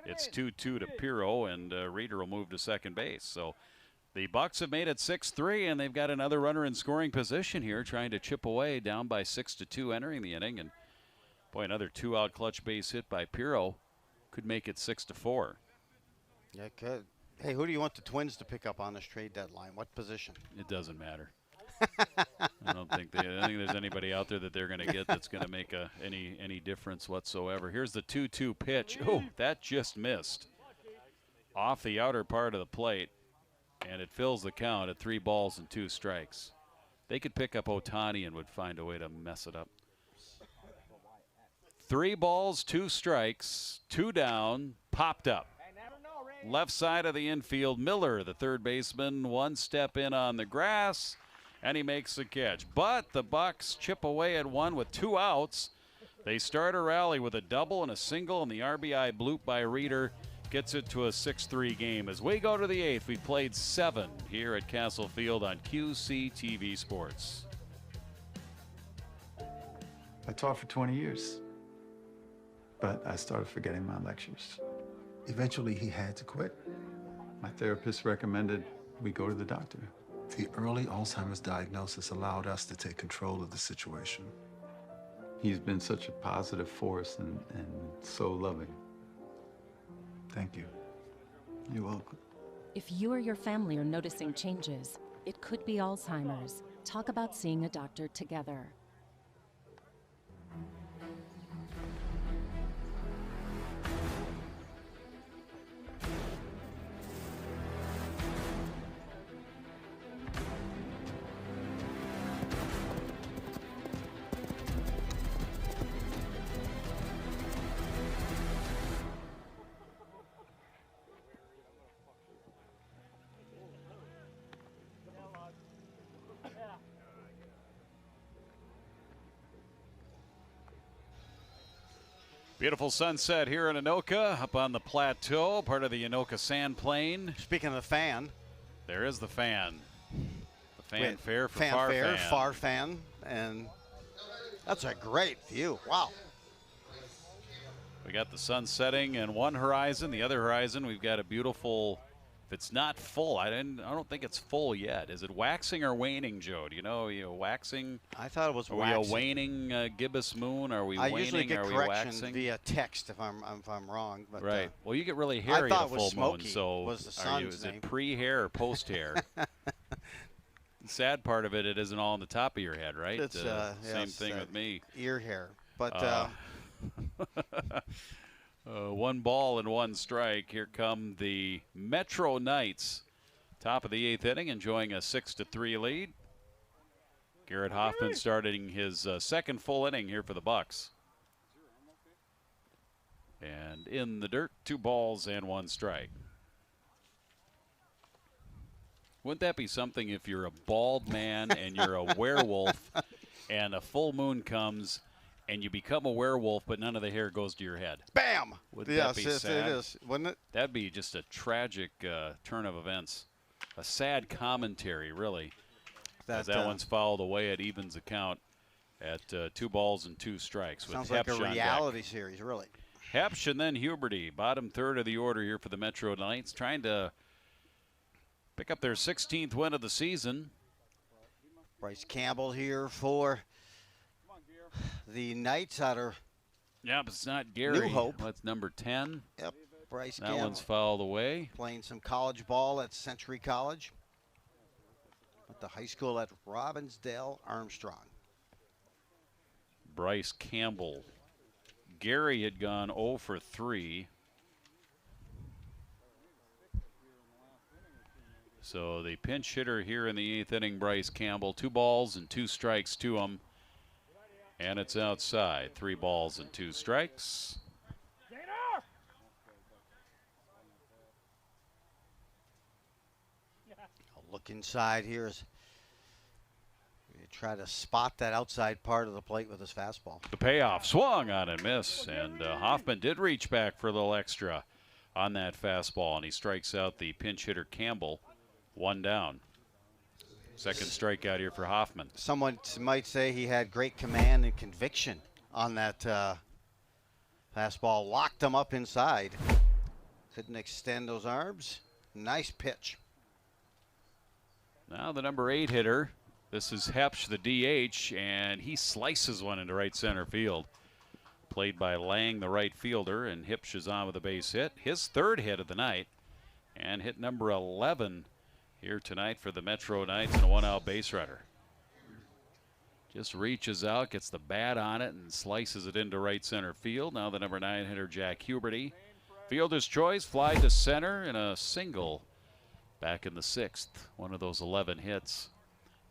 It's 2-2 to Pirro, and Reeder will move to second base. So the Bucs have made it 6-3, and they've got another runner in scoring position here, trying to chip away, down by 6-2 entering the inning. And boy, another 2-out clutch base hit by Pirro could make it 6-4. Yeah, it could. Hey, who do you want the Twins to pick up on this trade deadline? What position? It doesn't matter. I don't think there's anybody out there that they're going to get that's going to make any difference whatsoever. Here's the 2-2 pitch. Oh, that just missed off the outer part of the plate, and it fills the count at 3 balls and 2 strikes. They could pick up Ohtani and would find a way to mess it up. 3 balls, 2 strikes, 2 down, popped up. Left side of the infield, Miller, the third baseman, 1 step in on the grass, and he makes the catch. But the Bucs chip away at 1 with 2 outs. They start a rally with a double and a single, and the RBI bloop by Reeder gets it to a 6-3 game. As we go to the 8th, we played 7 here at Castle Field on QCTV Sports. I taught for 20 years, but I started forgetting my lectures. Eventually, he had to quit. My therapist recommended we go to the doctor. The early Alzheimer's diagnosis allowed us to take control of the situation. He's been such a positive force and so loving. Thank you. You're welcome. If you or your family are noticing changes, it could be Alzheimer's. Talk about seeing a doctor together. Beautiful sunset here in Anoka, up on the plateau, part of the Anoka Sand Plain. Speaking of the fan. There is the fan. The fanfare for fanfare, Far Fan. Far Fan, and that's a great view. Wow. We got the sun setting in one horizon. The other horizon, we've got a beautiful, if it's not full, I don't think it's full yet. Is it waxing or waning, Joe? Do you know, waxing? I thought it was waxing. waxing. Are we a waning gibbous moon? Are we I waning? usually get are we corrections waxing? via text if I'm wrong. But, right. Well, you get really hairy I at thought a it full was smoky, moon. So was the is sun's name. it pre-hair or post-hair? The sad part of it, it isn't all on the top of your head, right? It's, same yes, thing with me. Ear hair. But 1 ball and 1 strike. Here come the Metro Knights. Top of the 8th inning, enjoying a 6-3 lead. Garrett Hoffman starting his second full inning here for the Bucs. And in the dirt, 2 balls and 1 strike. Wouldn't that be something if you're a bald man and you're a werewolf and a full moon comes and you become a werewolf but none of the hair goes to your head? Bam! Wouldn't yes, that be sad? It is, wouldn't it? That'd be just a tragic turn of events. A sad commentary, really. As that one's fouled away at evens account at 2 balls and 2 strikes. With Sounds like Hepsch a on reality deck. series, really. Hepsch and then Huberty, bottom third of the order here for the Metro Knights, trying to pick up their 16th win of the season. Bryce Campbell here for the Knights out of Yeah, but it's not Gary. New Hope. That's number 10. Yep, Bryce that Campbell. One's fouled away. Playing some college ball at Century College. At the high school at Robbinsdale Armstrong. Bryce Campbell. Gary had gone 0 for 3. So the pinch hitter here in the 8th inning, Bryce Campbell, 2 balls and 2 strikes to him. And it's outside. 3 balls and 2 strikes. I'll look inside here as we try to spot that outside part of the plate with his fastball. The payoff swung on and missed, and Hoffman did reach back for a little extra. on that fastball, and he strikes out the pinch hitter Campbell. 1 down. Second strikeout here for Hoffman. Someone might say he had great command and conviction on that fastball. Locked him up inside. Couldn't extend those arms. Nice pitch. Now the number 8 hitter. This is Hepsch, the DH, and he slices one into right center field. Played by Lang, the right fielder, and Hepsch is on with a base hit. His 3rd hit of the night, and hit number 11 here tonight for the Metro Knights, and a 1-out base runner. Just reaches out, gets the bat on it, and slices it into right center field. Now the number 9 hitter, Jack Huberty. Fielder's choice, fly to center, and a single back in the 6th. One of those 11 hits.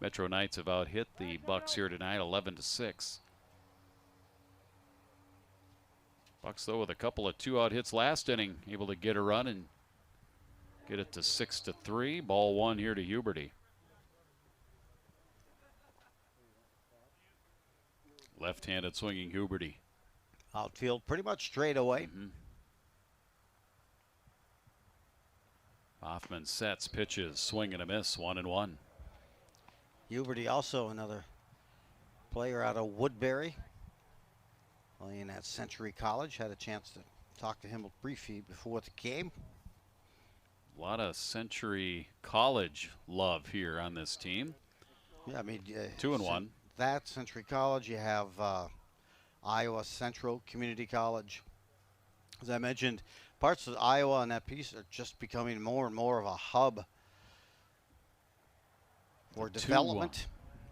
Metro Knights have out-hit the Bucs here tonight, 11-6. Bucs, though, with a couple of 2-out hits last inning, able to get a run and get it to 6-3. Ball 1 here to Huberty. Left-handed swinging Huberty. Outfield pretty much straight away. Hoffman sets, pitches, swing and a miss, 1-1. Huberty, also another player out of Woodbury, playing at Century College. Had a chance to talk to him briefly before the game. A lot of Century College love here on this team. Yeah, I mean, 2-1. That Century College, you have Iowa Central Community College. As I mentioned, parts of Iowa and that piece are just becoming more and more of a hub for development.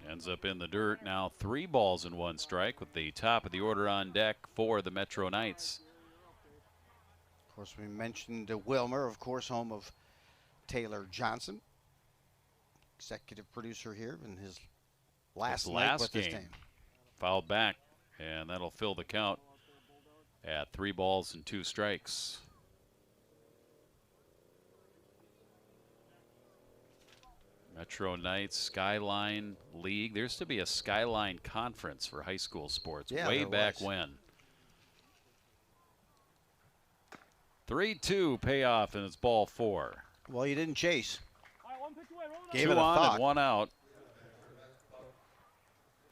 2-1. Ends up in the dirt now. 3 balls and 1 strike with the top of the order on deck for the Metro Knights. Of course, we mentioned Wilmer, of course, home of Taylor Johnson, executive producer here in his last night with this team. Fouled back, and that'll fill the count at 3 balls and 2 strikes. Metro Knights Skyline League. There's to be a Skyline Conference for high school sports way back when. 3-2 payoff, and it's ball 4. Well, you didn't chase. Gave 2 it a on thought. and 1 out.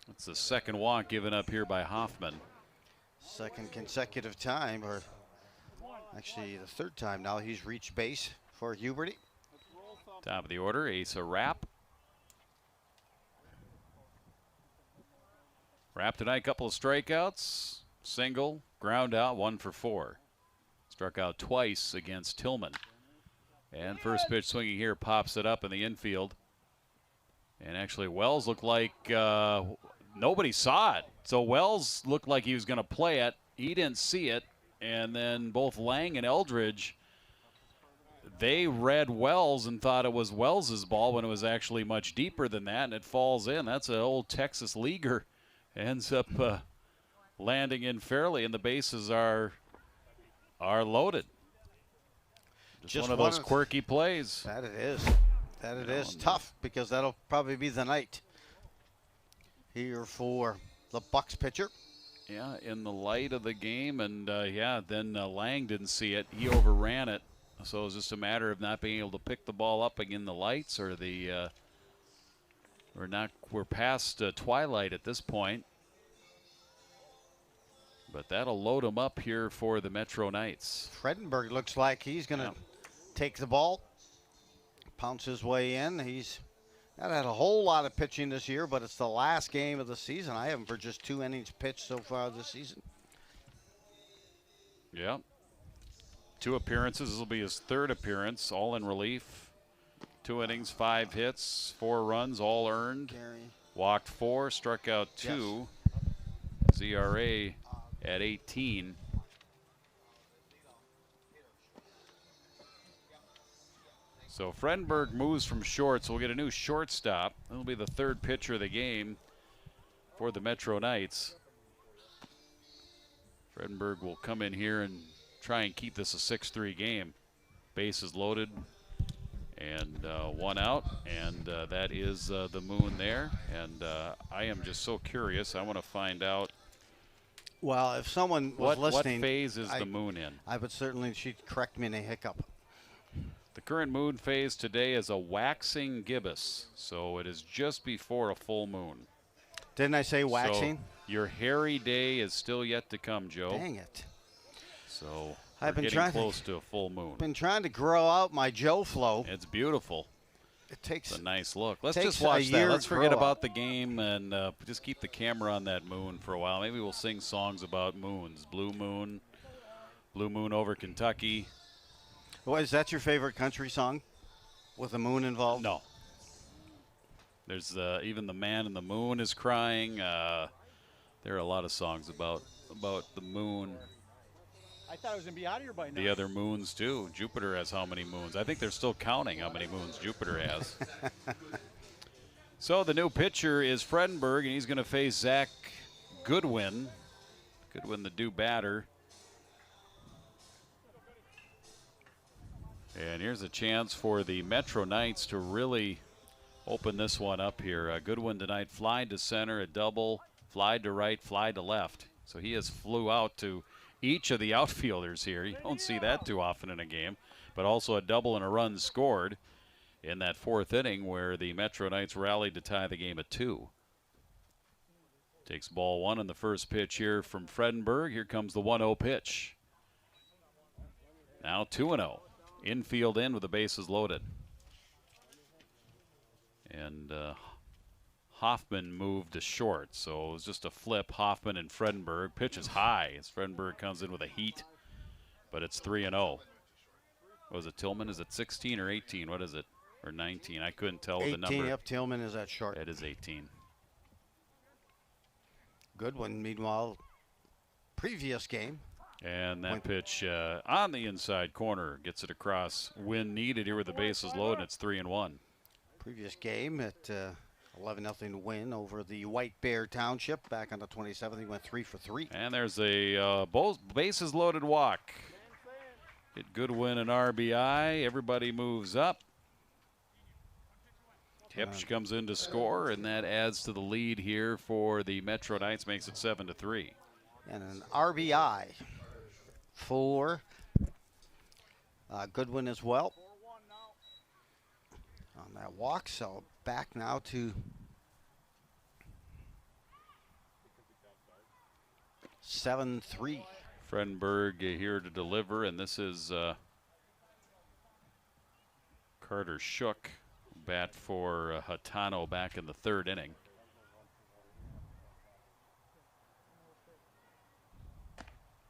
That's the second walk given up here by Hoffman. Second consecutive time, or actually the 3rd time now he's reached base for Huberty. Top of the order, Asa Rapp. Rapp tonight, couple of strikeouts, single, ground out, 1 for 4. Struck out twice against Tillman. And first pitch swinging here, pops it up in the infield. And actually Wells looked like nobody saw it. So Wells looked like he was going to play it. He didn't see it. And then both Lang and Eldridge, they read Wells and thought it was Wells's ball when it was actually much deeper than that, and it falls in. That's an old Texas leaguer. Ends up landing in fairly, and the bases are loaded. Just one of those quirky plays. That it is. That it is. Tough, because that'll probably be the night here for the Bucs pitcher. Yeah, in the light of the game, and then Lang didn't see it. He overran it. So it was just a matter of not being able to pick the ball up in the lights, or we're past twilight at this point. But that'll load them up here for the Metro Knights. Fredenberg looks like he's going to take the ball, pounce his way in. He's not had a whole lot of pitching this year, but it's the last game of the season. I have him for just 2 innings pitched so far this season. Yeah. 2 appearances. This will be his 3rd appearance, all in relief. 2 innings, 5 hits, 4 runs, all earned. Walked 4, struck out 2. Yes. ZRA at 18. So Fredenberg moves from short, so we'll get a new shortstop. That'll be the 3rd pitcher of the game for the Metro Knights. Fredenberg will come in here and try and keep this a 6-3 game. Bases loaded and 1 out, and that is the moon there. And I am just so curious. I want to find out Well, if someone was listening, what phase is the moon in? I would certainly, she'd correct me in a hiccup. The current moon phase today is a waxing gibbous, so it is just before a full moon. Didn't I say waxing? So your hairy day is still yet to come, Joe. Dang it. So I've been getting close to a full moon. Been trying to grow out my Joe flow. It's beautiful. It takes a nice look. Let's takes just watch a that. year Let's to forget grow about up. the game and just keep the camera on that moon for a while. Maybe we'll sing songs about moons. Blue moon over Kentucky. Well, is that your favorite country song with the moon involved? No. There's even the man in the moon is crying. There are a lot of songs about the moon. I thought I was going to be out of here by now. The other moons, too. Jupiter has how many moons? I think they're still counting how many moons Jupiter has. So the new pitcher is Fredenberg, and he's going to face Zach Goodwin. Goodwin, the due batter. And here's a chance for the Metro Knights to really open this one up here. Goodwin tonight flied to center, a double, flied to right, flied to left. So he has flew out to each of the outfielders here. You don't see that too often in a game, but also a double and a run scored in that fourth inning where the Metro Knights rallied to tie the game at 2. Takes ball 1 on the first pitch here from Fredenberg. Here comes the 1-0 pitch. Now 2-0. Infield in with the bases loaded. And Hoffman moved to short, so it was just a flip. Hoffman and Fredenberg. Pitch is high as Fredenberg comes in with a heat, but it's 3-0. What was it, Tillman? Is it 16 or 18? What is it? Or 19? I couldn't tell with the number. 18, yep, Tillman is at short. It is 18. Goodwin, meanwhile, previous game. And that pitch on the inside corner gets it across when needed here with the bases loaded, and it's 3-1. Previous game at 11-0 win over the White Bear Township back on the 27th. He went 3 for 3. And there's a both bases loaded walk. Get Goodwin an RBI. Everybody moves up. Hipsch comes in to score, and that adds to the lead here for the Metro Knights, makes it 7-3. And an RBI for Goodwin as well on that walk. So back now to 7-3. Fredenberg here to deliver, and this is Carter Shook, bat for Hatano back in the third inning.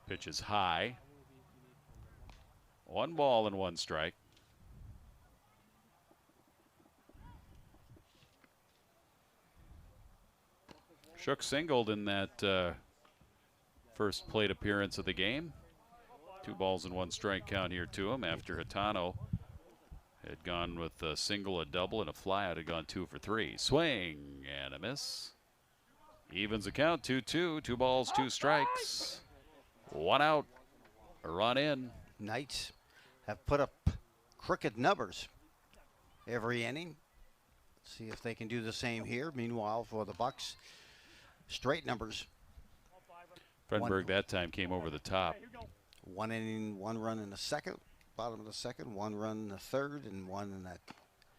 Pitch is high. 1 ball and 1 strike. Shook singled in that first plate appearance of the game. 2 balls and 1 strike count here to him after Hatano had gone with a single, a double, and a flyout, had gone 2 for 3. Swing and a miss. Evens the count, 2-2. 2 balls, 2 strikes. 1 out, a run in. Knights have put up crooked numbers every inning. See if they can do the same here. Meanwhile, for the Bucs, straight numbers. Fredenberg that time came over the top. 1 inning, 1 run in the second, bottom of the second, 1 run in the third, and 1 in that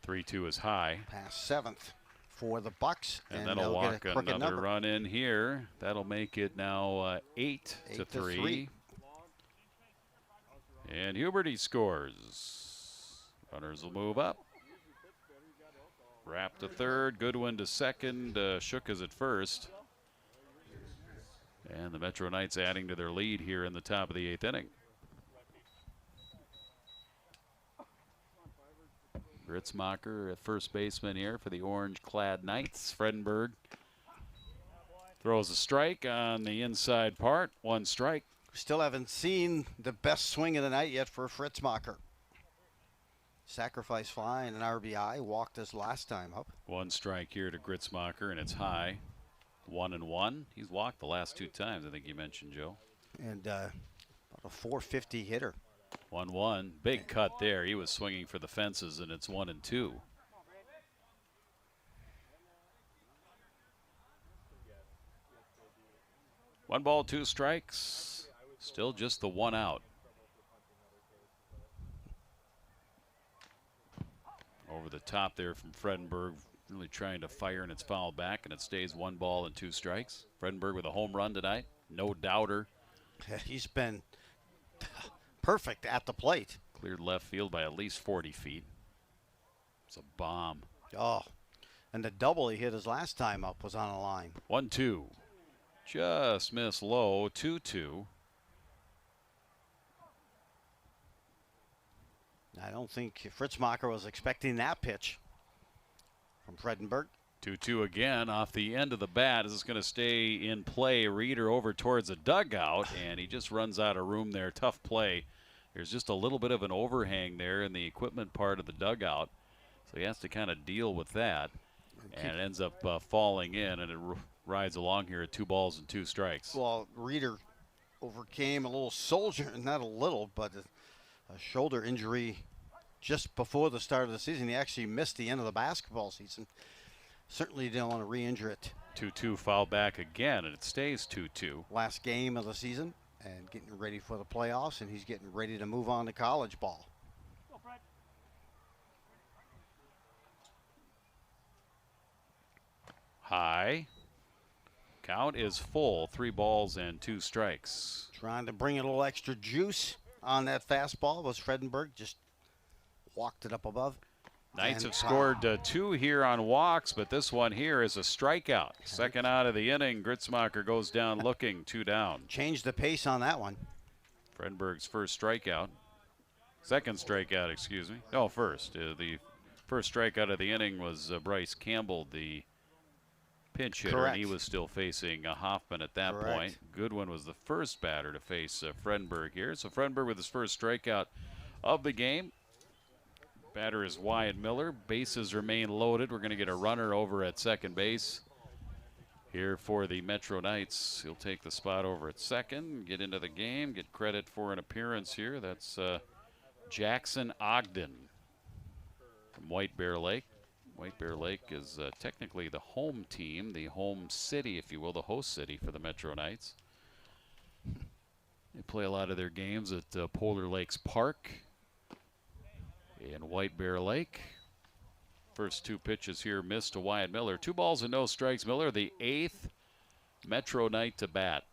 3-2 is high. Past 7th for the Bucs, and that'll walk another run in here. That'll make it now 8-3. And Huberty scores. Runners will move up. Wrap to third, Goodwin to second, Shook is at first. And the Metro Knights adding to their lead here in the top of the 8th inning. Gritzmacher at first baseman here for the orange-clad Knights. Fredenberg throws a strike on the inside part. 1 strike. Still haven't seen the best swing of the night yet for Fritzmacher. Sacrifice fly and an RBI. Walked us last time up. 1 strike here to Gritzmacher, and it's high. 1-1. He's walked the last 2 times, I think you mentioned, Joe. And about a 450 hitter. 1-1. Big cut there. He was swinging for the fences, and it's 1-2. 1 ball, 2 strikes. Still just the 1 out. Over the top there from Fredenberg, really trying to fire, and it's fouled back, and it stays 1 ball and 2 strikes. Fredenberg with a home run tonight, no doubter. He's been perfect at the plate. Cleared left field by at least 40 feet. It's a bomb. Oh, and the double he hit his last time up was on a line. 1-2. Just missed low. 2-2. I don't think Fritzmacher was expecting that pitch from Fredenberg. 2-2 again off the end of the bat. This is going to stay in play. Reeder over towards the dugout, and he just runs out of room there. Tough play. There's just a little bit of an overhang there in the equipment part of the dugout, so he has to kind of deal with that. And it ends up falling in, and it rides along here at 2 balls and 2 strikes. Well, Reeder overcame a little soldier, not a little, but a shoulder injury just before the start of the season. He actually missed the end of the basketball season. Certainly didn't want to re-injure it. 2-2 foul back again, and it stays 2-2. Last game of the season and getting ready for the playoffs, and he's getting ready to move on to college ball. High. Count is full. 3 balls and 2 strikes. Trying to bring a little extra juice on that fastball was Fredenberg. Just walked it up above. Knights have scored 2 here on walks, but this one here is a strikeout. Second out of the inning. Gritzmacher goes down looking, 2 down. Changed the pace on that one. Fredenberg's first strikeout. Second strikeout, excuse me. No, first. The first strikeout of the inning was Bryce Campbell, the pinch hitter, Correct. and he was still facing Hoffman at that Correct. point. Goodwin was the first batter to face Fredenberg here. So Fredenberg with his first strikeout of the game. Batter is Wyatt Miller. Bases remain loaded. We're going to get a runner over at second base here for the Metro Knights. He'll take the spot over at second, get into the game, get credit for an appearance here. That's Jackson Ogden from White Bear Lake. White Bear Lake is technically the home team, the home city, if you will, the host city for the Metro Knights. They play a lot of their games at Polar Lakes Park in White Bear Lake. First 2 pitches here missed to Wyatt Miller. 2 balls and no strikes. Miller, the 8th Metro Knight to bat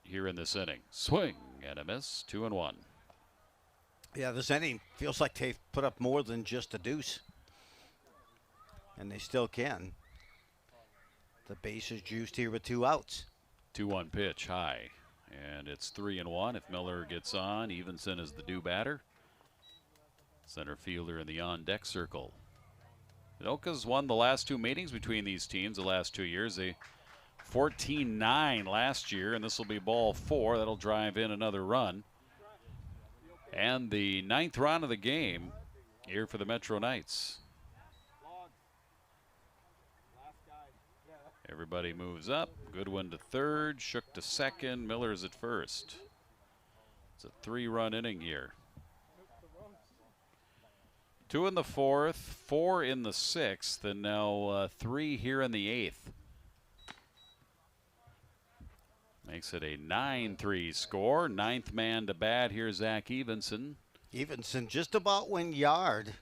here in this inning. Swing and a miss, 2-1. Yeah, this inning feels like they've put up more than just a deuce. And they still can. The base is juiced here with 2 outs. 2-1 pitch high. And it's 3-1. If Miller gets on, Evenson is the due batter. Center fielder in the on-deck circle. Anoka's won the last 2 meetings between these teams the last 2 years. They 14-9 last year, and this will be ball 4. That'll drive in another run. And the 9th round of the game here for the Metro Knights. Everybody moves up. Goodwin to third, Shook to second, Miller's at first. It's a 3-run inning here. 2 in the 4th, 4 in the 6th, and now 3 here in the 8th. Makes it a 9-3 score. 9th man to bat here, Zach Evenson. Evenson just about went yard.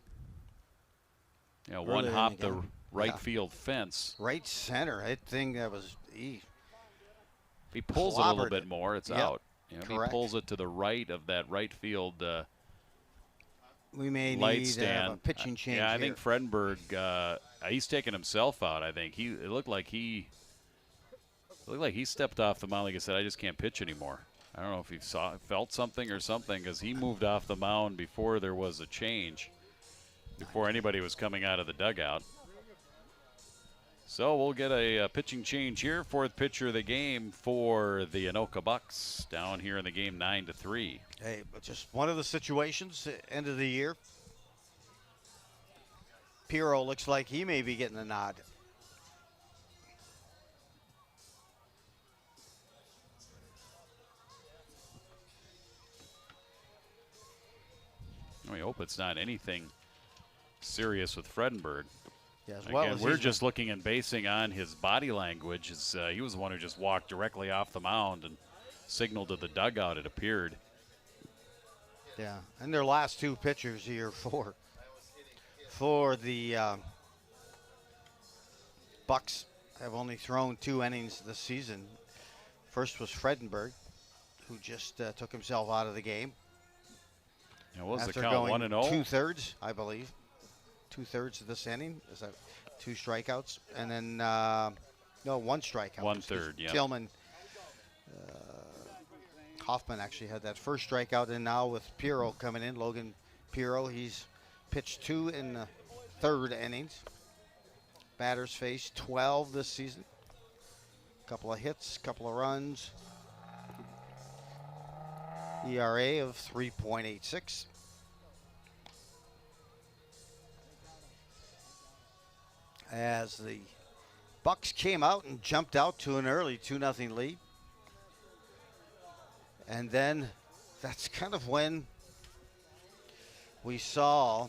Yeah, one hop the right field fence. Right center. I think that was he pulls it a little bit more. It's out. You know, he pulls it to the right of that right field we may light need stand. A pitching change. Yeah, I think Fredenberg, he's taking himself out. I think it looked like he stepped off the mound. Like I said, I just can't pitch anymore. I don't know if he felt something or something, because he moved off the mound before there was a change, before anybody was coming out of the dugout. So we'll get a pitching change here. 4th pitcher of the game for the Anoka Bucs, down here in the game 9-3. Hey, but just one of the situations, end of the year. Pirro looks like he may be getting a nod. We hope it's not anything serious with Fredenberg. Yeah, as well Again, as we're he's just looking and basing on his body language. He was the one who just walked directly off the mound and signaled to the dugout, it appeared. Yeah, and their last two pitchers here for the Bucs have only thrown 2 innings this season. First was Fredenberg, who just took himself out of the game. Yeah, what was after the count, going 1-0? 2/3, I believe. 2/3 of this inning. Is that 2 strikeouts? And then, no, 1 strikeout. 1/3, yeah. Tillman, Hoffman actually had that first strikeout, and now with Pirro coming in, Logan Pirro, he's pitched 2 in the 3rd innings. Batters faced 12 this season. Couple of hits, couple of runs. ERA of 3.86. As the Bucs came out and jumped out to an early 2-0 lead. And then that's kind of when we saw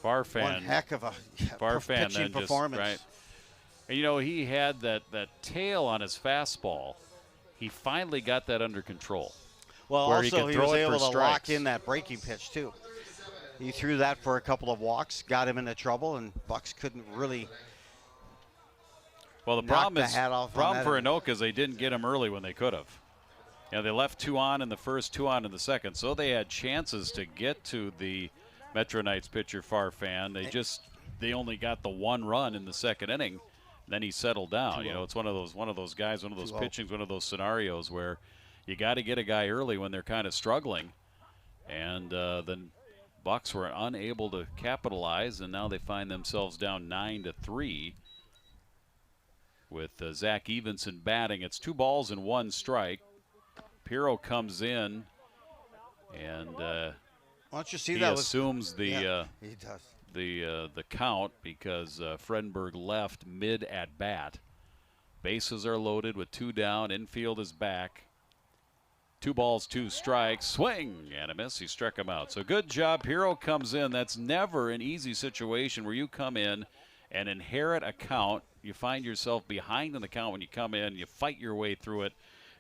Farfan. one heck of a Farfan pitching then performance. Right. And, you know, he had that tail on his fastball. He finally got that under control. Well, where also he was throw it able for to strikes. lock in that breaking pitch too. He threw that for a couple of walks, got him into trouble, and Bucs couldn't really. Well, the knock problem the is hat off on problem that for end. Anoka is they didn't get him early when they could have. You know, they left 2 on in the first, 2 on in the second, so they had chances to get to the Metro Knights pitcher Farfan. They only got the 1 run in the second inning. Then he settled down. You know, it's one of those guys, one of those pitchings, one of those scenarios where you got to get a guy early when they're kind of struggling, and then Bucs were unable to capitalize, and now they find themselves down 9-3 with Zach Evenson batting. It's 2 balls and 1 strike. Pirro comes in, and Why don't you see he that assumes the he does. the count because Fredenberg left mid at bat. Bases are loaded with 2 down. Infield is back. 2 balls, 2 strikes. Swing and a miss. He struck him out. So good job. Pirro comes in. That's never an easy situation where you come in and inherit a count. You find yourself behind in the count when you come in. You fight your way through it,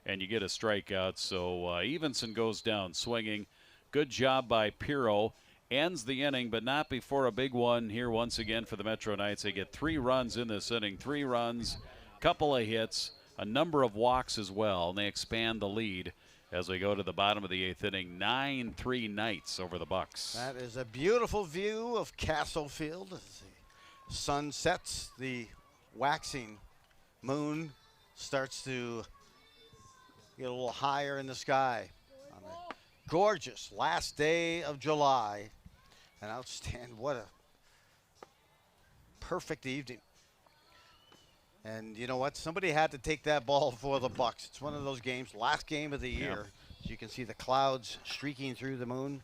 and you get a strikeout. So Evenson goes down swinging. Good job by Pirro. Ends the inning, but not before a big one here once again for the Metro Knights. They get 3 runs in this inning. 3 runs, couple of hits, a number of walks as well, and they expand the lead as we go to the bottom of the 8th inning. 9-3 Knights over the Bucs. That is a beautiful view of Castle Field as the sun sets. The waxing moon starts to get a little higher in the sky on a gorgeous last day of July. An outstanding, what a perfect evening. And you know what? Somebody had to take that ball for the Bucs. It's one of those games, last game of the year. As you can see the clouds streaking through the moon.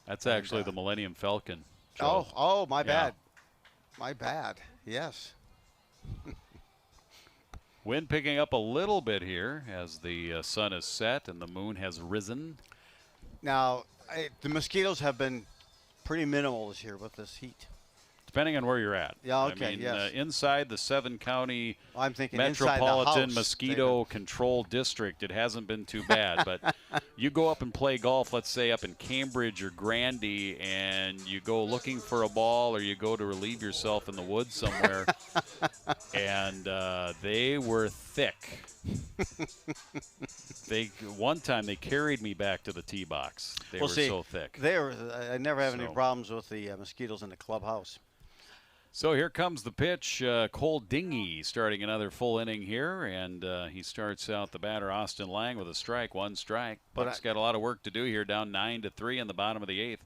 That's actually the Millennium Falcon. Oh, my bad. My bad. Yes. Wind picking up a little bit here as the sun is set and the moon has risen. Now, the mosquitoes have been pretty minimal this year with this heat. Depending on where you're at. Yeah, okay, I mean, yes. Inside the 7-county I'm thinking metropolitan inside the house, mosquito control district, it hasn't been too bad. But you go up and play golf, let's say up in Cambridge or Grandy, and you go looking for a ball or you go to relieve yourself in the woods somewhere, and they were thick. One time they carried me back to the tee box. They were so thick. I never have any problems with the mosquitoes in the clubhouse. So here comes the pitch. Cole Dingy starting another full inning here, and he starts out the batter Austin Lang with a strike, 1 strike. Bucs got a lot of work to do here, down 9-3 in the bottom of the 8th.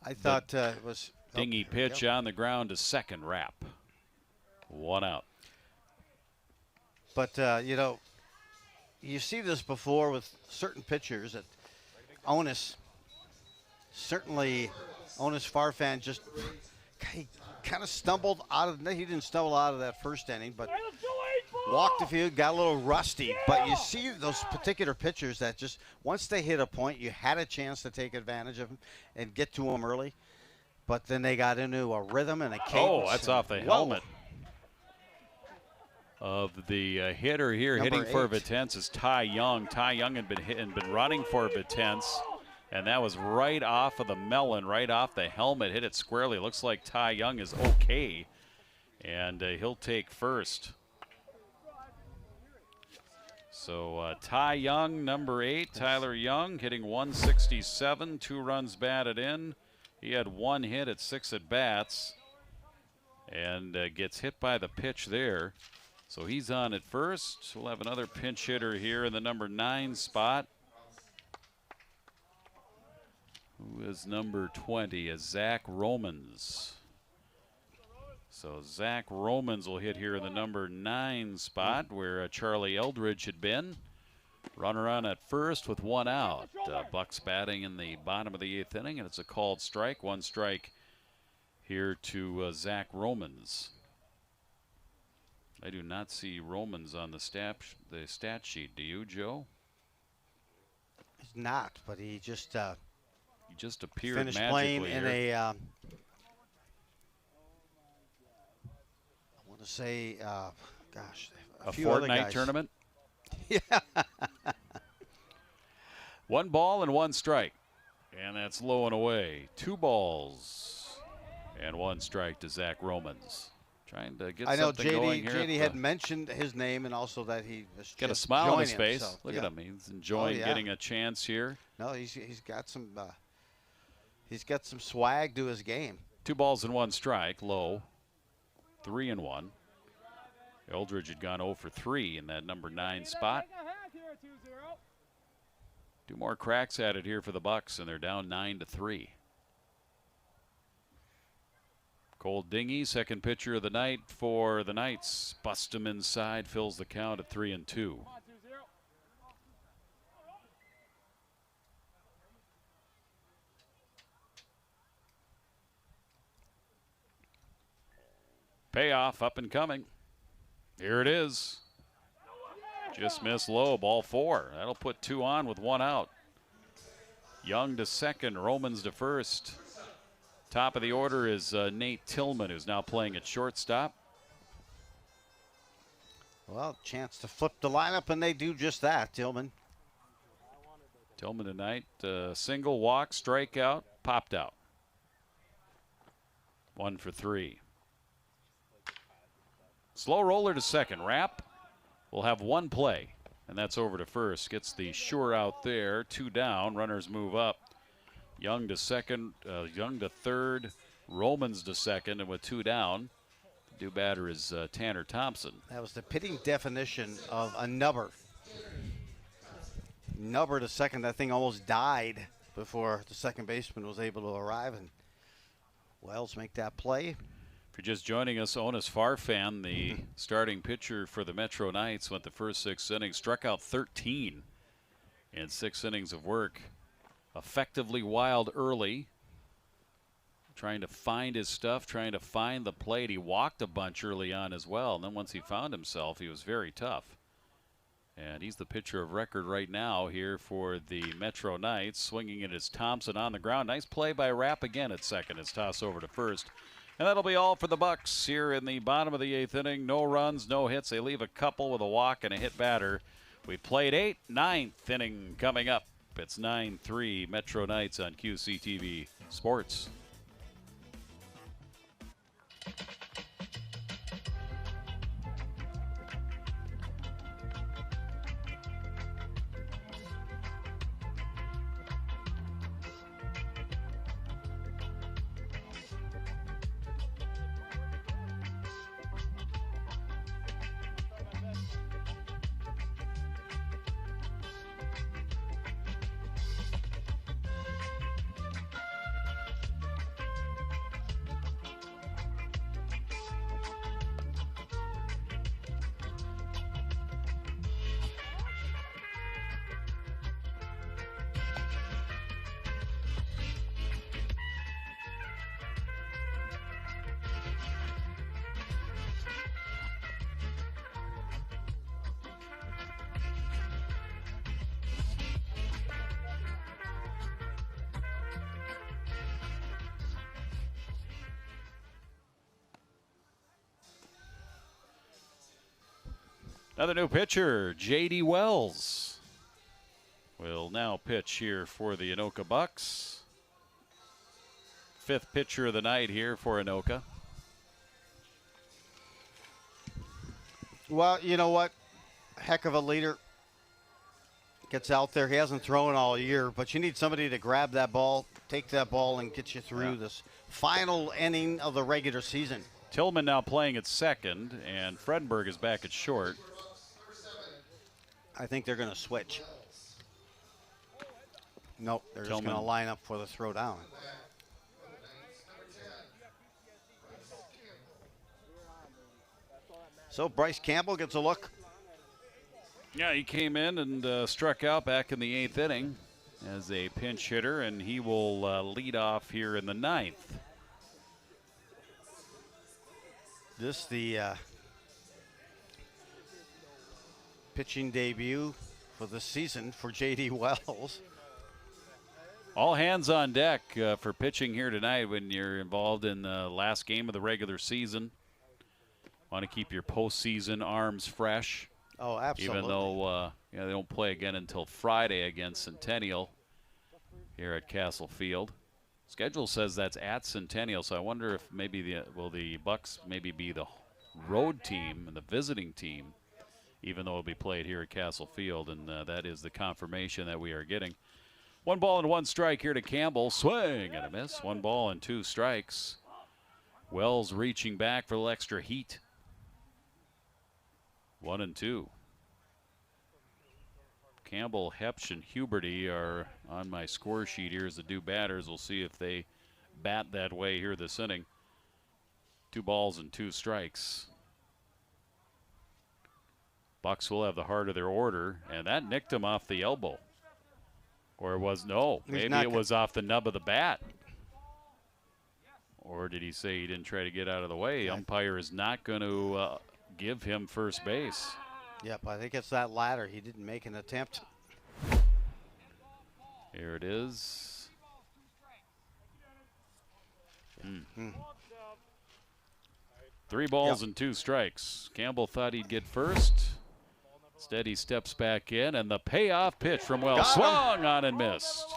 I thought it was Dingy pitch on the ground to second, wrap. 1 out. But you know, you see this before with certain pitchers that Onus Farfan just he kind of stumbled out of. He didn't stumble out of that first inning, but walked the field, got a little rusty. But you see those particular pitchers that just, once they hit a point, you had a chance to take advantage of them and get to them early. But then they got into a rhythm and a cadence. Oh, that's off the helmet of the hitter here. Number hitting for 8. Vitense is Ty Young. Ty Young had been running for Vitense, and that was right off of the melon, right off the helmet. Hit it squarely. Looks like Ty Young is okay, and he'll take first. So Ty Young, number 8, Tyler Young, hitting 167, 2 runs batted in. He had 1 hit at 6 at-bats and gets hit by the pitch there. So he's on at first. We'll have another pinch hitter here in the number 9 spot, who is number 20, is Zach Romans. So Zach Romans will hit here in the number 9 spot where Charlie Eldridge had been. Runner on at first with 1 out. Bucs batting in the bottom of the 8th inning, and it's a called strike. 1 strike here to Zach Romans. I do not see Romans on the stat sheet. Do you, Joe? He's not, but he just appeared finished magically playing in here. I want to say, gosh, a few other Fortnite guys. tournament? Yeah. 1 ball and 1 strike. And that's low and away. 2 balls and 1 strike to Zach Romans. Trying to get something going here. JD had mentioned his name and also that he was got a just smile on his joining, face. so, Look yeah. at him. He's enjoying getting a chance here. No, he's got some swag to his game. 2 balls and 1 strike, low. 3-1. Eldridge had gone 0 for 3 in that number 9 spot. 2 more cracks at it here for the Bucs, and they're down 9-3. Cole Dingy, second pitcher of the night for the Knights. Bust him inside, fills the count at 3-2. Payoff up and coming. Here it is. Just missed low, ball 4. That'll put 2 on with 1 out. Young to second, Romans to first. Top of the order is Nate Tillman, who's now playing at shortstop. Well, chance to flip the lineup, and they do just that, Tillman. Tillman tonight, single, walk, strikeout, popped out. 1 for 3. Slow roller to second. Rapp will have 1 play, and that's over to first. Gets the sure out there. 2 down. Runners move up. Young to second, Young to third, Romans to second, and with 2 down, the new batter is Tanner Thompson. That was the pitting definition of a nubber. Nubber to second. That thing almost died before the second baseman was able to arrive, and Wells make that play. If you're just joining us, Onis Farfan, the starting pitcher for the Metro Knights, went the first 6 innings, struck out 13 in 6 innings of work. Effectively wild early, trying to find his stuff, trying to find the plate. He walked a bunch early on as well, and then once he found himself, he was very tough. And he's the pitcher of record right now here for the Metro Knights. Swinging it is Thompson on the ground. Nice play by Rapp again at second. It's toss over to first. And that'll be all for the Bucs here in the bottom of the 8th inning. No runs, no hits. They leave a couple with a walk and a hit batter. We played 8, 9th inning coming up. It's 9-3 Metro Knights on QCTV Sports. Another new pitcher, J.D. Wells, will now pitch here for the Anoka Bucs. 5th pitcher of the night here for Anoka. Well, you know what? Heck of a leader. Gets out there. He hasn't thrown all year, but you need somebody to grab that ball, take that ball, and get you through this final inning of the regular season. Tillman now playing at second, and Fredenberg is back at short. I think they're going to switch. Nope, they're just going to line up for the throw down. So Bryce Campbell gets a look. Yeah, he came in and struck out back in the 8th inning as a pinch hitter, and he will lead off here in the 9th. This the pitching debut for the season for J.D. Wells. All hands on deck for pitching here tonight when you're involved in the last game of the regular season. Want to keep your postseason arms fresh. Oh, absolutely. Even though they don't play again until Friday against Centennial here at Castle Field. Schedule says that's at Centennial, so I wonder if maybe the Bucs maybe be the road team and the visiting team, even though it'll be played here at Castle Field, and that is the confirmation that we are getting. 1 ball and 1 strike here to Campbell. Swing and a miss. 1 ball and 2 strikes. Wells reaching back for a little extra heat. 1 and 2. Campbell, Hepsch, and Huberty are on my score sheet here as the 2 batters. We'll see if they bat that way here this inning. 2 balls and 2 strikes. Bucs will have the heart of their order, and that nicked him off the elbow. Or it was, no, maybe it was off the nub of the bat. Or did he say he didn't try to get out of the way? Umpire is not going to give him first base. Yep, I think it's that latter. He didn't make an attempt. Here it is. 3 balls and 2 strikes. Campbell thought he'd get first. Instead, he steps back in, and the payoff pitch from Wells swung on and missed.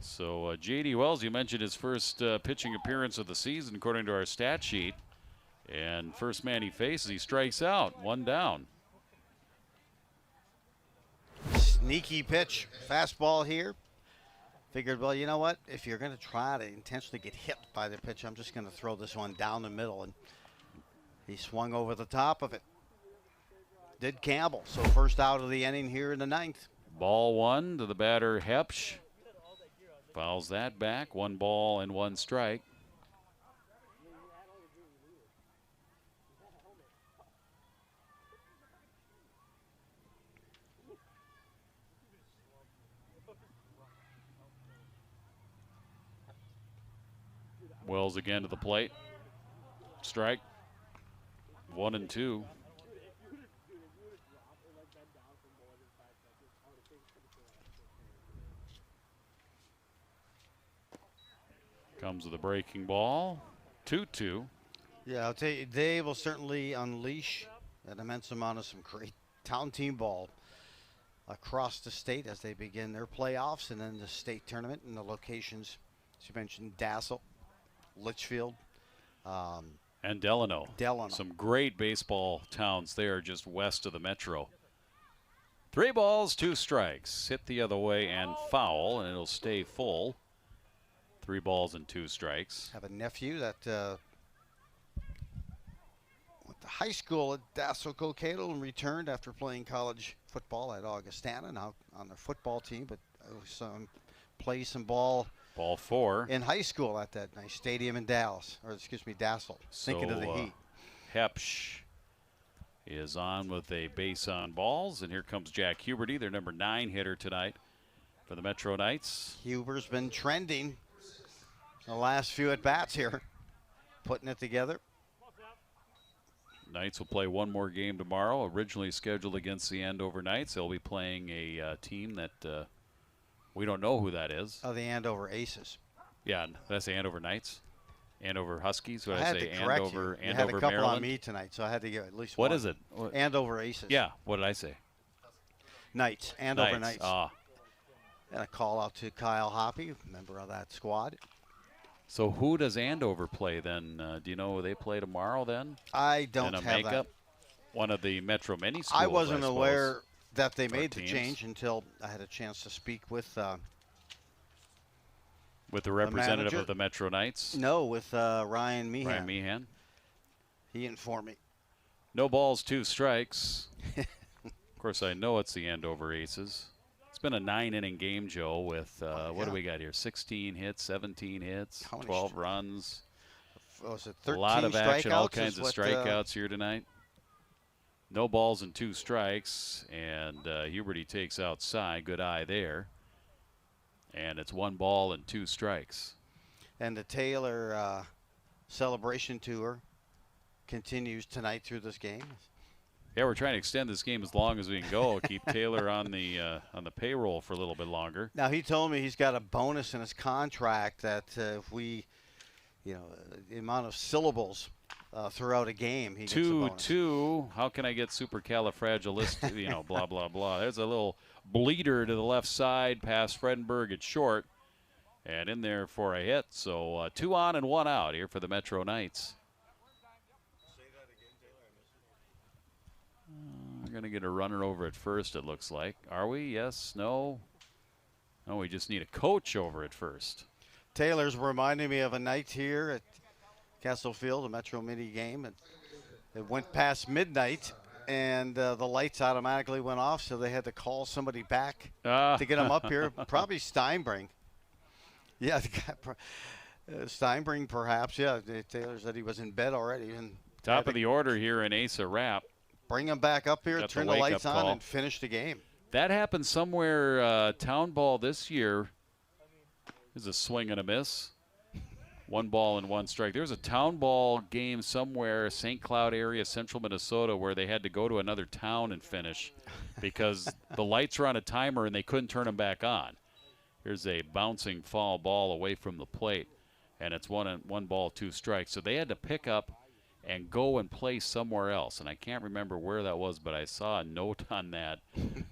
So J.D. Wells, you mentioned his first pitching appearance of the season, according to our stat sheet. And first man he faces, he strikes out. 1 down. Sneaky pitch, fastball here. Figured, well, you know what? If you're going to try to intentionally get hit by the pitch, I'm just going to throw this one down the middle. And he swung over the top of it. Did Campbell. So first out of the inning here in the 9th. Ball 1 to the batter, Hepsch. Fouls that back. 1 ball and 1 strike. Wells again to the plate. Strike. 1 and 2. Comes with a breaking ball. 2-2. Yeah, I'll tell you, they will certainly unleash an immense amount of some great town team ball across the state as they begin their playoffs and then the state tournament and the locations, as you mentioned, Dassel, Litchfield, and Delano. Delano. Some great baseball towns there just west of the metro. 3 balls, 2 strikes. Hit the other way and foul, and it'll stay full. 3 balls and 2 strikes. Have a nephew that went to high school at Dassel Cokato and returned after playing college football at Augustana, now on the football team, but play some ball. Ball 4. In high school at that nice stadium in Dallas, or excuse me, Dassel. Thinking of the Heat. Hepsch is on with a base on balls, and here comes Jack Huberty, their number 9 hitter tonight for the Metro Knights. Huber's been trending the last few at-bats here, putting it together. Knights will play 1 more game tomorrow, originally scheduled against the Andover Knights. They'll be playing a team that we don't know who that is. Oh, the Andover Aces. Yeah, that's the Andover Knights. Andover Huskies. What I did had I say? to correct Andover, you. You Andover, had a couple Maryland. on me tonight, so I had to give at least What one. is it? Andover Aces. Yeah. What did I say? Knights. Andover Knights. Ah. And a call out to Kyle Hoppy, member of that squad. So who does Andover play then? Do you know who they play tomorrow then? I don't in a have makeup? that. One of the Metro Mini schools, I wasn't suppose, aware that they or made the teams. change until I had a chance to speak with the representative manager. of the Metro Knights. No, with Ryan Meehan. Ryan Meehan. He informed me. No balls, 2 strikes. Of course, I know it's the Andover Aces. It's been a 9-inning game, Joe, with what do we got here? 16 hits, 17 hits, 12 runs. Was it A 13 lot of action, all strikeouts kinds is of what, strikeouts here tonight. No balls and 2 strikes, and Huberty takes outside. Good eye there. And it's 1 ball and 2 strikes. And the Taylor celebration tour continues tonight through this game. Yeah, we're trying to extend this game as long as we can go. Keep Taylor on the payroll for a little bit longer. Now, he told me he's got a bonus in his contract that if we, the amount of syllables throughout a game, he gets a bonus. 2-2. How can I get supercalifragilistic? Blah, blah, blah. There's a little bleeder to the left side past Fredenberg at short. And in there for a hit. So 2 on and 1 out here for the Metro Knights. We're going to get a runner over at first, it looks like. Are we? Yes? No? No, we just need a coach over at first. Taylor's reminding me of a night here at Castle Field, a Metro Mini game. It went past midnight, and the lights automatically went off, so they had to call somebody back to get them up here. Probably Steinbring. Yeah, Steinbring perhaps. Yeah, Taylor said he was in bed already. And Top of the order here in Asa Rapp. Bring him back up here, Got turn the the lights wake-up on, call. and finish the game. That happened somewhere, Town Ball this year. Is a swing and a miss. 1 ball and 1 strike. There was a Town Ball game somewhere, St. Cloud area, central Minnesota, where they had to go to another town and finish because the lights were on a timer and they couldn't turn them back on. Here's a bouncing foul ball away from the plate, and it's 1 ball, 2 strikes. So they had to pick up and go and play somewhere else. And I can't remember where that was, but I saw a note on that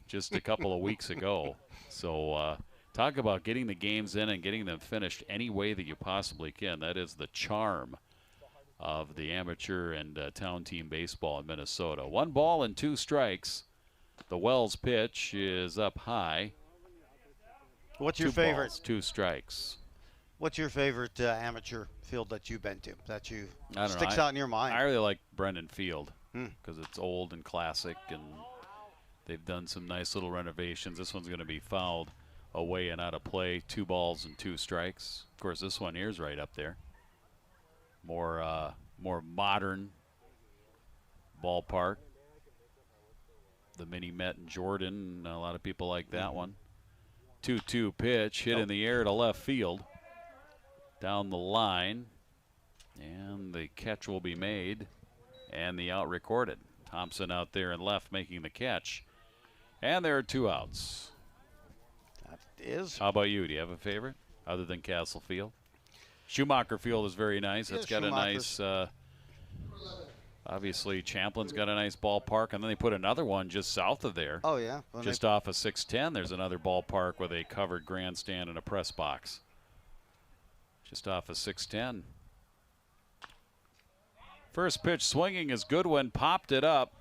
just a couple of weeks ago. So talk about getting the games in and getting them finished any way that you possibly can. That is the charm of the amateur and town team baseball in Minnesota. 1 ball and 2 strikes. The Wells pitch is up high. What's your 2 favorite? balls, 2 strikes. What's your favorite amateur field that you've been to that you I don't sticks know. out in your mind? I really like Brendan Field because it's old and classic, and they've done some nice little renovations. This one's going to be fouled away and out of play. 2 balls and 2 strikes. Of course, this one here is right up there. More modern ballpark. The Mini Met in Jordan. A lot of people like that one. 2-2 pitch hit in the air to left field. Down the line, and the catch will be made, and the out recorded. Thompson out there in left making the catch, and there are 2 outs. That is. How about you? Do you have a favorite other than Castle Field? Schumacher Field is very nice. It's got a nice, obviously Champlin's got a nice ballpark, and then they put another one just south of there. Oh, yeah. Just off of 610, there's another ballpark with a covered grandstand and a press box. Just off of 610. First pitch swinging is Goodwin. Popped it up.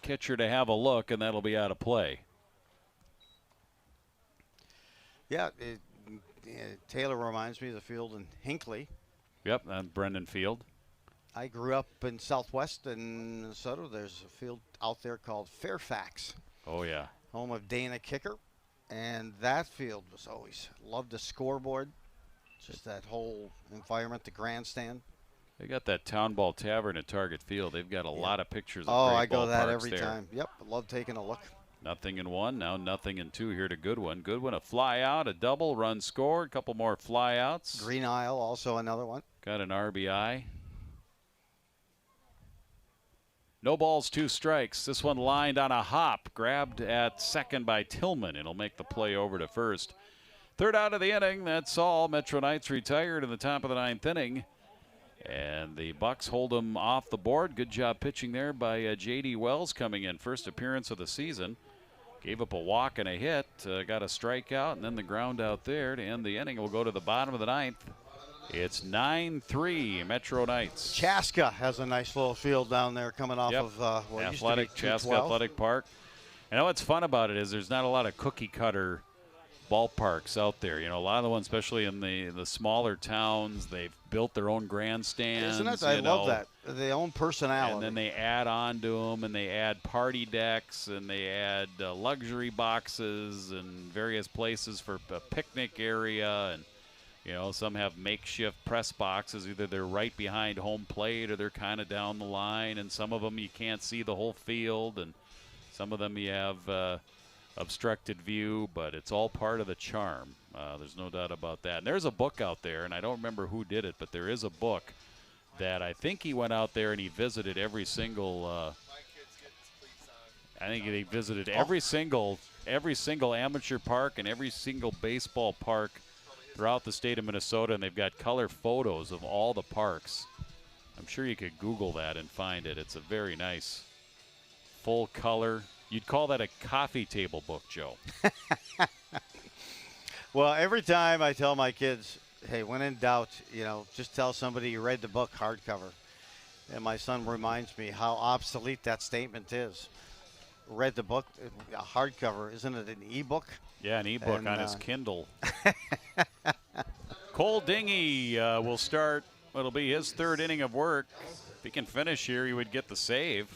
Catcher to have a look, and that'll be out of play. Yeah, Taylor reminds me of the field in Hinckley. Yep, and Brendan Field. I grew up in southwest in Minnesota. There's a field out there called Fairfax. Oh, yeah. Home of Dana Kicker. And that field was always, loved the scoreboard. Just that whole environment, the grandstand. They got that Town Ball Tavern at Target Field. They've got a lot of pictures of Oh, great I go that ballparks every there. time. Yep, I love taking a look. 0-1, now 0-2 here to Goodwin. Goodwin, a fly out, a double, run scored, a couple more fly outs. Green Isle, also another one. Got an RBI. No balls, 2 strikes. This one lined on a hop, grabbed at second by Tillman. It'll make the play over to first. Third out of the inning. That's all. Metro Knights retired in the top of the 9th inning. And the Bucs hold them off the board. Good job pitching there by J.D. Wells coming in. First appearance of the season. Gave up a walk and a hit. Got a strikeout and then the ground out there to end the inning. We'll go to the bottom of the 9th. It's 9-3 Metro Knights. Chaska has a nice little field down there coming off of what Athletic, used to be Chaska 212. Athletic Park. And what's fun about it is there's not a lot of cookie cutter ballparks out there. You know, a lot of the ones, especially in the smaller towns, they've built their own grandstands. Isn't it? I love that. They own personality. And then they add on to them, and they add party decks, and they add luxury boxes and various places for a picnic area. And, you know, some have makeshift press boxes. Either they're right behind home plate or they're kind of down the line. And some of them you can't see the whole field. And some of them you have obstructed view, but it's all part of the charm. There's no doubt about that. And there's a book out there, and I don't remember who did it, but there is a book that I think he went out there and he visited every single every single amateur park and every single baseball park throughout the state of Minnesota, and they've got color photos of all the parks. I'm sure you could Google that and find it. It's a very nice full color. You'd call that a coffee table book, Joe. Well, every time I tell my kids, hey, when in doubt, you know, just tell somebody you read the book hardcover. And my son reminds me how obsolete that statement is. Read the book, hardcover, isn't it an e-book? Yeah, an e-book on his Kindle. Cole Dingy will start. It'll be his third inning of work. If he can finish here, he would get the save,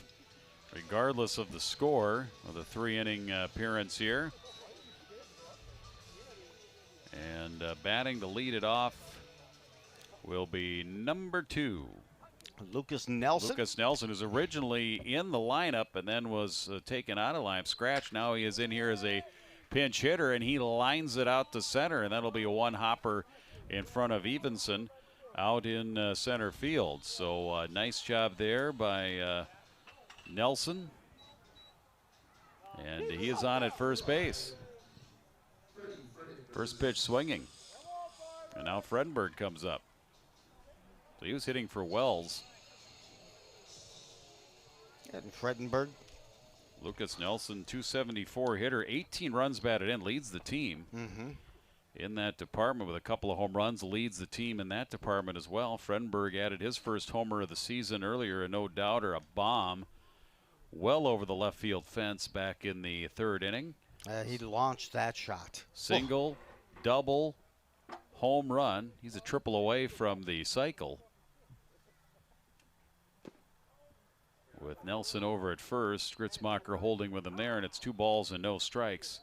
regardless of the score of the 3-inning appearance here. And batting to lead it off will be number 2. Lucas Nelson. Lucas Nelson is originally in the lineup and then was taken out of lineup, scratched. Now he is in here as a pinch hitter, and he lines it out to center, and that'll be a one-hopper in front of Evenson out in center field. So nice job there by Nelson. And he is on at first base. First pitch swinging. And now Fredenberg comes up. So he was hitting for Wells. And Fredenberg. Lucas Nelson, 274 hitter, 18 runs batted in, leads the team in that department with a couple of home runs, leads the team in that department as well. Fredenberg added his first homer of the season earlier, a no-doubter, a bomb well over the left field fence back in the 3rd inning. He launched that shot. Single, double, home run. He's a triple away from the cycle. With Nelson over at first, Gritzmacher holding with him there, and it's 2 balls and no strikes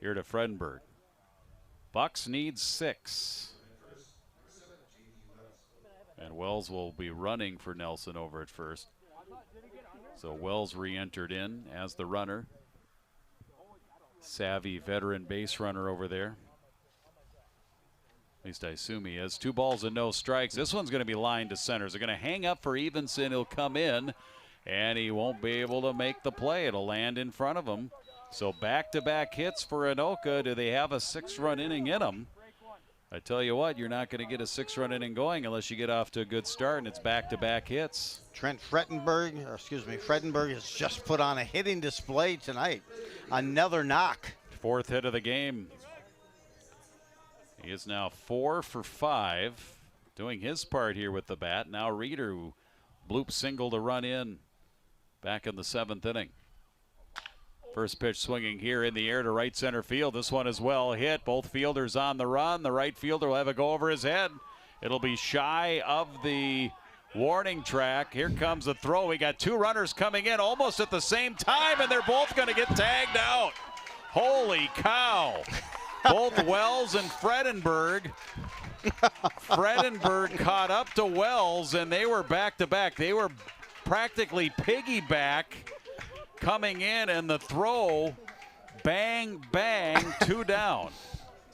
here to Fredenberg. Bucs needs 6. And Wells will be running for Nelson over at first. So Wells re-entered in as the runner. Savvy veteran base runner over there. At least I assume he is. 2 balls and no strikes. This one's going to be lined to center. They're going to hang up for Evenson. He'll come in, and he won't be able to make the play. It'll land in front of him. So back-to-back hits for Anoka. Do they have a 6-run inning in them? I tell you what, you're not going to get a 6-run inning going unless you get off to a good start, and it's back-to-back hits. Fredenberg has just put on a hitting display tonight. Another knock. 4th hit of the game. He is now 4 for 5, doing his part here with the bat. Now Reeder, who bloop single to run in back in the 7th inning. First pitch swinging here in the air to right center field. This one is well hit. Both fielders on the run. The right fielder will have a go over his head. It'll be shy of the warning track. Here comes the throw. We got 2 runners coming in almost at the same time, and they're both going to get tagged out. Holy cow. Both Wells and Fredenberg. Fredenberg caught up to Wells, and they were back-to-back. They were practically piggyback coming in, and the throw, bang, bang, 2 down.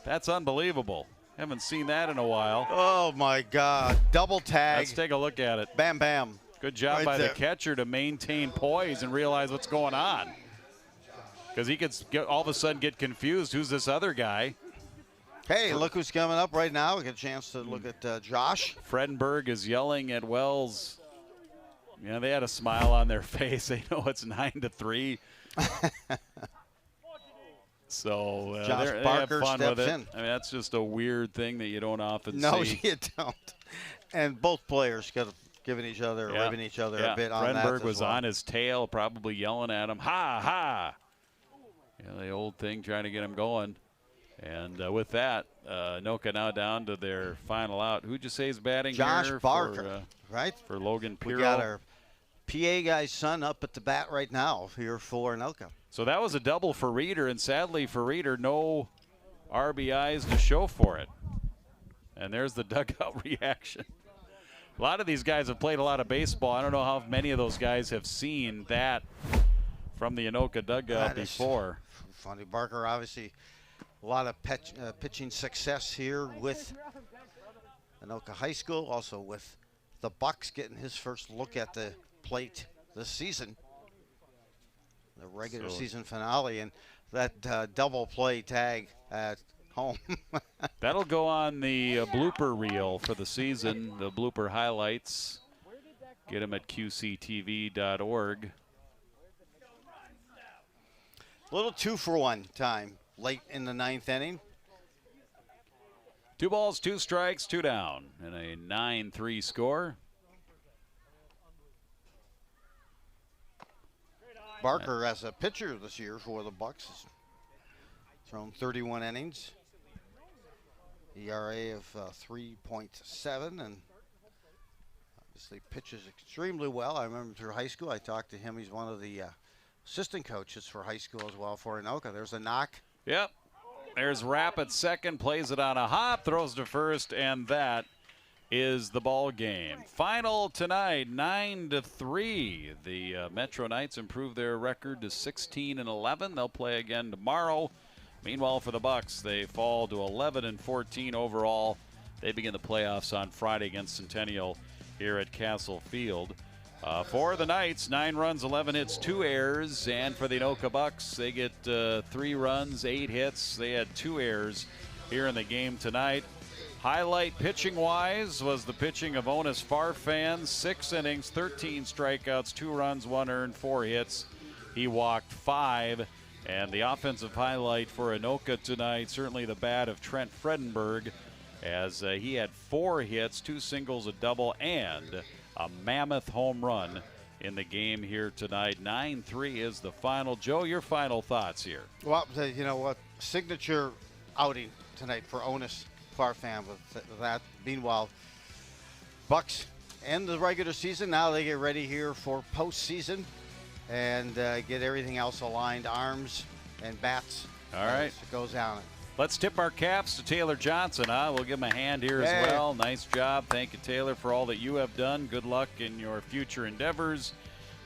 That's unbelievable. Haven't seen that in a while. Oh, my God. Double tag. Let's take a look at it. Bam, bam. Good job Right by there. the catcher to maintain poise and realize what's going on. Because he could all of a sudden get confused. Who's this other guy? Hey, look who's coming up right now. We get a chance to look at Josh. Fredenberg is yelling at Wells. Yeah, they had a smile on their face. They know it's 9-3. So Josh they Barker have fun steps with it. in. I mean, that's just a weird thing that you don't often No, see. you don't. And both players could have given each other, ribbing each other a bit on that. Fredenberg was on his tail, probably yelling at him, ha, ha. The old thing, trying to get him going. And with that, Anoka now down to their final out. Who'd you say is batting Josh here? Barker, right? For Logan Pirro. We got our PA guy's son up at the bat right now here for Anoka. So that was a double for Reeder, and sadly for Reeder, no RBIs to show for it. And there's the dugout reaction. A lot of these guys have played a lot of baseball. I don't know how many of those guys have seen that from the Anoka dugout before. Funny. Barker, obviously, a lot of pitching success here with Anoka High School, also with the Bucs getting his first look at the plate this season, the regular season finale, and that double play tag at home. That'll go on the blooper reel for the season, the blooper highlights. Get them at QCTV.org. Little 2-for-1 time late in the 9th inning. 2 balls, 2 strikes, 2 down, and a 9-3 score. Barker, as a pitcher this year for the Bucs, has thrown 31 innings, ERA of 3.7, and obviously pitches extremely well. I remember through high school, I talked to him. He's one of the assistant coaches for high school as well for Anoka. There's a knock. Yep. There's Rapp at second, plays it on a hop, throws to first, and that is the ball game. Final tonight, 9-3. The Metro Knights improve their record to 16-11. They'll play again tomorrow. Meanwhile, for the Bucs, they fall to 11-14 overall. They begin the playoffs on Friday against Centennial here at Castle Field. For the Knights, 9 runs, 11 hits, 2 errors. And for the Anoka Bucs, they get 3 runs, 8 hits. They had 2 errors here in the game tonight. Highlight pitching-wise was the pitching of Onis Farfan. 6 innings, 13 strikeouts, 2 runs, 1 earned, 4 hits. He walked 5. And the offensive highlight for Anoka tonight, certainly the bat of Trent Fredenberg, as he had 4 hits, 2 singles, a double, and a mammoth home run in the game here tonight. 9-3 is the final. Joe, your final thoughts here. Well, you know what? Signature outing tonight for Onis Farfan with that. Meanwhile, Bucs end the regular season. Now they get ready here for postseason and get everything else aligned, arms and bats. All right. It goes down. Let's tip our caps to Taylor Johnson. We'll give him a hand here as well. Nice job. Thank you, Taylor, for all that you have done. Good luck in your future endeavors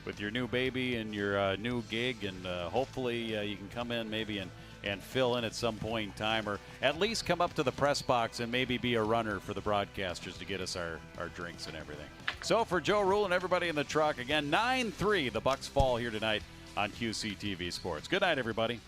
with your new baby and your new gig. And hopefully you can come in maybe and fill in at some point in time, or at least come up to the press box and maybe be a runner for the broadcasters to get us our drinks and everything. So for Joe Rule and everybody in the truck, again, 9-3, the Bucs fall here tonight on QCTV Sports. Good night, everybody.